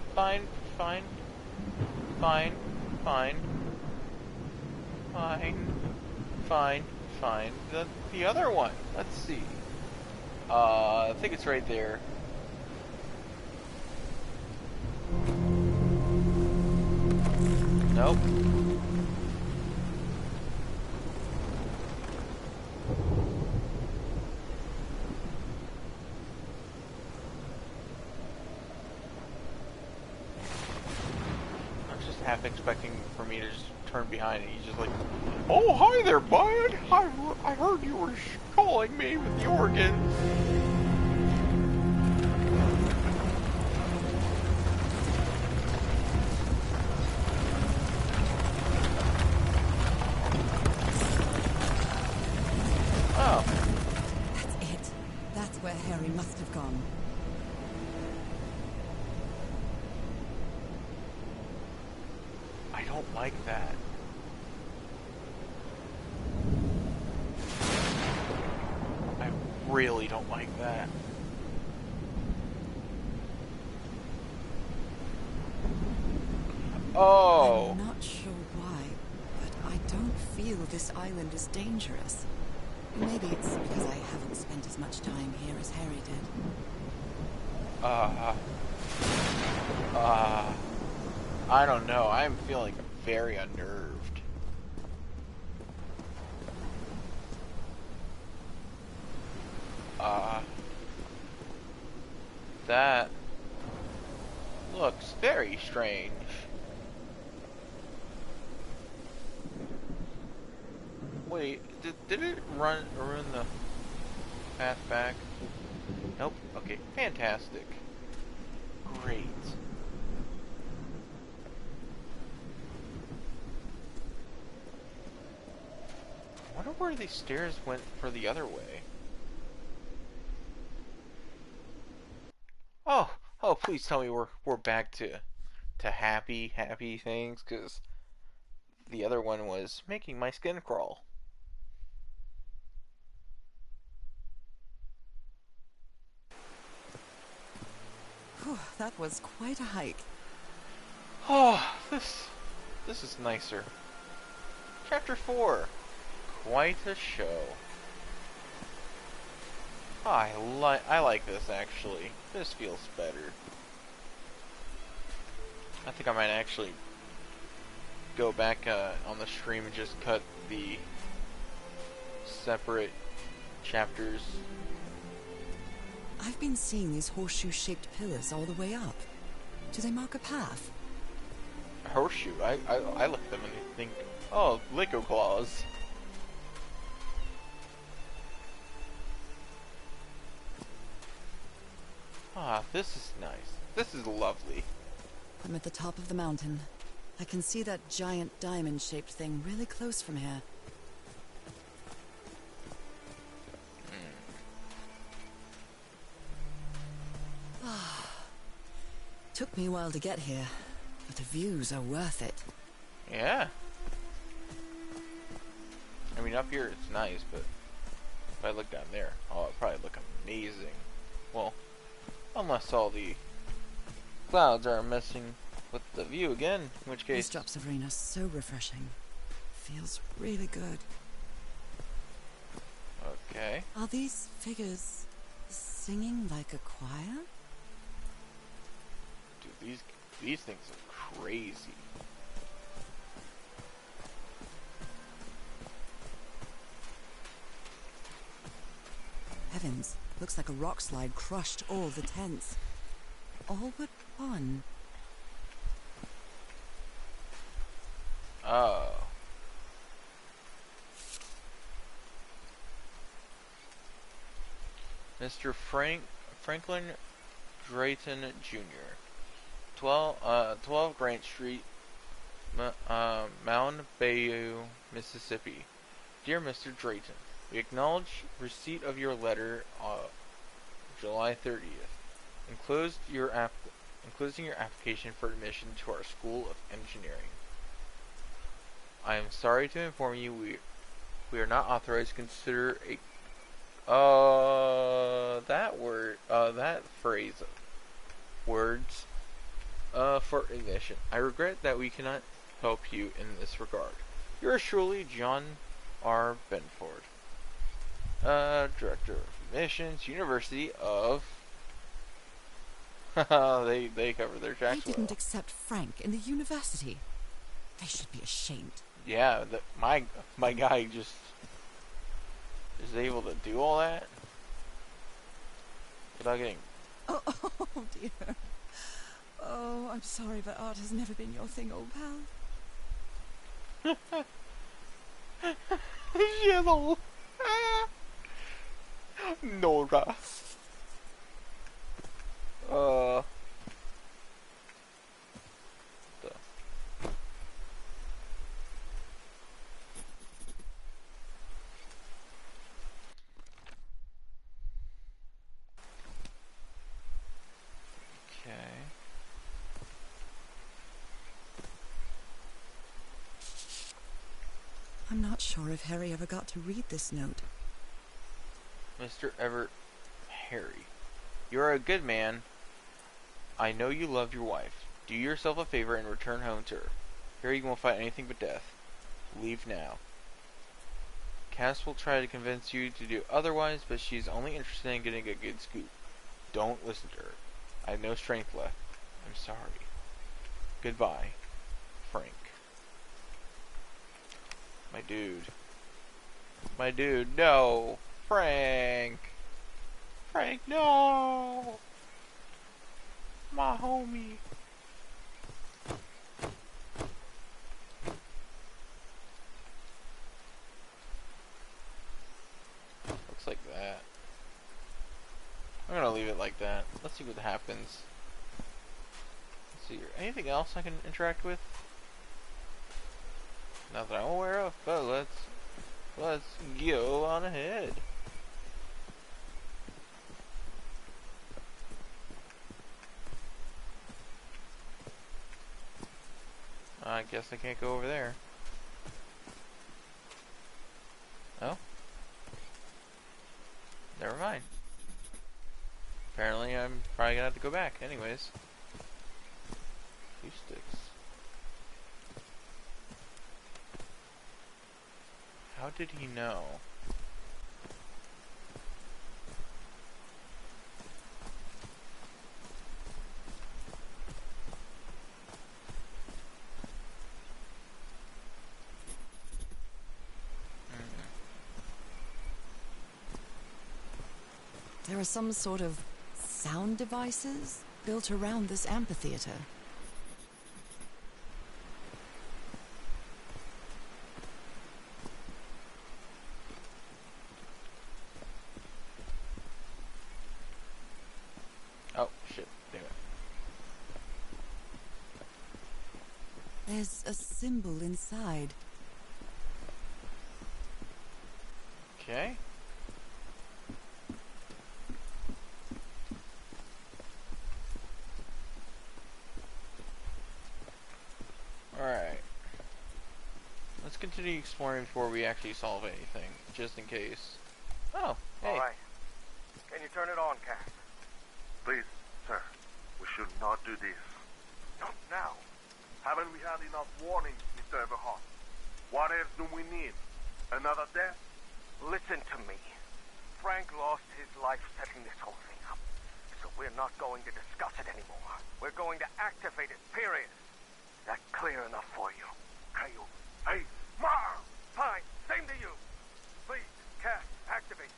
the other one. Let's see. I think it's right there. Nope. I was just half expecting for me to just turn behind and he's just like, "Oh, hi there, bud. I heard you were calling me with the organ." Oh. That's it. That's where Harry must have gone. I don't like that. I really don't like that. Oh. I'm not sure why, but I don't feel this island is dangerous. Maybe it's because I haven't spent as much time here as Harry did. I don't know. I'm feeling very unnerved. That looks very strange. Wait, did it ruin the path back? Nope. Okay, fantastic. Great. I wonder where these stairs went for the other way. Oh, please tell me we're back to happy things, because the other one was making my skin crawl. Whew, that was quite a hike. Oh, this is nicer. Chapter 4. Quite a show. Oh, I like this actually. This feels better. I think I might actually go back on the stream and just cut the separate chapters. I've been seeing these horseshoe-shaped pillars all the way up. Do they mark a path? Horseshoe. I look at them and think, oh, Lico claws. Ah, this is nice. This is lovely. I'm at the top of the mountain. I can see that giant diamond-shaped thing really close from here. Took me a while to get here, but the views are worth it. Yeah. I mean, up here it's nice, but if I look down there, oh, it'll probably look amazing. Well, unless all the clouds are messing with the view again, in which case... These drops of rain are so refreshing. Feels really good. Okay. Are these figures singing like a choir? Dude, these things are crazy. Heavens, looks like a rock slide crushed all the tents. All but one. Oh. Mr. Franklin Drayton Jr. 12 Grant Street, Mound Bayou, Mississippi. Dear Mr. Drayton, we acknowledge receipt of your letter July 30th. Enclosing your application for admission to our School of Engineering. I am sorry to inform you we are not authorized to consider that phrase words for admission. I regret that we cannot help you in this regard. Yours truly, John R. Benford, Director of Admissions, University of... they cover their tracks They didn't well. accept Frank in the university. They should be ashamed. Yeah, my guy just is able to do all that without getting... Oh dear. Oh, I'm sorry, but art has never been your thing, old pal. Yellow. Nora. Okay. I'm not sure if Harry ever got to read this note. Mr. Everett Harry, you are a good man. I know you love your wife. Do yourself a favor and return home to her. Here you won't fight anything but death. Leave now. Cass will try to convince you to do otherwise, but she's only interested in getting a good scoop. Don't listen to her. I have no strength left. I'm sorry. Goodbye, Frank. My dude. My dude, no! Frank! Frank, no! My homie. Looks like that. I'm gonna leave it like that. Let's see what happens. Let's see here. Anything else I can interact with? Not that I'm aware of, but let's go on ahead. I guess I can't go over there. Oh? Never mind. Apparently, I'm probably gonna have to go back. Anyways. 2 sticks. How did he know? There are some sort of sound devices built around this amphitheater. Oh, shit. Damn it. There's a symbol inside. Okay. Alright. Let's continue exploring before we actually solve anything, just in case. Oh, hey. All right. Can you turn it on, Cass? Please, sir, we should not do this. Not now. Haven't we had enough warnings, Mr. Everhart? What else do we need? Another death? Listen to me. Frank lost his life setting this whole thing up. So we're not going to discuss it anymore. We're going to activate it, period. Is that clear enough for you? Kyle. Hey, Mar! Fine. Same to you. Please, Cass, activate.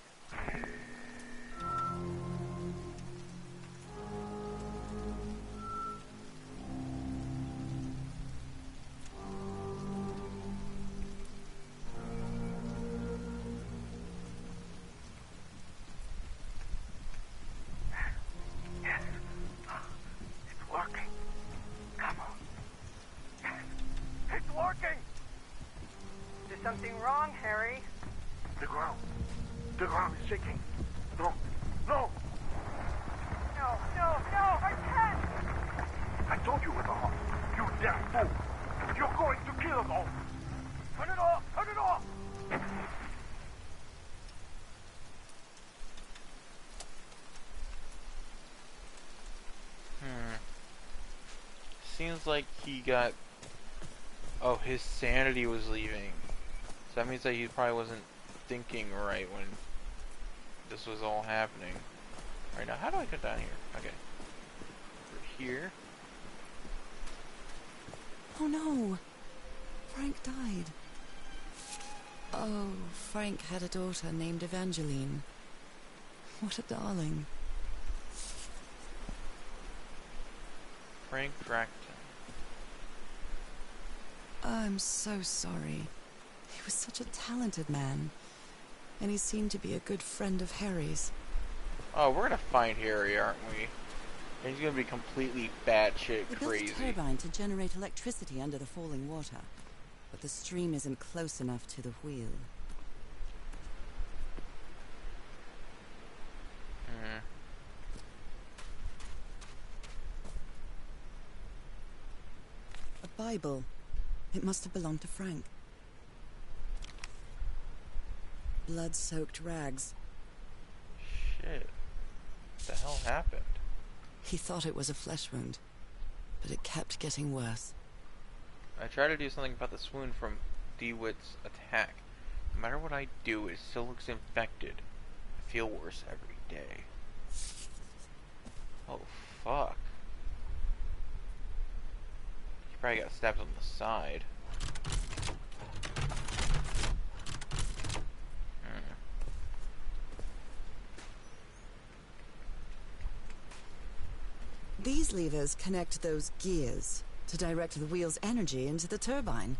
Yes. It's working. Come on. Yes. It's working! Is something wrong, Harry? The ground. The ground is shaking. No. No! No, no, no, I can't! I told you, Everhart. You damn fool. You're going to kill us all. Turn it off! Turn it off! Seems like he got... Oh, his sanity was leaving. So that means that he probably wasn't thinking right when this was all happening. Alright, now how do I get down here? Okay. Over here. Oh no! Frank died. Oh, Frank had a daughter named Evangeline. What a darling. Frank Dracton. I'm so sorry. He was such a talented man. And he seemed to be a good friend of Harry's. Oh, we're gonna find Harry, aren't we? And he's gonna be completely batshit They built crazy. a turbine to generate electricity under the falling water. But the stream isn't close enough to the wheel. Hmm. A Bible. It must have belonged to Frank. Blood-soaked rags. Shit. What the hell happened? He thought it was a flesh wound, but it kept getting worse. I try to do something about the swoon from DeWitt's attack. No matter what I do, it still looks infected. I feel worse every day. Oh, fuck. He probably got stabbed on the side. These levers connect those gears to direct the wheel's energy into the turbine.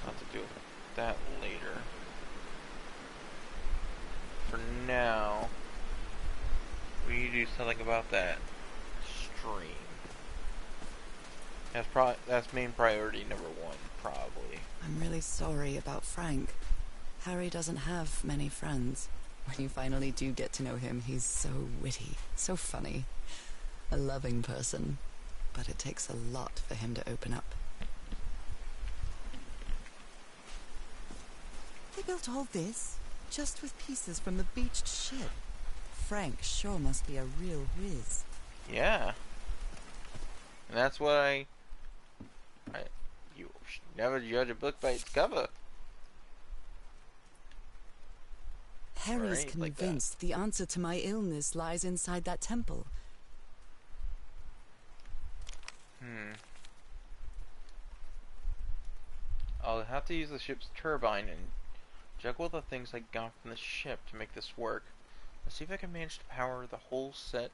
I'll have to deal with that later. For now, we need to do something about that stream. That's main priority number 1, probably. I'm really sorry about Frank. Harry doesn't have many friends. When you finally do get to know him, he's so witty, so funny. A loving person. But it takes a lot for him to open up. They built all this just with pieces from the beached ship. Frank sure must be a real whiz. Yeah. And that's why you should never judge a book by its cover. Harry's Right, like that. convinced the answer to my illness lies inside that temple. I'll have to use the ship's turbine and juggle the things I got from the ship to make this work. Let's see if I can manage to power the whole set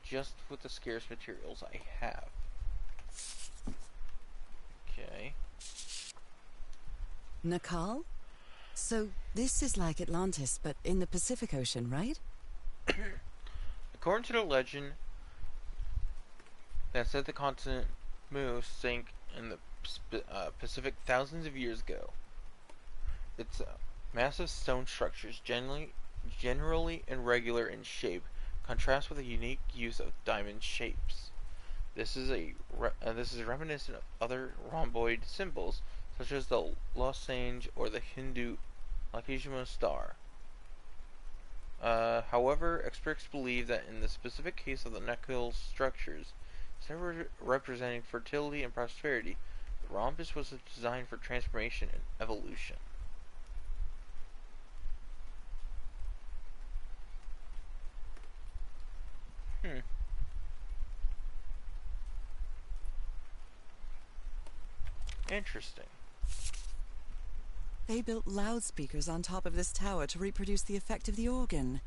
just with the scarce materials I have. Okay. Nakal? So this is like Atlantis, but in the Pacific Ocean, right? According to the legend that said the continent Moose sank in the Pacific thousands of years ago. It's massive stone structures, generally irregular in shape, contrast with a unique use of diamond shapes. This is reminiscent of other rhomboid symbols, such as the lozenge or the Hindu Lakshmana star. However, experts believe that in the specific case of the Nakul structures, instead of representing fertility and prosperity, the rhombus was designed for transformation and evolution. Interesting. They built loudspeakers on top of this tower to reproduce the effect of the organ.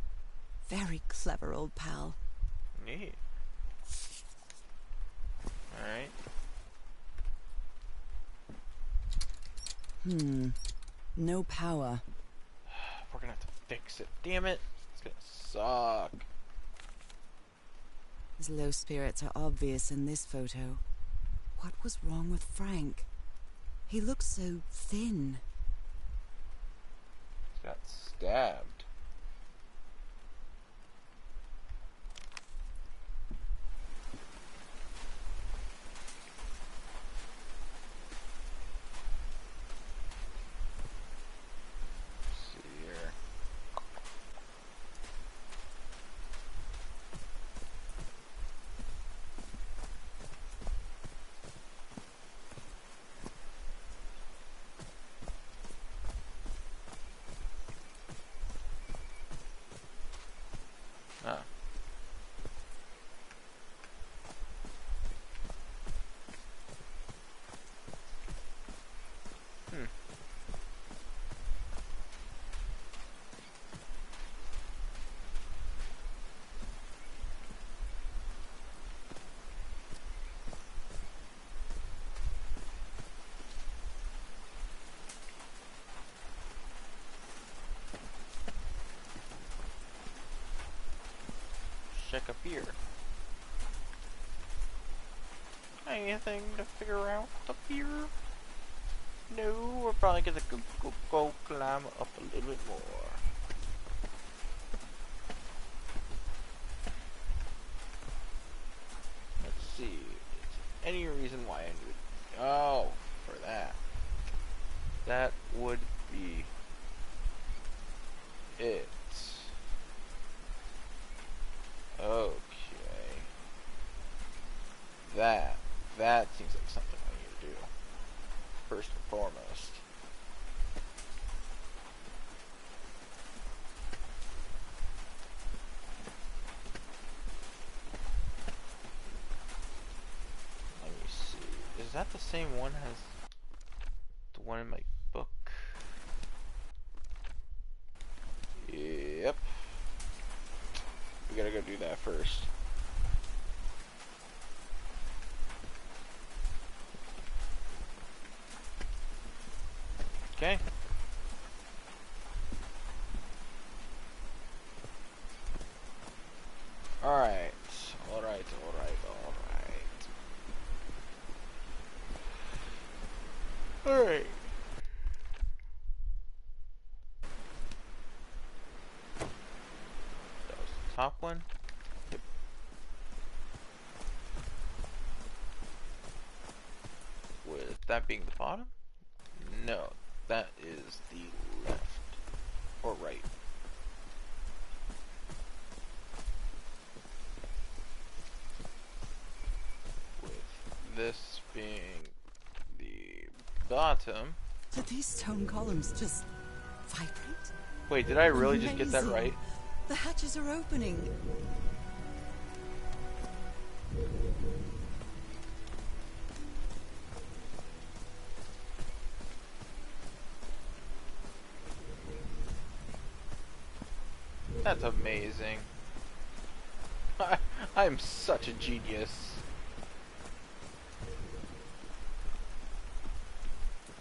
Very clever, old pal. Neat. Alright. No power. We're gonna have to fix it. Damn it. It's gonna suck. His low spirits are obvious in this photo. What was wrong with Frank? He looks so thin. He got stabbed. Ah. Check up here. Anything to figure out up here? No, we're probably gonna go climb up a little bit more. Let's see. Is there any reason why I need? Oh, for that. That would be it. Okay. That seems like something I need to do. First and foremost. Let me see. Is that the same one as the one in my book? Yep. We gotta go do that first. Okay. Alright. Alright. Alright. That was the top one. Yep. With that being the bottom? No, that is the left. this being the bottom. Did these stone columns just vibrate? Wait, did I really just get that Amazing. right? The hatches are opening. That's amazing. I'm such a genius.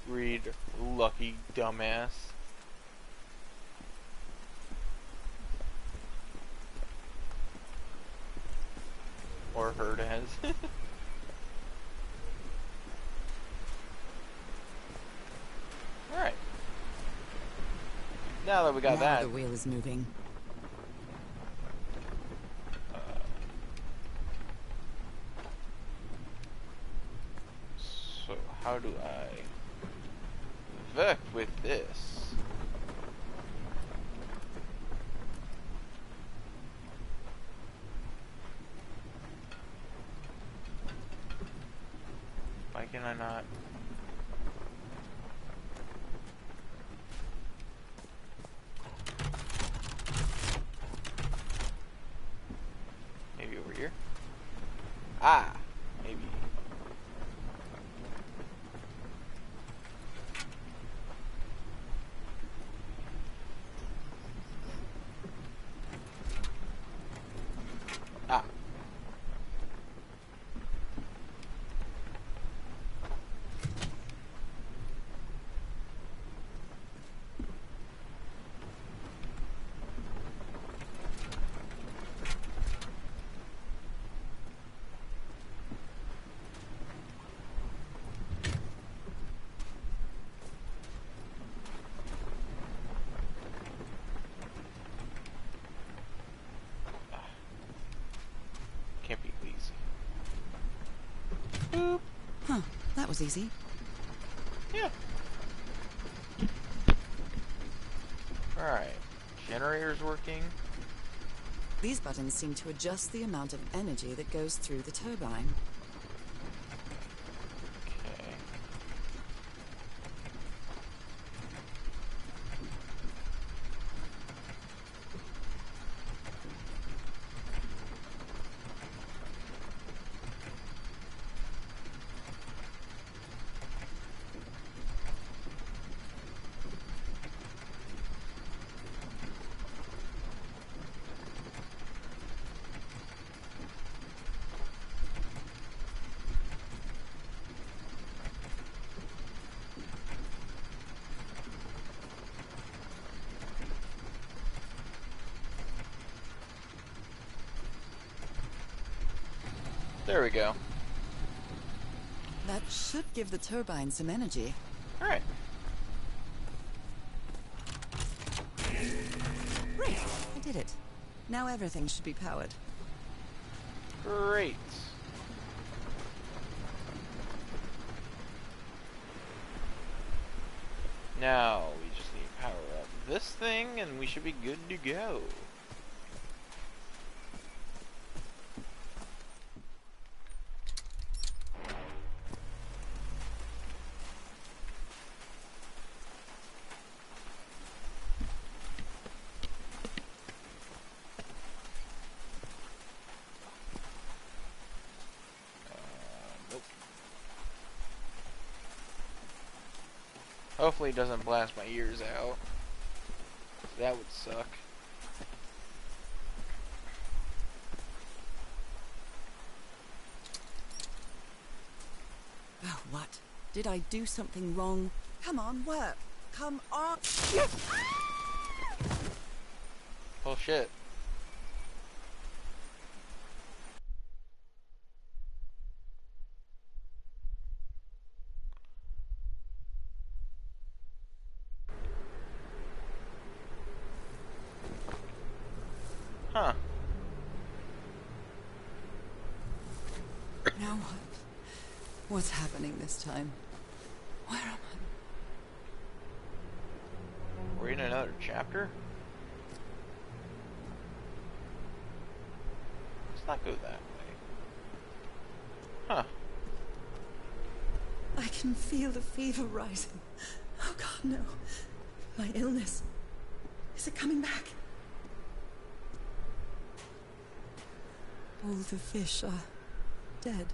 Read, lucky dumbass. Or heard as. Alright. Now that we got now that. the wheel is moving. So how do I work with this? Why can I not? Maybe over here? Ah, maybe. Ah. Can't be easy. Boop. Huh, that was easy. Yeah. Alright. Generator's working. These buttons seem to adjust the amount of energy that goes through the turbine. Okay. There we go. That should give the turbine some energy. Alright. Great, I did it. Now everything should be powered. Great. Now we just need to power up this thing and we should be good to go. Nope. Hopefully it doesn't blast my ears out. That would suck. Oh, what? Did I do something wrong? Come on, work. Come on. Oh shit. Huh. Now what? What's happening this time? Where am We're in another chapter? Let's not go that way. Huh. I can feel the fever rising. Oh God, no. My illness. Is it coming back? All the fish are dead.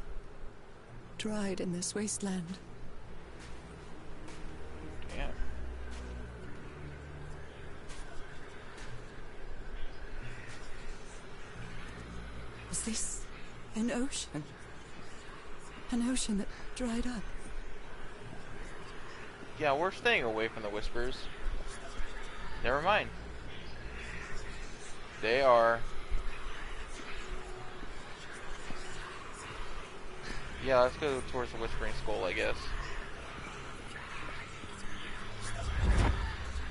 Dried in this wasteland. Damn. Is this an ocean? An ocean that dried up? Yeah, we're staying away from the whispers. Never mind. They are. Yeah, let's go towards the Whispering Skull, I guess.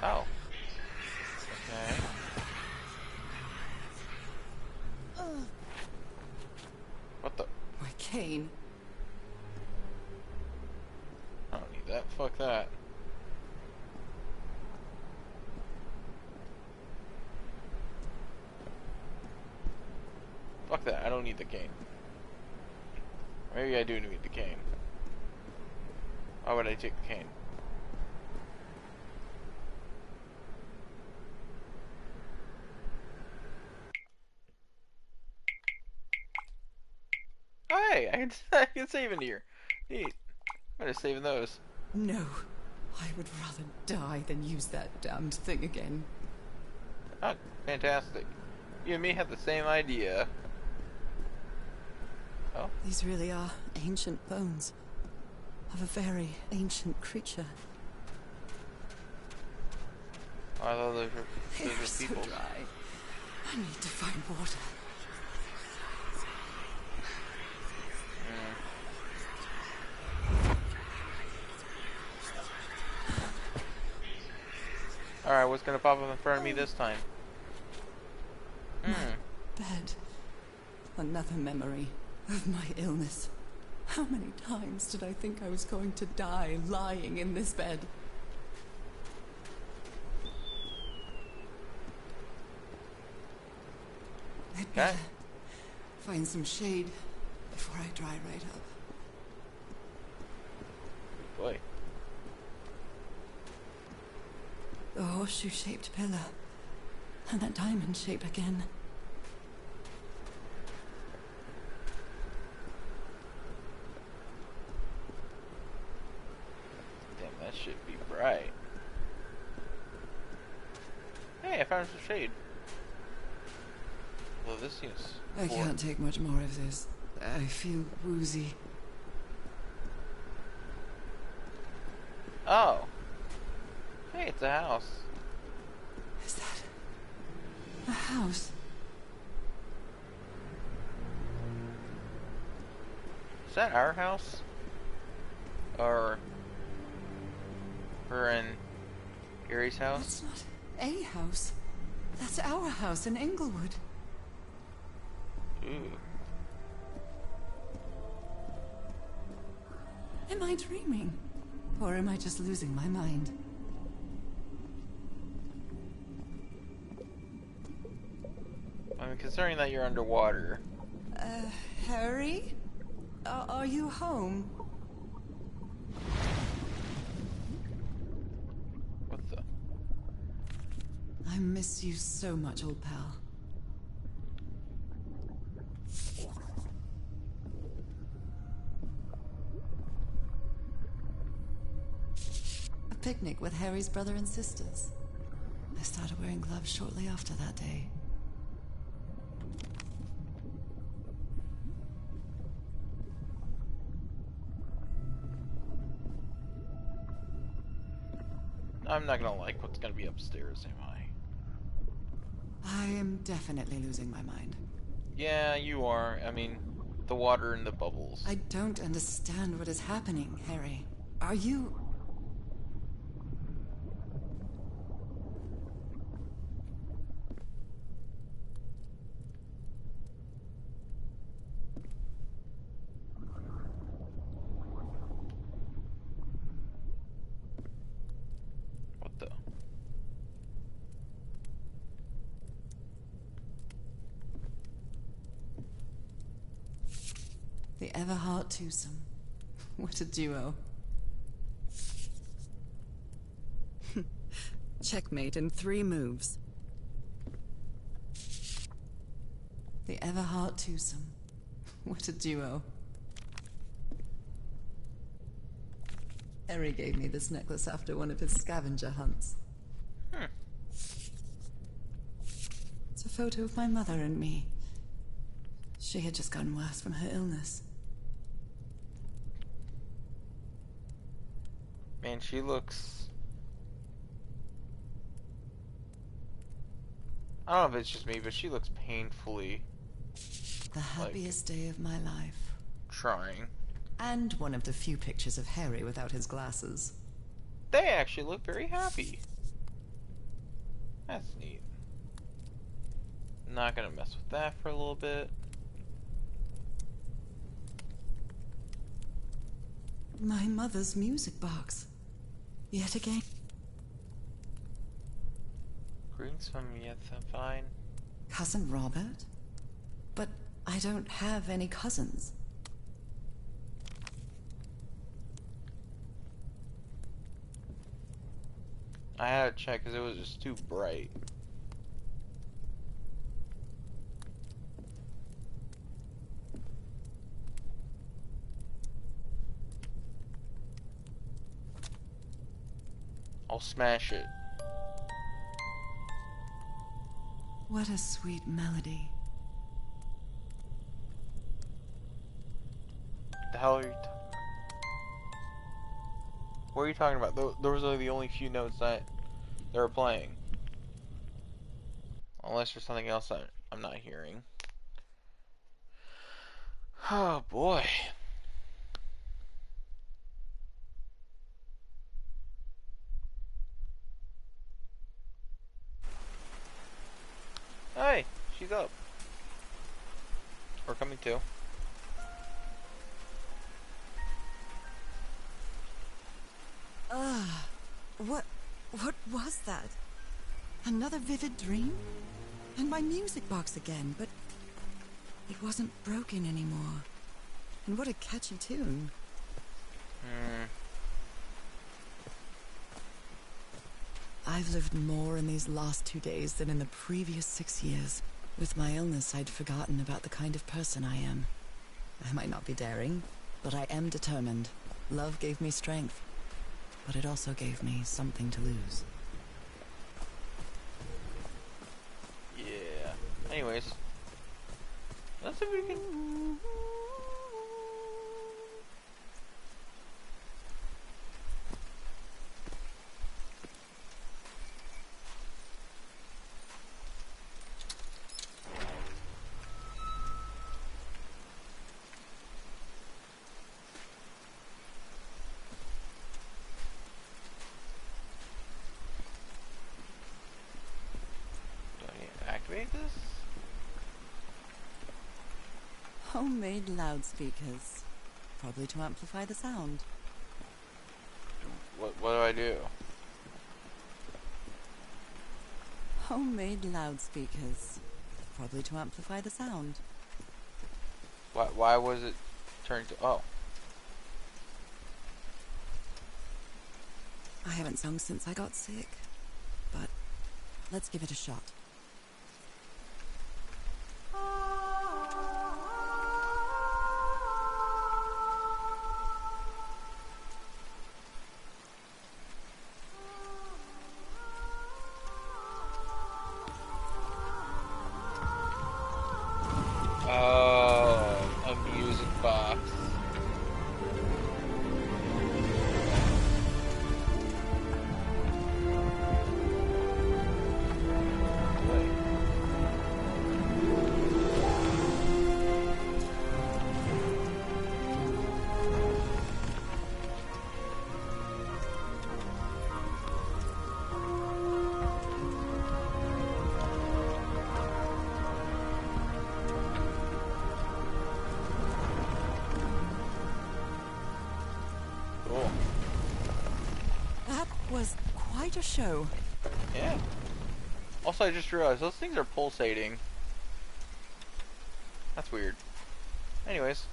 Oh. Okay. What the? My cane. I don't need that. Fuck that. Fuck that. I don't need the cane. Maybe I do need the cane. Why would I take the cane? Oh, hey, I can save in here. Neat. I'm gonna save in those. No. I would rather die than use that damned thing again. Oh, fantastic. You and me have the same idea. Oh? These really are ancient bones of a very ancient creature. Oh, I thought those They are were so people. dry. I need to find water. Alright, what's gonna pop up in front of me this time? Bed. Another memory of my illness. How many times did I think I was going to die lying in this bed? I'd better find some shade before I dry right up. Boy. The horseshoe-shaped pillar. And that diamond shape again. Damn, that should be bright. Hey, I found some shade. Well, this seems... I can't take much more of this. I feel woozy. Oh. Hey, it's a house. Is that a house? Is that our house? Or her and Gary's house? That's not a house. That's our house in Inglewood. Ooh. Am I dreaming? Or am I just losing my mind? I mean, considering that you're underwater. Harry? Are you home? What the? I miss you so much, old pal. A picnic with Harry's brother and sisters. I started wearing gloves shortly after that day. I'm not gonna like what's gonna be upstairs, am I? I am definitely losing my mind. Yeah, you are. I mean, the water and the bubbles. I don't understand what is happening, Harry. Are you... What the? The Everhart twosome. What a duo. Checkmate in 3 moves. The Everhart twosome. What a duo. Harry gave me this necklace after one of his scavenger hunts. It's a photo of my mother and me. She had just gotten worse from her illness. Man, she looks... I don't know if it's just me, but she looks painfully... The happiest day of my life. trying. And one of the few pictures of Harry without his glasses. They actually look very happy. That's neat. Not gonna mess with that for a little bit. My mother's music box. Yet again. Greetings from yet fine. Cousin Robert? But I don't have any cousins. I had to check because it was just too bright. I'll smash it. What a sweet melody. The hell are you what are you talking about? Those are the only few notes that they were playing. Unless there's something else I'm not hearing. Oh boy. Hey, she's up. We're coming too. What was that? Another vivid dream? And my music box again, but it wasn't broken anymore. And what a catchy tune. I've lived more in these last 2 days than in the previous 6 years. With my illness, I'd forgotten about the kind of person I am. I might not be daring, but I am determined. Love gave me strength, but it also gave me something to lose. Yeah. Anyways. Let's see if we can... activate this? Homemade loudspeakers. Probably to amplify the sound. What do I do? Homemade loudspeakers. Probably to amplify the sound. Why was it turned to... Oh. I haven't sung since I got sick. But let's give it a shot. Oh, a music box. Cool. That was quite a show. Yeah. Also, I just realized those things are pulsating. That's weird. Anyways.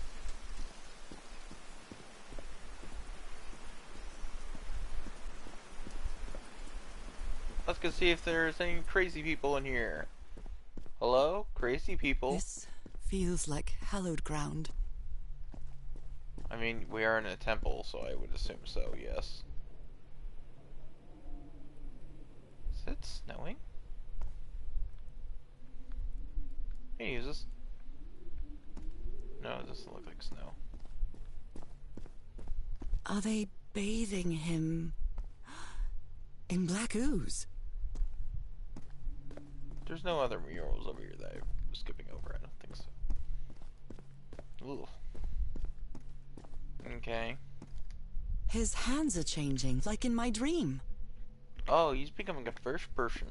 Let's go see if there's any crazy people in here. Hello? Crazy people? This feels like hallowed ground. I mean, we are in a temple, so I would assume so, yes. Is it snowing? Hey, is this... No, it doesn't look like snow. Are they bathing him in black ooze? There's no other murals over here that I'm skipping over. I don't think so. Ooh. Okay. His hands are changing, like in my dream. Oh, he's becoming a first person,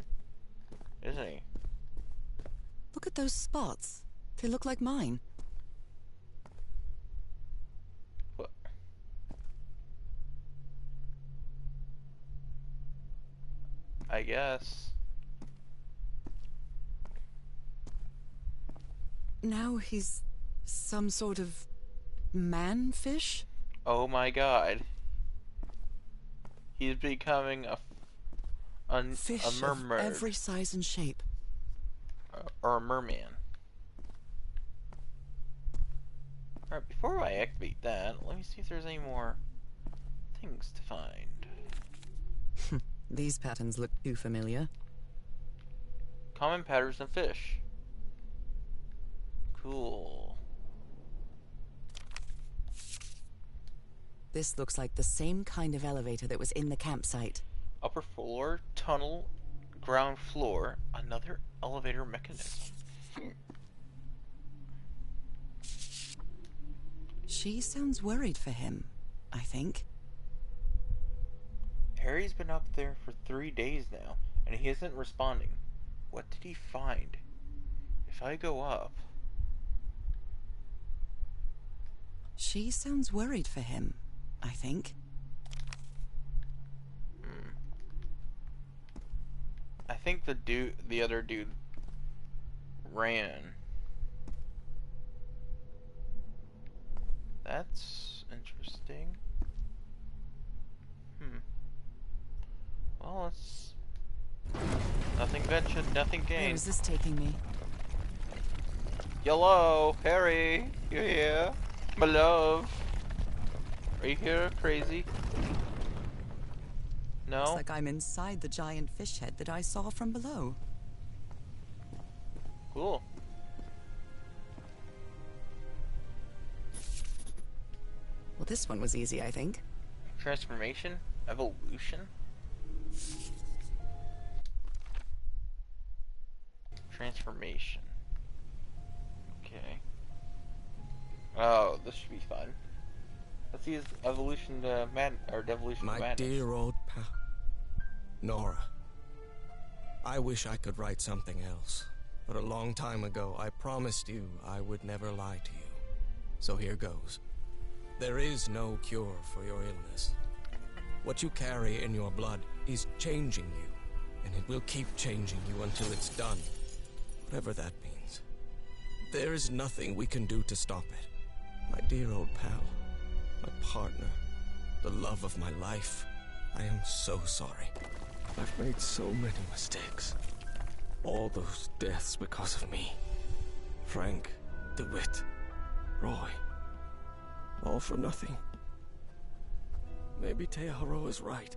isn't he? Look at those spots. They look like mine. What? I guess. Now he's some sort of man-fish? Oh my god. He's becoming a Fish of mermaid. every size and shape. Or a merman. Alright, before I activate that, let me see if there's any more things to find. These patterns look too familiar. Common patterns in fish. Cool. This looks like the same kind of elevator that was in the campsite. Upper floor, tunnel, ground floor, another elevator mechanism. She sounds worried for him, I think. Harry's been up there for 3 days now, and he isn't responding. What did he find? If I go up... She sounds worried for him, I think. I think the other dude ran. That's interesting. Well, it's nothing ventured, nothing Where gained. is this taking me? Hello, Harry, you here? My love. Are you here, crazy? No? Looks like I'm inside the giant fish head that I saw from below. Cool. Well, this one was easy, I think. Transformation? Evolution? Transformation. Okay. Oh, this should be fun. Let's use evolution to devolution to My madness. dear old pal. Nora. I wish I could write something else. But a long time ago, I promised you I would never lie to you. So here goes. There is no cure for your illness. What you carry in your blood is changing you, and it will keep changing you until it's done. Whatever that means. There is nothing we can do to stop it. My dear old pal, my partner, the love of my life, I am so sorry. I've made so many mistakes. All those deaths because of me. Frank, DeWitt, Roy. All for nothing. Maybe Teodoro is right.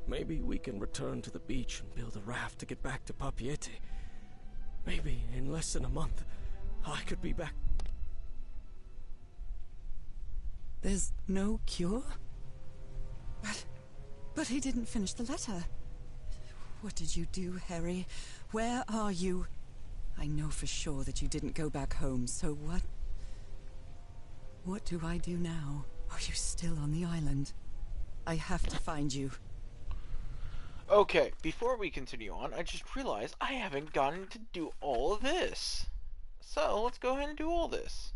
Maybe we can return to the beach and build a raft to get back to Papiete. Maybe in less than a month, I could be back. There's no cure? But he didn't finish the letter. What did you do, Harry? Where are you? I know for sure that you didn't go back home, so what? What do I do now? Are you still on the island? I have to find you. Okay, before we continue on, I just realized I haven't gotten to do all of this. So, let's go ahead and do all this.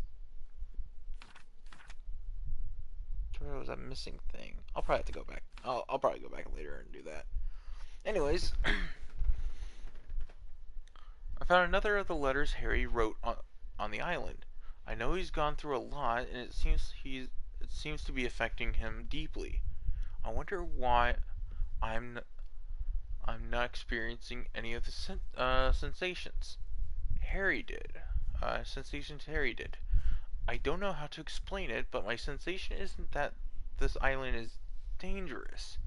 There was a missing thing. I'll probably have to go back. I'll probably go back later and do that. Anyways, I found another of the letters Harry wrote on the island. I know he's gone through a lot, and it seems to be affecting him deeply. I wonder why I'm I'm not experiencing any of the sensations. Harry did. Sensations Harry did. I don't know how to explain it, but my sensation isn't that this island is dangerous.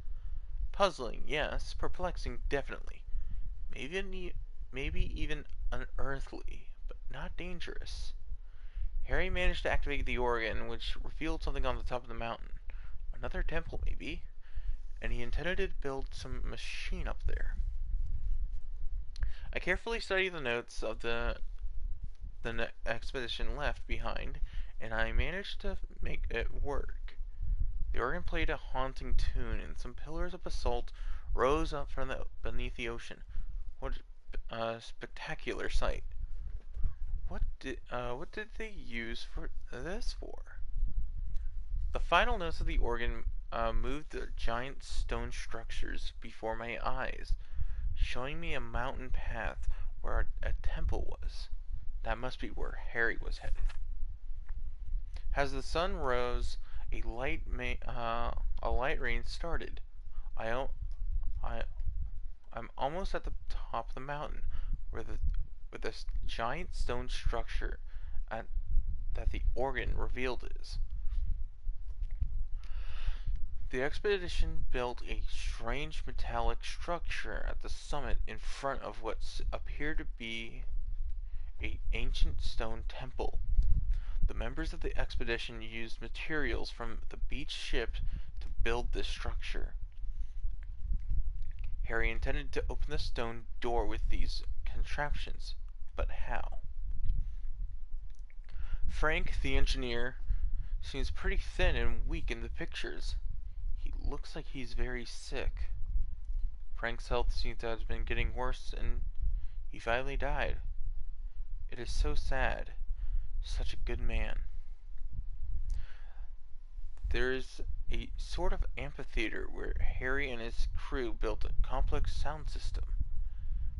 Puzzling, yes. Perplexing, definitely. Maybe even unearthly, but not dangerous. Harry managed to activate the organ, which revealed something on the top of the mountain. Another temple, maybe. And he intended to build some machine up there. I carefully studied the notes of the expedition left behind, and I managed to make it work. The organ played a haunting tune, and some pillars of basalt rose up from beneath the ocean. What a spectacular sight! What did they use for this for? The final notes of the organ moved the giant stone structures before my eyes, showing me a mountain path where a temple was. That must be where Harry was headed. As the sun rose, a light rain started. I, I, I'm almost at the top of the mountain, where this giant stone structure at, that the organ revealed is. The expedition built a strange metallic structure at the summit in front of what appeared to be an ancient stone temple. The members of the expedition used materials from the beached ship to build this structure. Harry intended to open the stone door with these contraptions, but how? Frank, the engineer, seems pretty thin and weak in the pictures. He looks like he's very sick. Frank's health seems to have been getting worse, and he finally died. It is so sad. Such a good man. There is a sort of amphitheater where Harry and his crew built a complex sound system.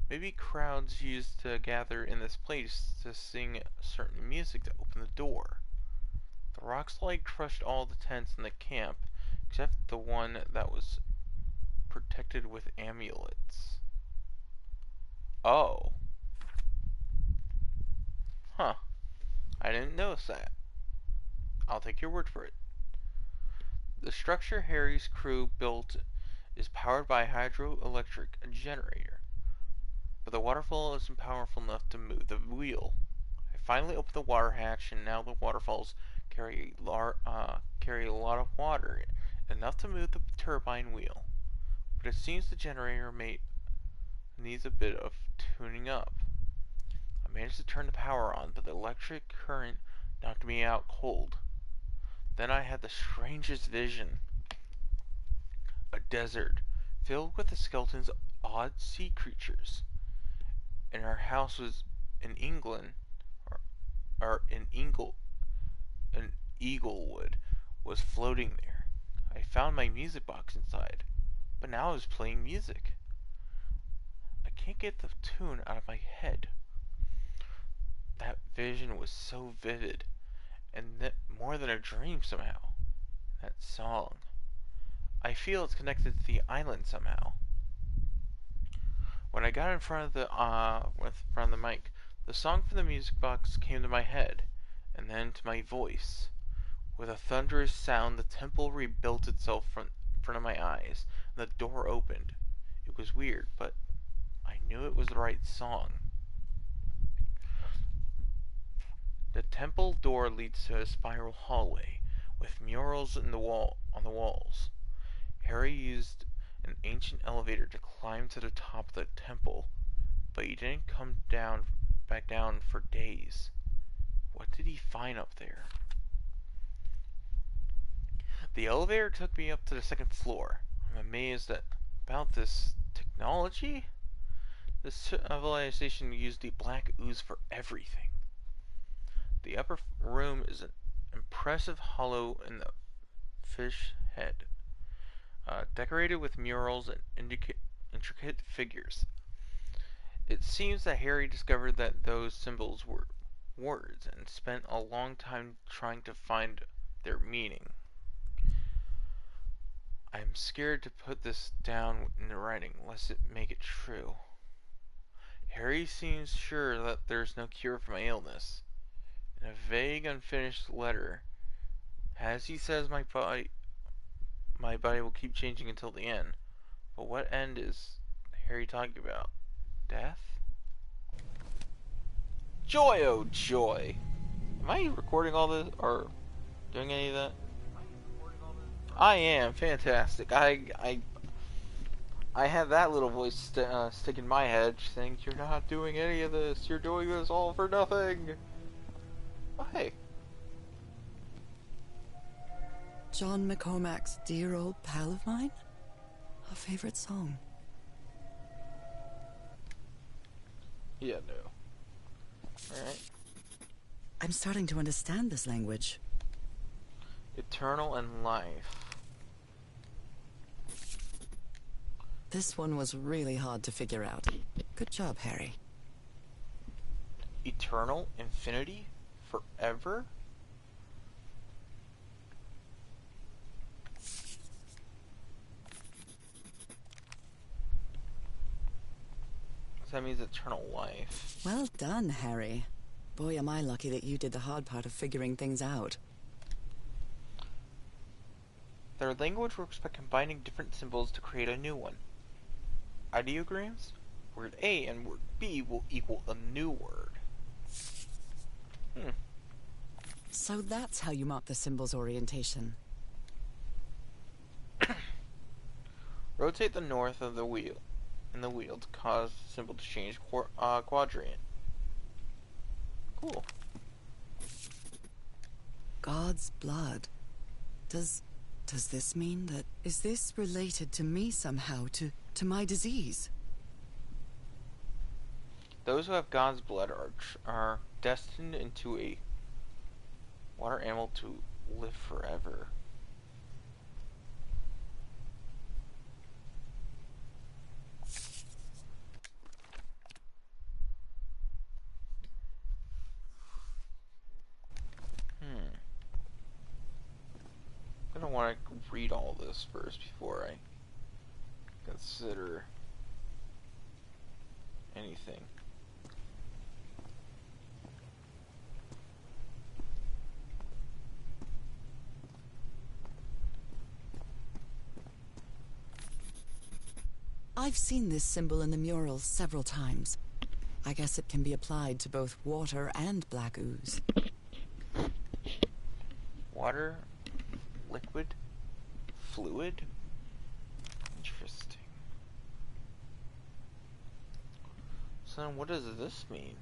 Maybe crowds used to gather in this place to sing certain music to open the door. The rock slide crushed all the tents in the camp, except the one that was protected with amulets. Oh. Huh. I didn't notice that. I'll take your word for it. The structure Harry's crew built is powered by a hydroelectric generator, but the waterfall isn't powerful enough to move the wheel. I finally opened the water hatch, and now the waterfalls carry a lot of water, enough to move the turbine wheel. But it seems the generator needs a bit of tuning up. I managed to turn the power on, but the electric current knocked me out cold. Then I had the strangest vision. A desert, filled with the skeletons of odd sea creatures. And our house was in England, or in Eaglewood, was floating there. I found my music box inside, but now I was playing music. I can't get the tune out of my head. That vision was so vivid, and more than a dream somehow. That song. I feel it's connected to the island somehow. When I got in front of the mic, the song from the music box came to my head, and then to my voice. With a thunderous sound, the temple rebuilt itself in front of my eyes, and the door opened. It was weird, but I knew it was the right song. The temple door leads to a spiral hallway, with murals on the walls. Harry used an ancient elevator to climb to the top of the temple, but he didn't come back down for days. What did he find up there? The elevator took me up to the second floor. I'm amazed about this technology. This civilization used the black ooze for everything. The upper room is an impressive hollow in the fish head, decorated with murals and intricate figures. It seems that Harry discovered that those symbols were words and spent a long time trying to find their meaning. I'm scared to put this down into writing, lest it make it true. Harry seems sure that there's no cure for my illness. In a vague, unfinished letter, as he says my body will keep changing until the end. But what end is Harry talking about? Death? Joy, oh joy! Am I recording all this, or doing any of that? I am. Fantastic. I have that little voice stick in my head saying, you're not doing any of this. You're doing this all for nothing. Oh, hey. John McCormack's Dear Old Pal of Mine? A favorite song. Yeah, no. Alright. I'm starting to understand this language. Eternal and life. This one was really hard to figure out. Good job, Harry. Eternal? Infinity? Forever? So that means eternal life. Well done, Harry. Boy, am I lucky that you did the hard part of figuring things out. Their language works by combining different symbols to create a new one. Ideograms? Word A and word B will equal a new word. So that's how you mark the symbol's orientation. Rotate the north of the wheel in the wheel to cause the symbol to change quadrant. Cool. God's blood. Does this mean that... Is this related to me somehow, to my disease? Those who have God's blood are destined into a water animal to live forever. I'm gonna want to read all this first before I consider anything. I've seen this symbol in the murals several times. I guess it can be applied to both water and black ooze. Water, liquid, fluid? Interesting. So then what does this mean?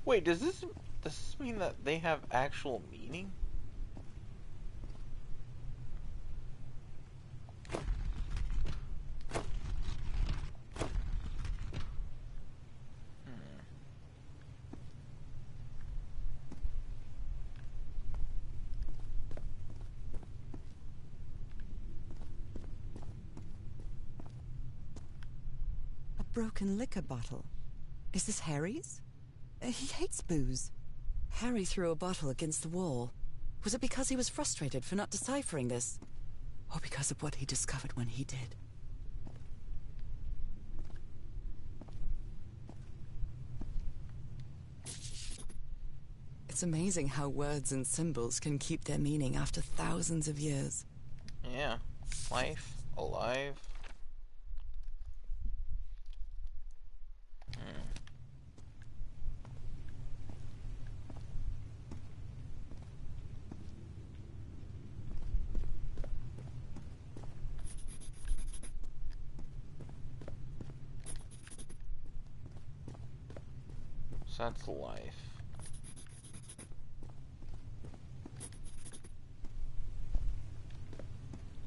Wait, does this mean that they have actual meaning? A broken liquor bottle. Is this Harry's? He hates booze. Harry threw a bottle against the wall. Was it because he was frustrated for not deciphering this? Or because of what he discovered when he did? It's amazing how words and symbols can keep their meaning after thousands of years. Yeah. Life, alive. So that's life.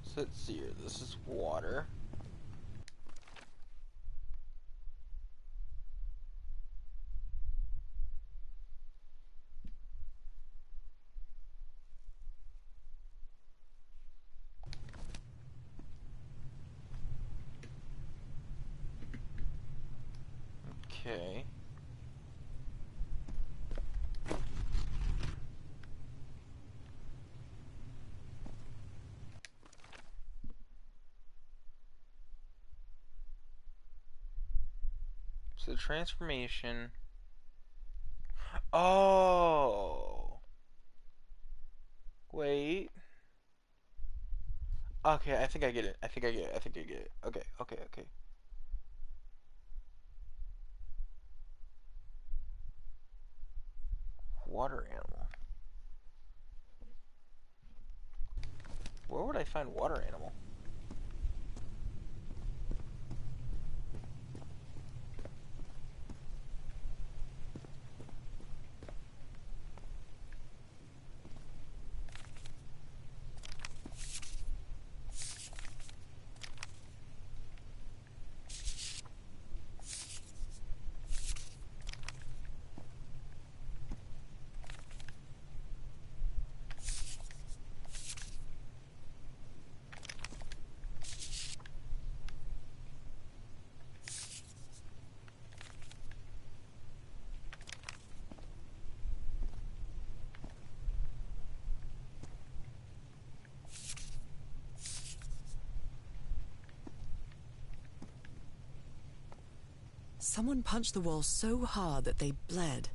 So let's see here. This is water. Okay. So transformation. Oh. Wait. Okay, I think I get it. I think I get it. I think I get it. Okay, okay, okay. Water animal. Where would I find water animal? Someone punched the wall so hard that they bled.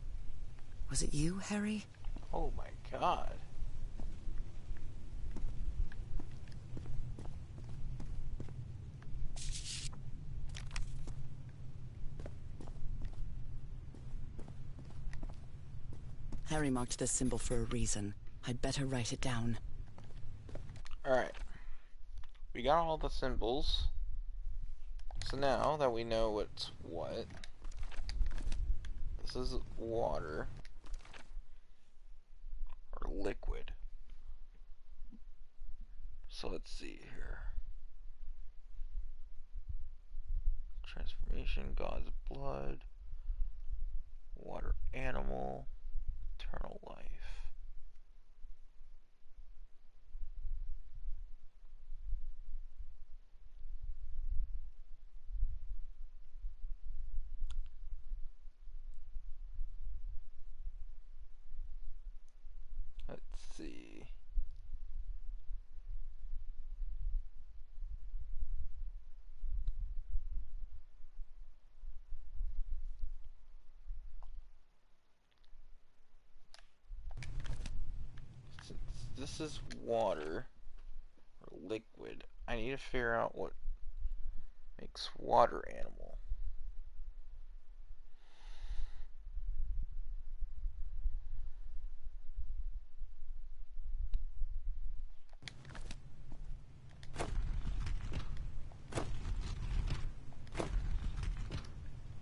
Was it you, Harry? Oh my god. Harry marked this symbol for a reason. I'd better write it down. Alright. We got all the symbols. So now that we know what's what, this is water. Or liquid. So let's see here. Transformation, God's blood, water animal, eternal life. Let's see. Since this is water or liquid, I need to figure out what makes water animal.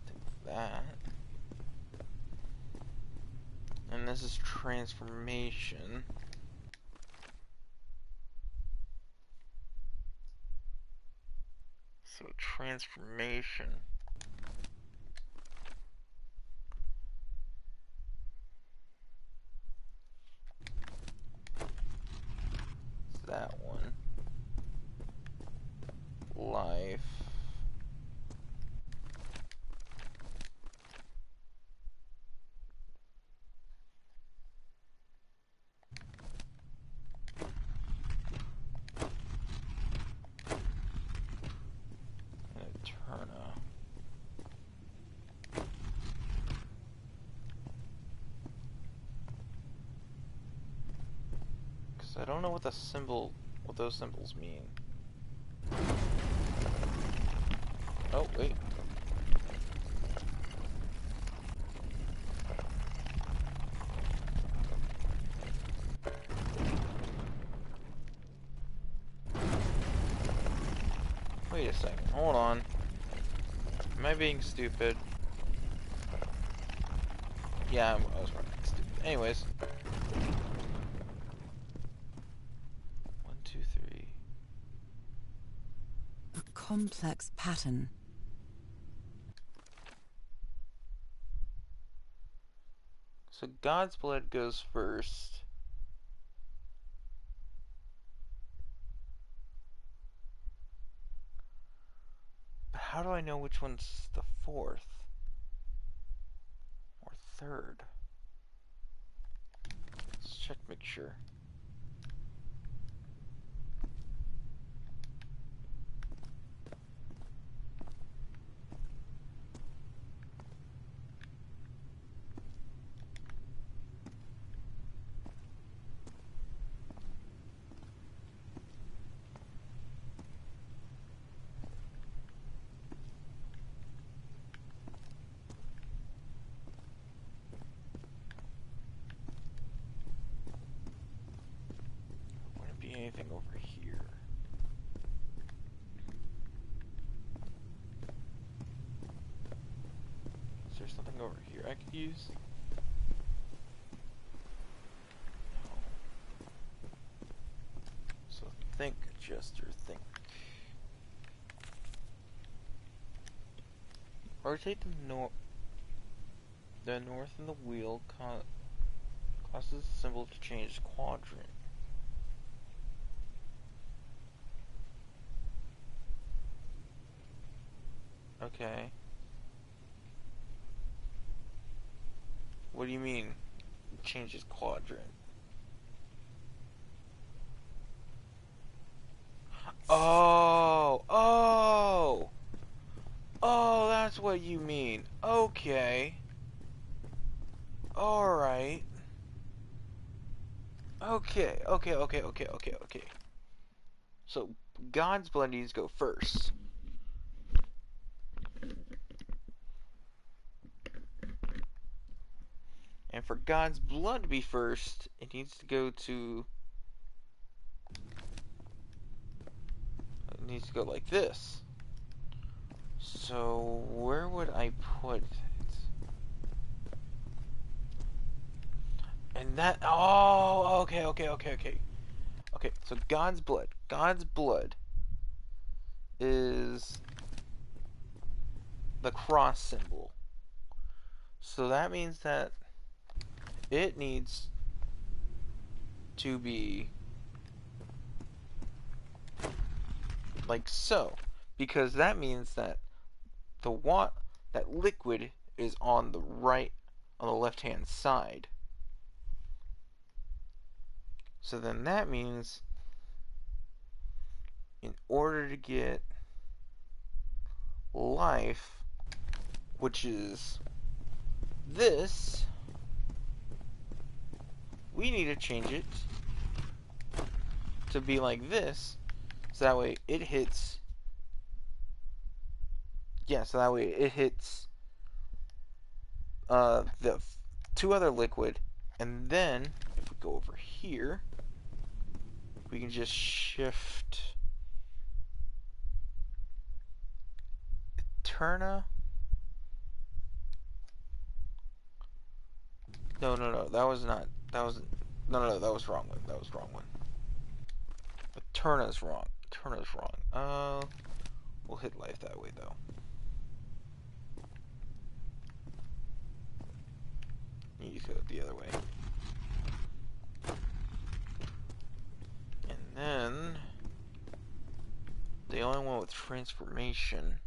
Take that. And this is transformation. So transformation. Is that one. Life. And Eterna. Because I don't know what what those symbols mean. Oh, wait. Wait a second, hold on. Am I being stupid? Yeah, I was probably being stupid. Anyways. 1, 2, 3. A complex pattern. So God's blood goes first. But how do I know which one's the fourth? Or third? Let's check, make sure. use? No. So think, Jyster, think. Rotate the north in the wheel causes the symbol to change quadrant. Okay. What do you mean, changes quadrant? Oh! Oh! Oh, that's what you mean. Okay. Alright. Okay. So, God's blood needs to go first. And for God's blood to be first, it needs to go to... It needs to go like this. So, where would I put it? And that... Oh, okay. Okay, so God's blood. God's blood is the cross symbol. So that means that it needs to be like so, because that means that that liquid is on the left hand side. So then that means in order to get life, which is this, we need to change it to be like this, so that way it hits, so that way it hits the two other liquid, and then if we go over here, we can just shift Eterna. No, that was not, that was, no, that was wrong one, Eterna's wrong, we'll hit life that way though. You go the other way. And then the only one with transformation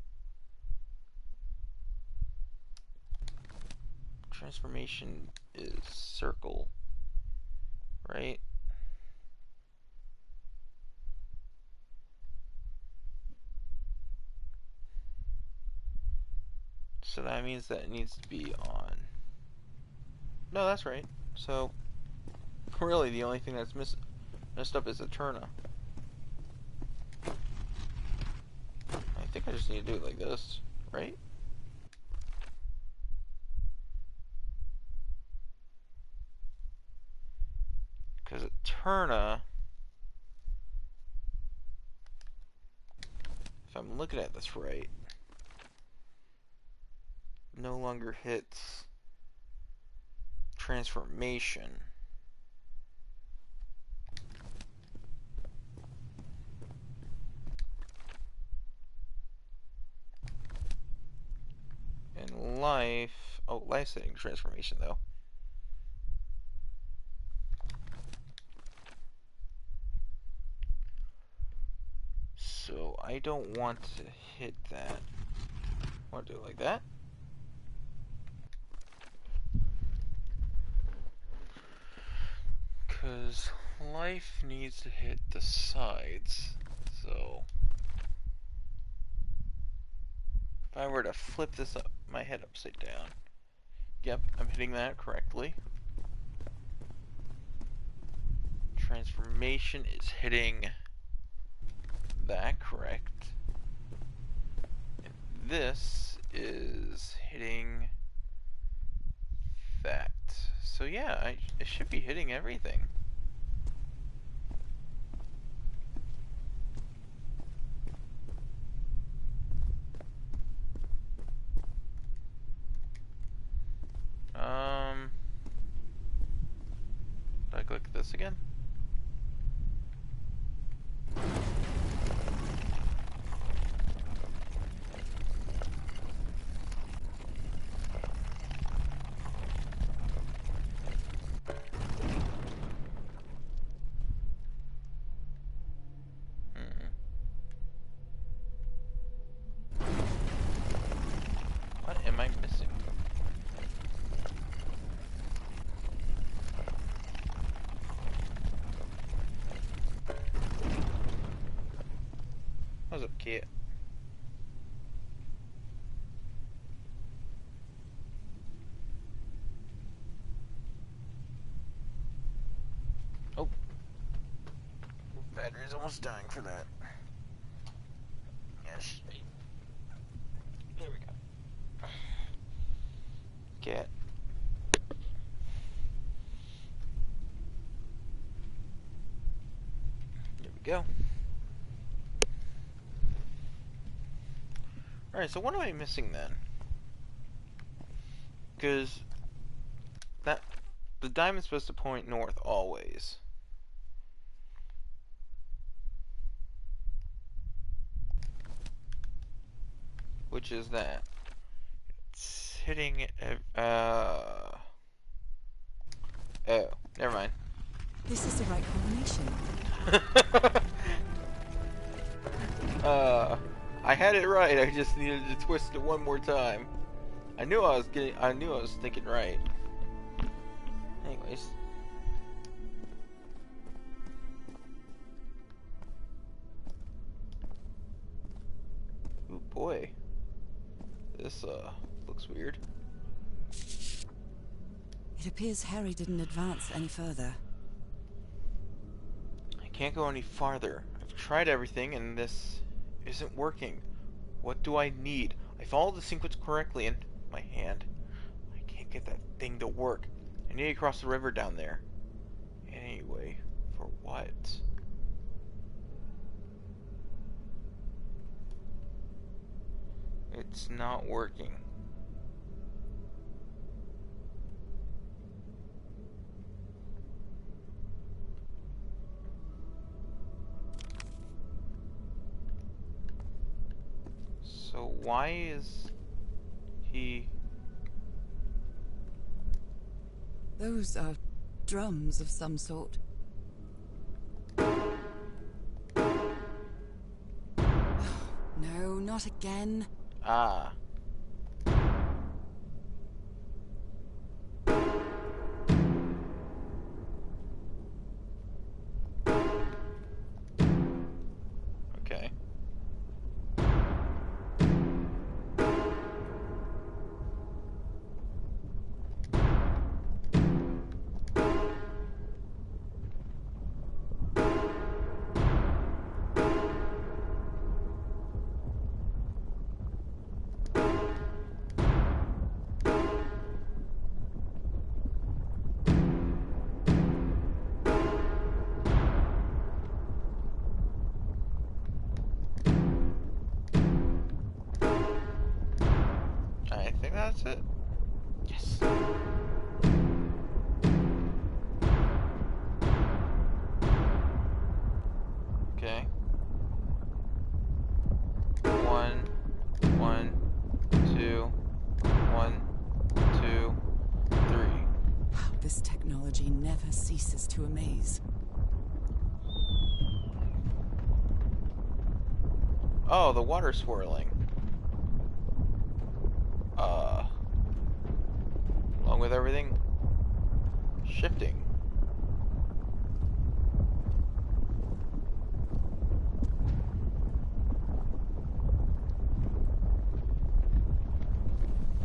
is circle, right? So that means that it needs to be on. No, that's right. So really the only thing that's messed up is Eterna. I think I just need to do it like this, right? Because Eterna, if I'm looking at this right, no longer hits transformation. And life, life's hitting transformation though. So I don't want to hit that. I want to do it like that. Because life needs to hit the sides. So if I were to flip this up, my head upside down. Yep, I'm hitting that correctly. Transformation is hitting that correct. And this is hitting that. So yeah, it should be hitting everything. I click this again? What am I missing? What's up, kid? Oh. Battery's almost dying for that. Yes. There we go. Cat. There we go. Alright, so what am I missing then? Because that the diamond's supposed to point north always. Which is that? It's hitting. Oh, never mind. This is the right combination. I had it right. I just needed to twist it one more time. I knew I was thinking right. Anyways. Ooh, boy. This, looks weird. It appears Harry didn't advance any further. I can't go any farther. I've tried everything and this isn't working. What do I need? I followed the sequence correctly in my hand. I can't get that thing to work. I need to cross the river down there. Anyway, for what? It's not working. So why is he... Those are drums of some sort. No, not again. Ah. Okay. I think that's it. Yes. Okay. 1, 1, 2, 1, 2, 3. This technology never ceases to amaze. Oh, the water swirling. Along with everything shifting.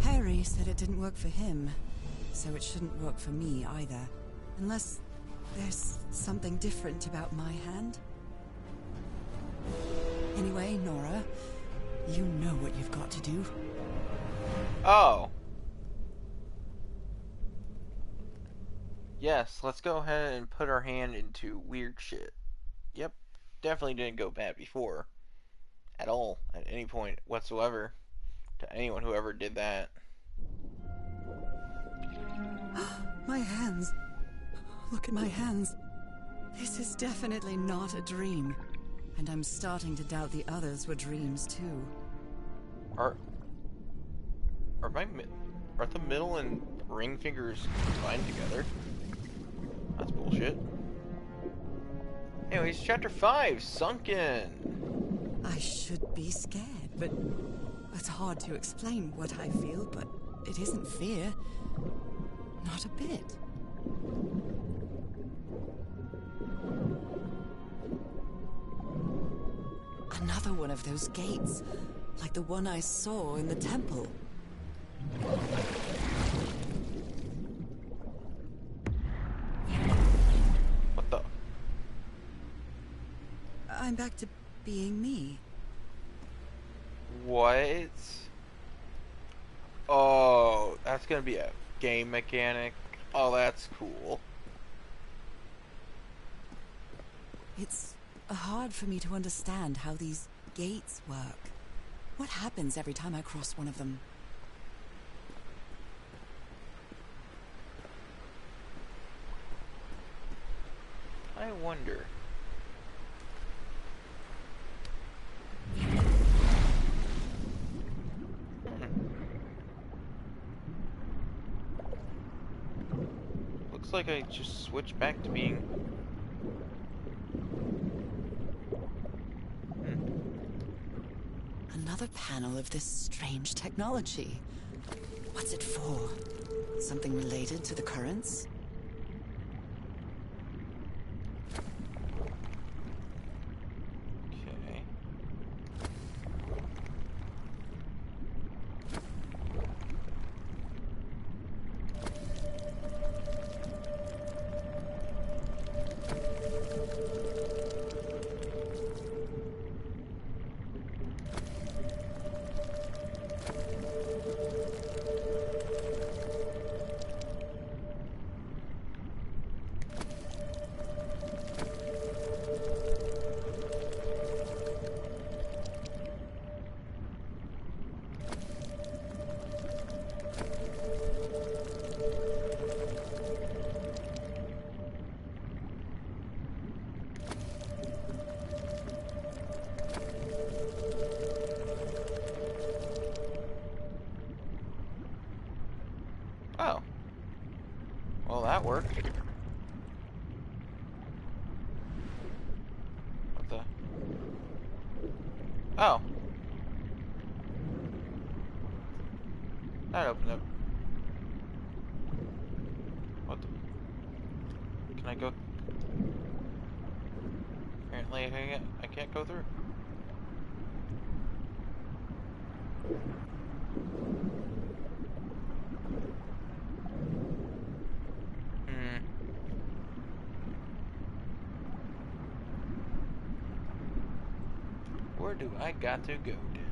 Harry said it didn't work for him, so it shouldn't work for me either. Unless there's something different about my hand. Anyway, Nora, you know what you've got to do. Oh. Yes, let's go ahead and put our hand into weird shit. Yep, definitely didn't go bad before. At all, at any point whatsoever. To anyone who ever did that. My hands. Look at my hands. This is definitely not a dream. And I'm starting to doubt the others were dreams, too. Are the middle and ring fingers combined together? That's bullshit. Anyways, chapter 5, Sunken. I should be scared, but it's hard to explain what I feel, but it isn't fear. Not a bit. Another one of those gates, like the one I saw in the temple. What the? I'm back to being me. What? Oh, that's gonna be a game mechanic. Oh, that's cool. It's hard for me to understand how these gates work. What happens every time I cross one of them? I wonder. Looks like I just switched back to being... Another panel of this strange technology. What's it for? Something related to the currents? Okay. Oh. Well, that worked. What the? Oh. That opened up. What the? Can I go? Apparently I can't go through. Where do I got to go then?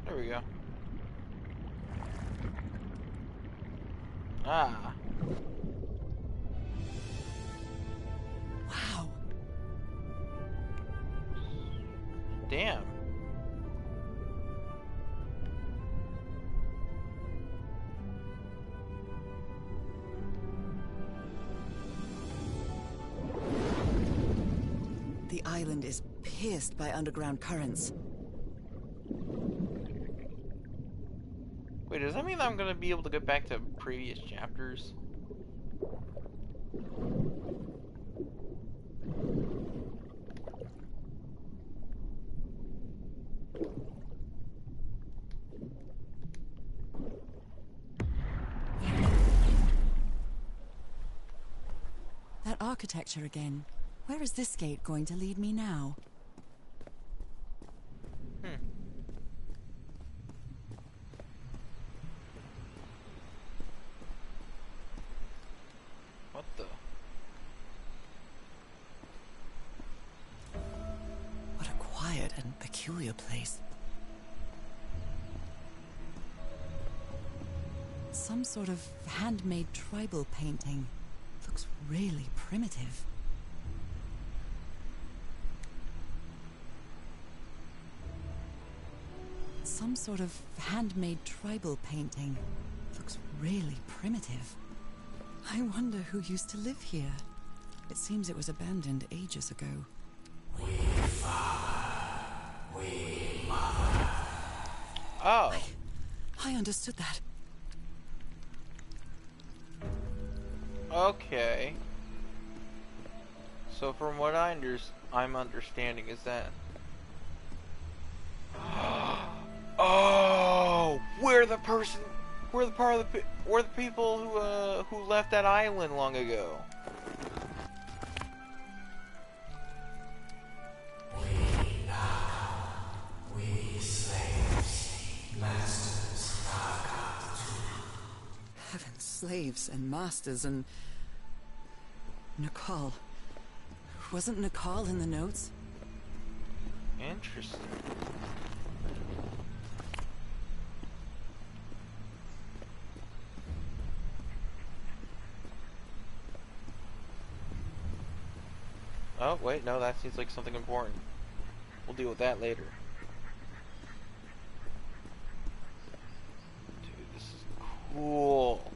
There we go. Ah. Wow. Damn. The island is pierced by underground currents. Wait, does that mean I'm gonna be able to get back to previous chapters? That architecture again. Where is this gate going to lead me now? peculiar place. Some sort of handmade tribal painting. Looks really primitive. Some sort of handmade tribal painting. Looks really primitive. I wonder who used to live here. It seems it was abandoned ages ago. Oh. I understood that. Okay. So from what I'm understanding is that oh, we're the people who left that island long ago. We slaves, masters have got to. Heaven, slaves and masters and... Nicole. Wasn't Nicole in the notes? Interesting. Oh, wait, no, that seems like something important. We'll deal with that later. Dude, this is cool.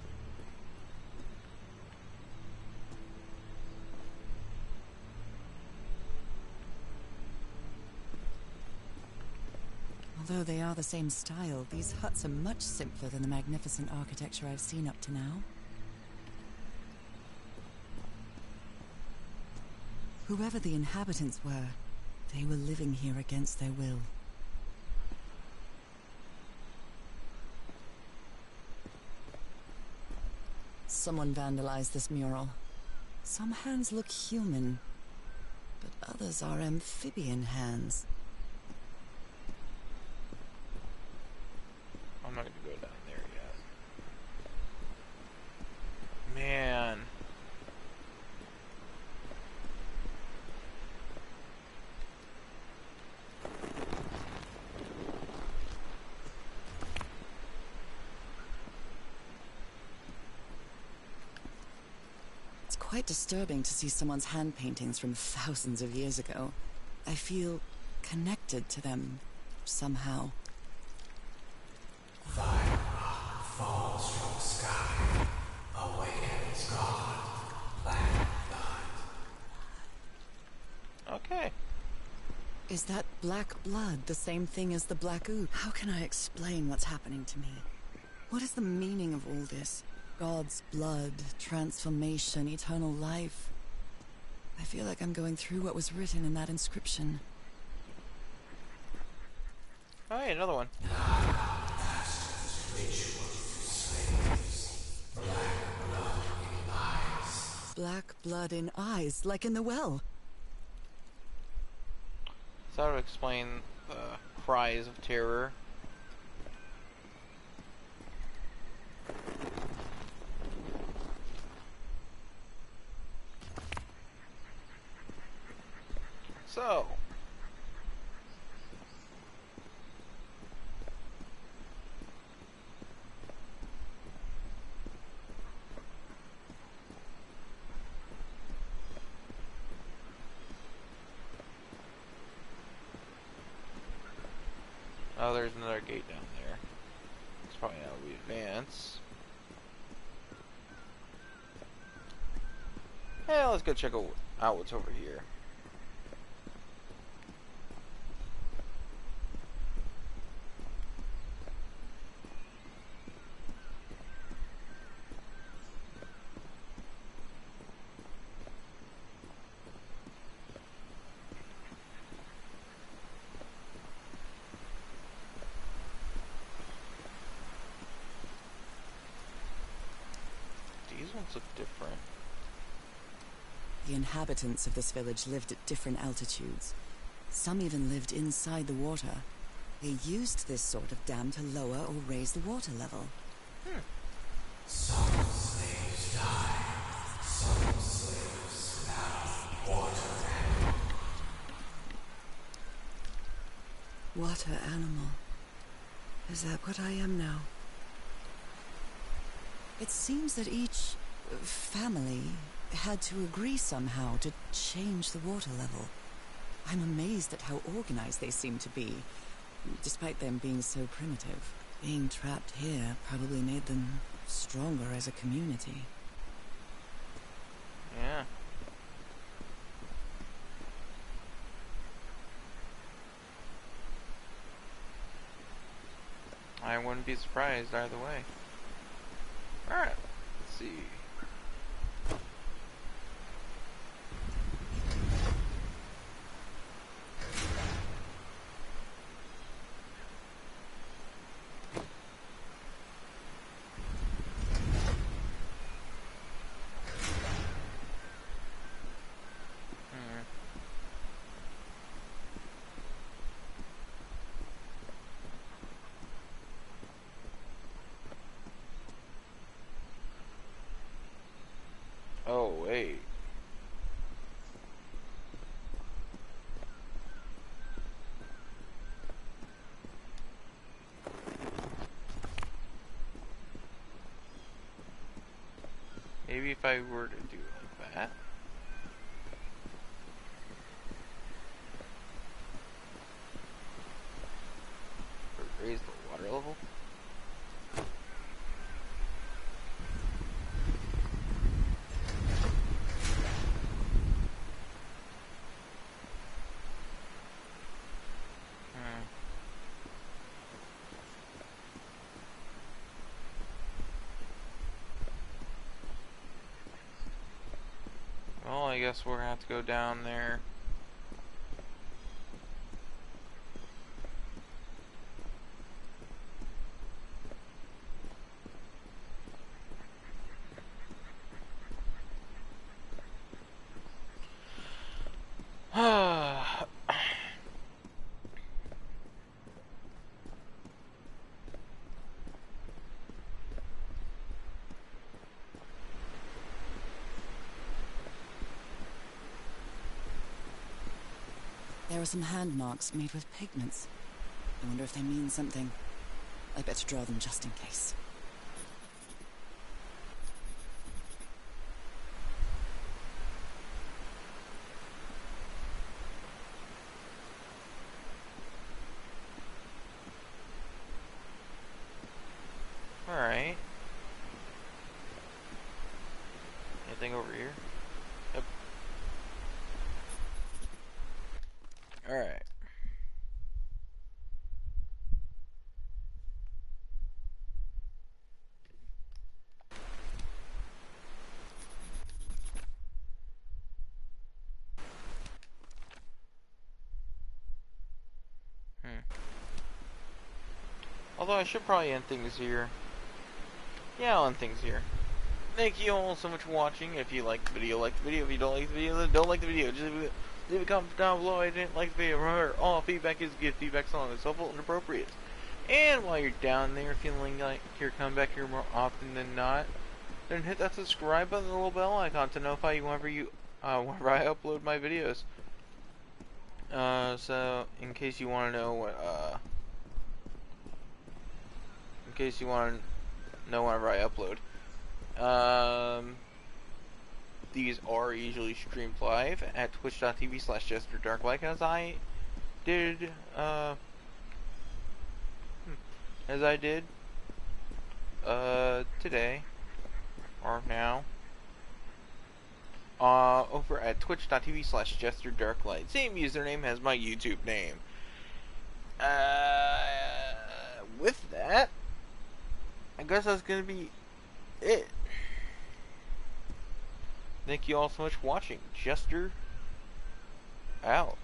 Although they are the same style, these huts are much simpler than the magnificent architecture I've seen up to now. Whoever the inhabitants were, they were living here against their will. Someone vandalized this mural. Some hands look human, but others are amphibian hands. I'm not gonna go down there yet. Man. It's quite disturbing to see someone's hand paintings from thousands of years ago. I feel connected to them somehow. Fire rock falls from the sky, awakens God, black blood. Okay. Is that black blood the same thing as the black ooze? How can I explain what's happening to me? What is the meaning of all this? God's blood, transformation, eternal life. I feel like I'm going through what was written in that inscription. Oh, hey, another one. Black blood in eyes, like in the well. So that would explain the cries of terror. So, oh, there's another gate down there. It's probably how we advance. Yeah, let's go check out what's over here. These ones look different. The inhabitants of this village lived at different altitudes. Some even lived inside the water. They used this sort of dam to lower or raise the water level. Some slaves die. Some slaves now water and Water animal. Is that what I am now? It seems that each family had to agree somehow to change the water level. I'm amazed at how organized they seem to be, despite them being so primitive. Being trapped here probably made them stronger as a community. Yeah. I wouldn't be surprised either way. Alright, let's see. Oh, wait. Maybe if I were to do it like that. Or raise the water level. Well, I guess we're gonna have to go down there. There are some hand marks made with pigments. I wonder if they mean something. I better draw them just in case. Alright. Anything over here? Yep. Alright. Although I should probably end things here. Yeah, I'll end things here. Thank you all so much for watching. If you like the video, like the video. If you don't like the video, then don't like the video. Just leave a comment down below. I didn't like the video. Remember, all feedback is good. Feedback's long and helpful and appropriate. And while you're down there feeling like you're coming back here more often than not, then hit that subscribe button and the little bell icon to notify you whenever I upload my videos. So in case you want to know what in case you want to know whenever I upload. These are usually streamed live at twitch.tv/JysterDarkLight as I did today or now over at twitch.tv/JysterDarkLight. Same username as my YouTube name. With that, I guess that's gonna be it. Thank you all so much for watching. Jyster out.